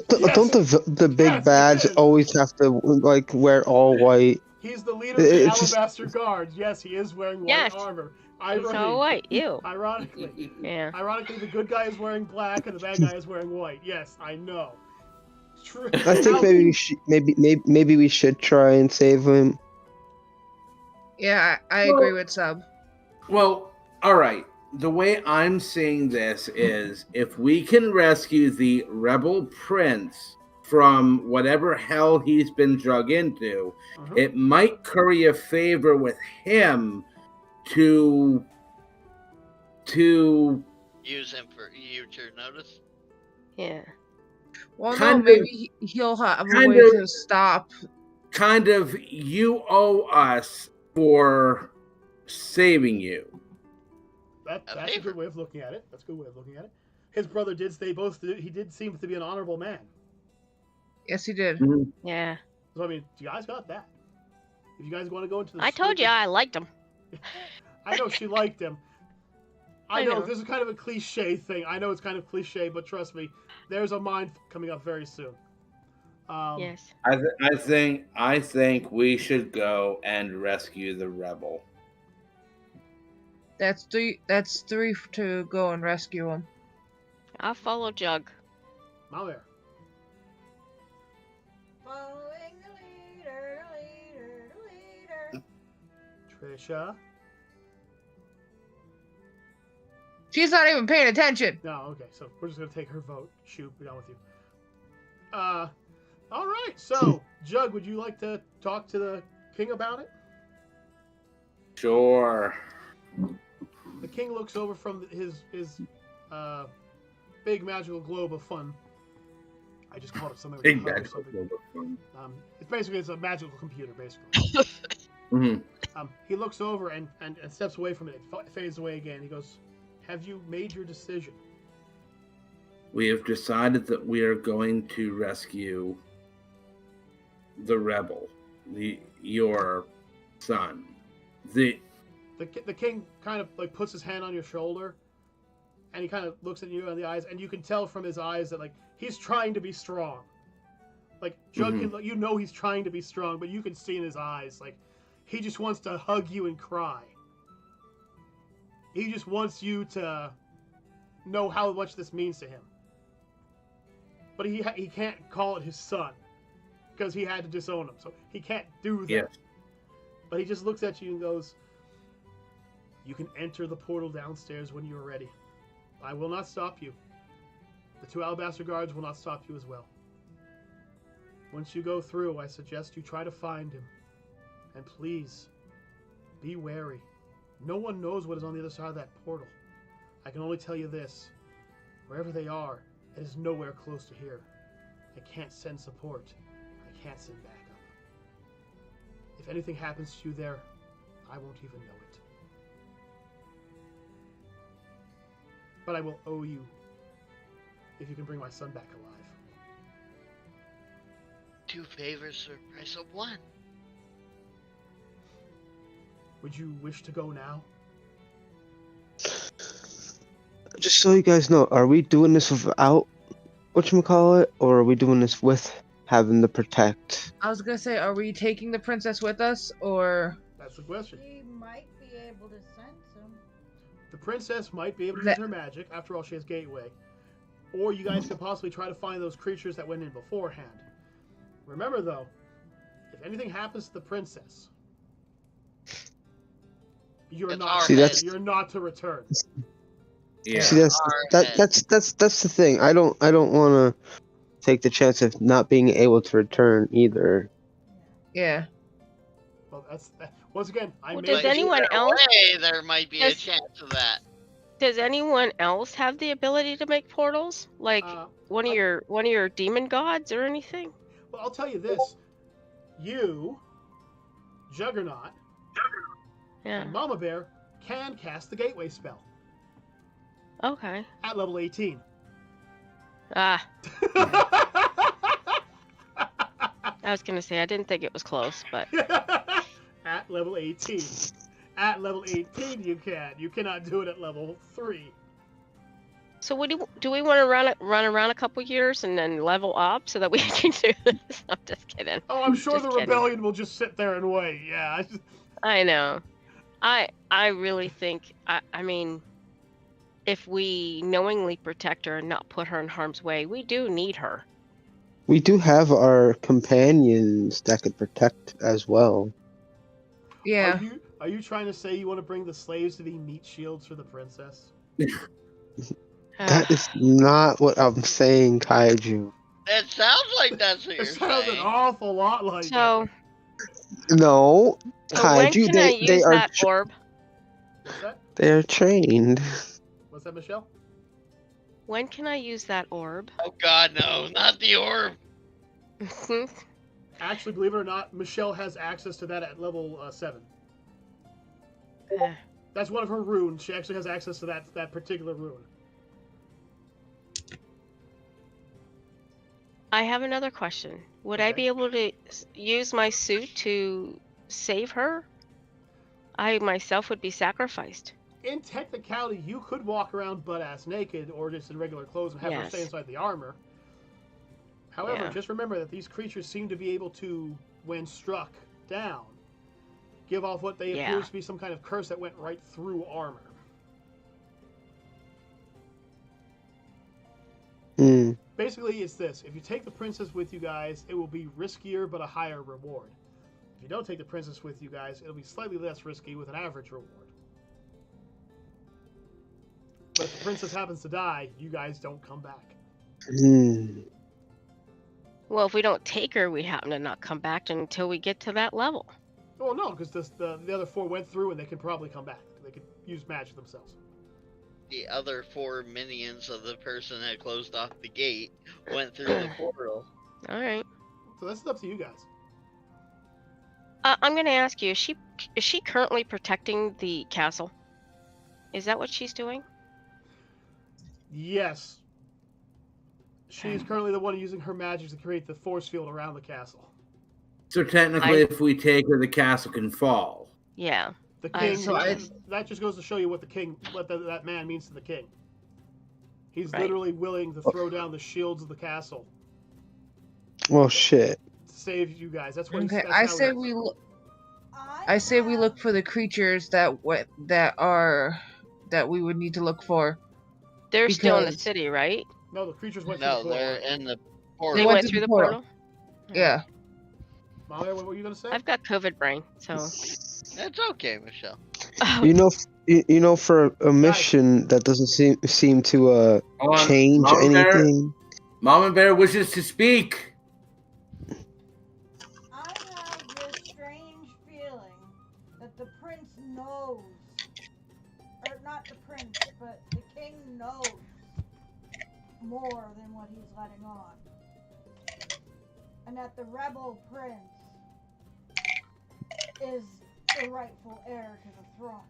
the big Yes, he bads is. always have to like wear all white? He's the leader of the It's just- Alabaster Guards. Yes, he is wearing white Yes. armor. He's all white. Ew. Ironically, Yeah. ironically, the good guy is wearing black and the bad guy is wearing white. Yes, I know. True. I think maybe we should try and save him. Yeah, I agree with Sub. Well, all right. The way I'm seeing this is if we can rescue the rebel prince from whatever hell he's been drug into, it might curry a favor with him to Use him for future notice. Yeah. Well, Kind no, of- maybe he'll have a kind way of- to stop. kind of you owe us for saving you. That's a favor. good way of looking at it. That's a good way of looking at it. His brother did say he did seem to be an honorable man. Yes, he did. Yeah. So I mean, you guys got that. If you guys want to go into the I told you I liked him. I know she liked him. I I know know. this is kind of a cliche thing. I know it's kind of cliche, but trust me, there's a mine coming up very soon. Yes. I think we should go and rescue the rebel. That's three to go and rescue him. I'll follow Jug. Now there. Following the leader. Trisha. She's not even paying attention. No, okay, so we're just gonna take her vote. Shoot, we're done with you. All right. So, Jug, would you like to talk to the king about it? Sure. The king looks over from his big magical globe of fun. I just called it something. Big with a hub or magical something. globe of fun. It's a magical computer, basically. Mhm. He looks over and steps away from it. It fades away again. He goes, "Have you made your decision?" We have decided that we are going to rescue the rebel, your son. The king kind of like puts his hand on your shoulder, and he kind of looks at you in the eyes, and you can tell from his eyes that like he's trying to be strong. Like Jug, you know he's trying to be strong, but you can see in his eyes like he just wants to hug you and cry. He just wants you to know how much this means to him. But he can't call it his son because he had to disown him, so he can't do that. Yes. But he just looks at you and goes, "You can enter the portal downstairs when you are ready. I will not stop you. The 2 Alabaster Guards will not stop you as well. Once you go through, I suggest you try to find him. And please, be wary. No one knows what is on the other side of that portal. I can only tell you this. Wherever they are, it is nowhere close to here. I can't send support. I can't send backup. If anything happens to you there, I won't even know it. But I will owe you if you can bring my son back alive." 2 favors for the price of 1. Would you wish to go now? Just so you guys know, are we doing this without whatchamacallit, or are we doing this with having to protect? I was gonna say, are we taking the princess with us, or That's the question. She might be able to sense him. The princess might be able to use her magic. After all, she has Gateway. Or you guys could possibly try to find those creatures that went in beforehand. Remember, though, if anything happens to the princess, you're It's not. our See, that's- You're not to return. Yeah. See, that's the thing. I don't want to take the chance of not being able to return either. yeah? Well, once again. I Well, made does But anyone either else- way, there might be a Does- chance of that. Does anyone else have the ability to make portals? Like one of your demon gods or anything? Well, I'll tell you this: you, Juggernaut, Yeah. and Mama Bear can cast the Gateway spell Okay. at level 18. Ah, I was gonna say I didn't think it was close, but At level 18. At level 18, you can. You cannot do it at level 3. So what do we want to run around a couple years and then level up so that we can do this? I'm just kidding. Oh, I'm sure Just the kidding. rebellion will just sit there and wait. Yeah. I know. I really think. I mean, if we knowingly protect her and not put her in harm's way, we do need her. We do have our companions that could protect as well. Yeah. Are you trying to say you want to bring the slaves to be meat shields for the princess? That is not what I'm saying, Kaiju. It sounds like that's what It you're sounds an saying. awful lot like So, No, so when Kaiju, can I they use are that orb? What's that? they are trained. What's that, Michelle? When can I use that orb? Oh God, no, not the orb. Actually, believe it or not, Michelle has access to that at level 7. That's one of her runes. She actually has access to that particular rune. I have another question. Would I Okay. be able to use my suit to save her? I myself would be sacrificed. In technicality, you could walk around butt-ass naked or just in regular clothes and have her stay Yes. inside the armor. However, Yeah. just remember that these creatures seem to be able to, when struck down, give off what they Yeah. appears to be some kind of curse that went right through armor. Hmm. Basically, it's this. If you take the princess with you guys, it will be riskier but a higher reward. If you don't take the princess with you guys, it'll be slightly less risky with an average reward. But if the princess happens to die, you guys don't come back. Hmm. Well, if we don't take her, we happen to not come back until we get to that level. Well, no, because the other 4 went through and they can probably come back. They could use magic themselves. The other 4 minions of the person that closed off the gate went through the portal. All right. So that's up to you guys. I'm going to ask you: is she currently protecting the castle? Is that what she's doing? Yes. She's currently the one using her magic to create the force field around the castle. So technically, if we take her, the castle can fall. Yeah. The I king. see. That just goes to show you what that man means to the king. He's Right. literally willing to throw down the shields of the castle Well, shit. to save you guys. That's what. Okay, That's I how say he- we look. I I say we have- look for the creatures that we would need to look for. They're still in the Because- city, right? No, the creatures went No, through the they're portal. in the They portal. went Went through through the the portal. portal? Yeah. Malia, what were you gonna say? I've got COVID brain, so. It's okay, Michelle. You know, for a mission that doesn't seem to Hold on. change Mama Bear, anything. Mama Bear wishes to speak. I have this strange feeling that the prince knows, or not the prince, but the king knows more than what he's letting on. And that the rebel prince is the rightful heir to the throne.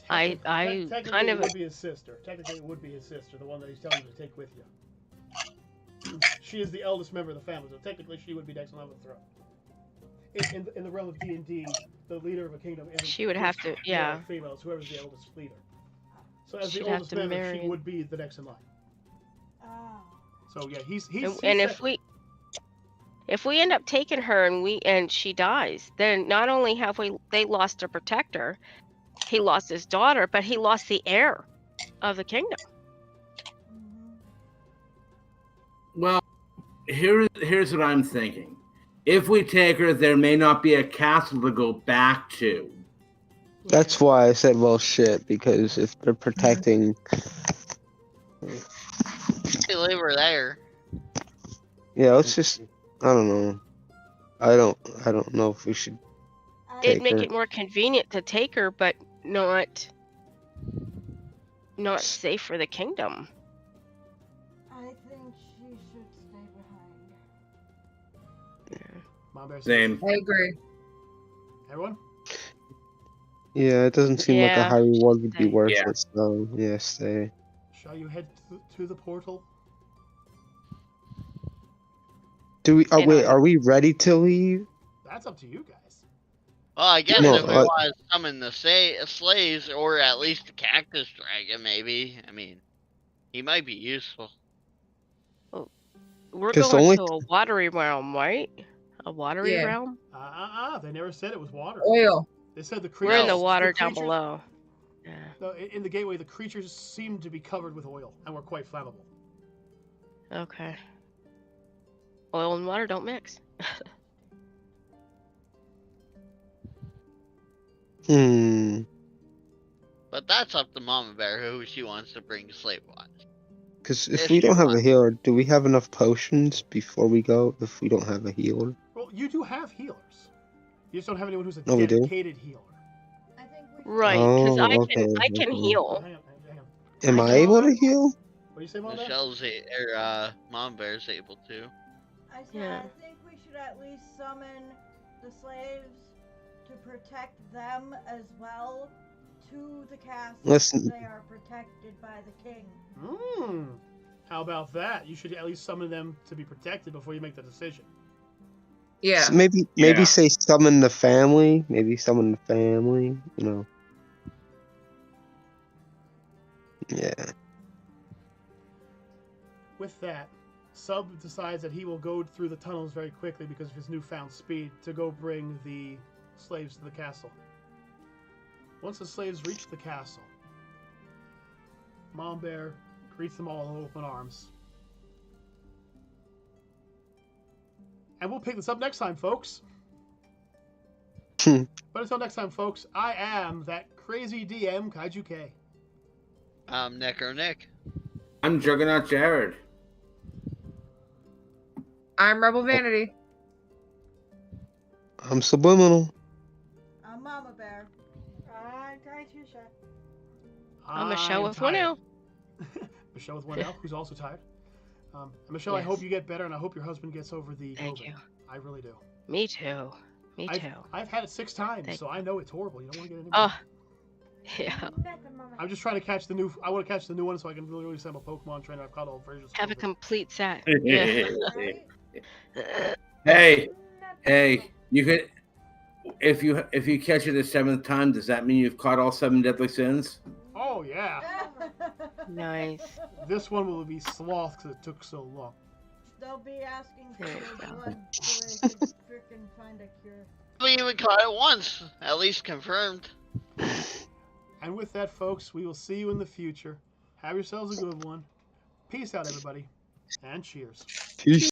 I Technically, kind it of. would be his sister. Technically, it would be his sister, the one that he's telling you to take with you. She is the eldest member of the family, so technically she would be next on the throne. In the realm of D&D, the leader of a kingdom isn't She would have to, yeah. female. It's whoever's the eldest leader. So as She'd the have oldest to member, marry she would be the next in line. Ah. So yeah, he's And set. if we end up taking her and she dies, then not only have they lost a protector, he lost his daughter, but he lost the heir of the kingdom. Mhm. Well, here's what I'm thinking. If we take her, there may not be a castle to go back to. That's why I said, well, shit, because if they're protecting. They leave her there. Yeah, let's just. I don't know. I don't know if we should. It'd Take make her. it more convenient to take her, but not safe for the kingdom. I think she should stay behind. Mom Bear says- Same. I agree. Everyone? Yeah, it doesn't seem like a Yeah, high reward would be stay. worth it. So yeah, stay. Shall you head to the portal? Do we? Oh And wait, I- are we ready to leave? That's up to you guys. Well, I guess No, if we want to summon the slaves, or at least the cactus dragon, maybe. I mean, he might be useful. We're 'Cause the going only- to a watery realm, right? A watery Yeah. realm? They never said it was water. Oil. They said the We're creatures. in the water down creatures- below. Yeah. No, in the gateway, the creatures seemed to be covered with oil and were quite flammable. Okay. Oil and water don't mix. But that's up to Mama Bear who she wants to bring slave-wise. Because If if we you don't have a want. healer, do we have enough potions before we go? If we don't have a healer, Well, you do have healers. You just don't have anyone who's a Oh, we do? dedicated healer. I think we should Right, because Oh, I can okay, I can okay. heal. Hang on. am I able to heal? What do you say, Mom? Michelle's Mama Bear's able to. I said Yeah. I think we should at least summon the slaves to protect them as well to the castle. Listen. They are protected by the king. How about that? You should at least summon them to be protected before you make the decision. Yeah. So maybe Yeah. say summon the family. Maybe summon the family. You know. Yeah. With that, Sub decides that he will go through the tunnels very quickly because of his newfound speed to go bring the slaves to the castle. Once the slaves reach the castle, Mom Bear greets them all with open arms. And we'll pick this up next time, folks. But until next time, folks, I am that crazy DM, Kaiju K. I'm Necro Nick. I'm Juggernaut Jared. I'm Rebel Vanity. I'm subliminal. I'm Mama Bear. I'm Kaijusha. I'm Michelle with one L. Michelle with one L, who's also tired. And Michelle, I Yes. hope you get better, and I hope your husband gets over the Thank COVID. you. I really do. Me too. Me too. I've had it 6 times, Thank so I know it's horrible. You don't want to get it. Oh, yeah. I'm just trying to catch the new. I want to catch the new one so I can really send a Pokemon trainer. I've caught all versions. Have a of it. complete set. Yeah. Right? Hey, you could if you catch it the 7th time, does that mean you've caught all 7 deadly sins? Oh yeah, Nice. this one will be sloth because it took so long. They'll be asking for There you your go. blood so they can frickin' find a cure. We even caught it once, at least confirmed. And with that, folks, we will see you in the future. Have yourselves a good one. Peace out, everybody, and cheers. Peace.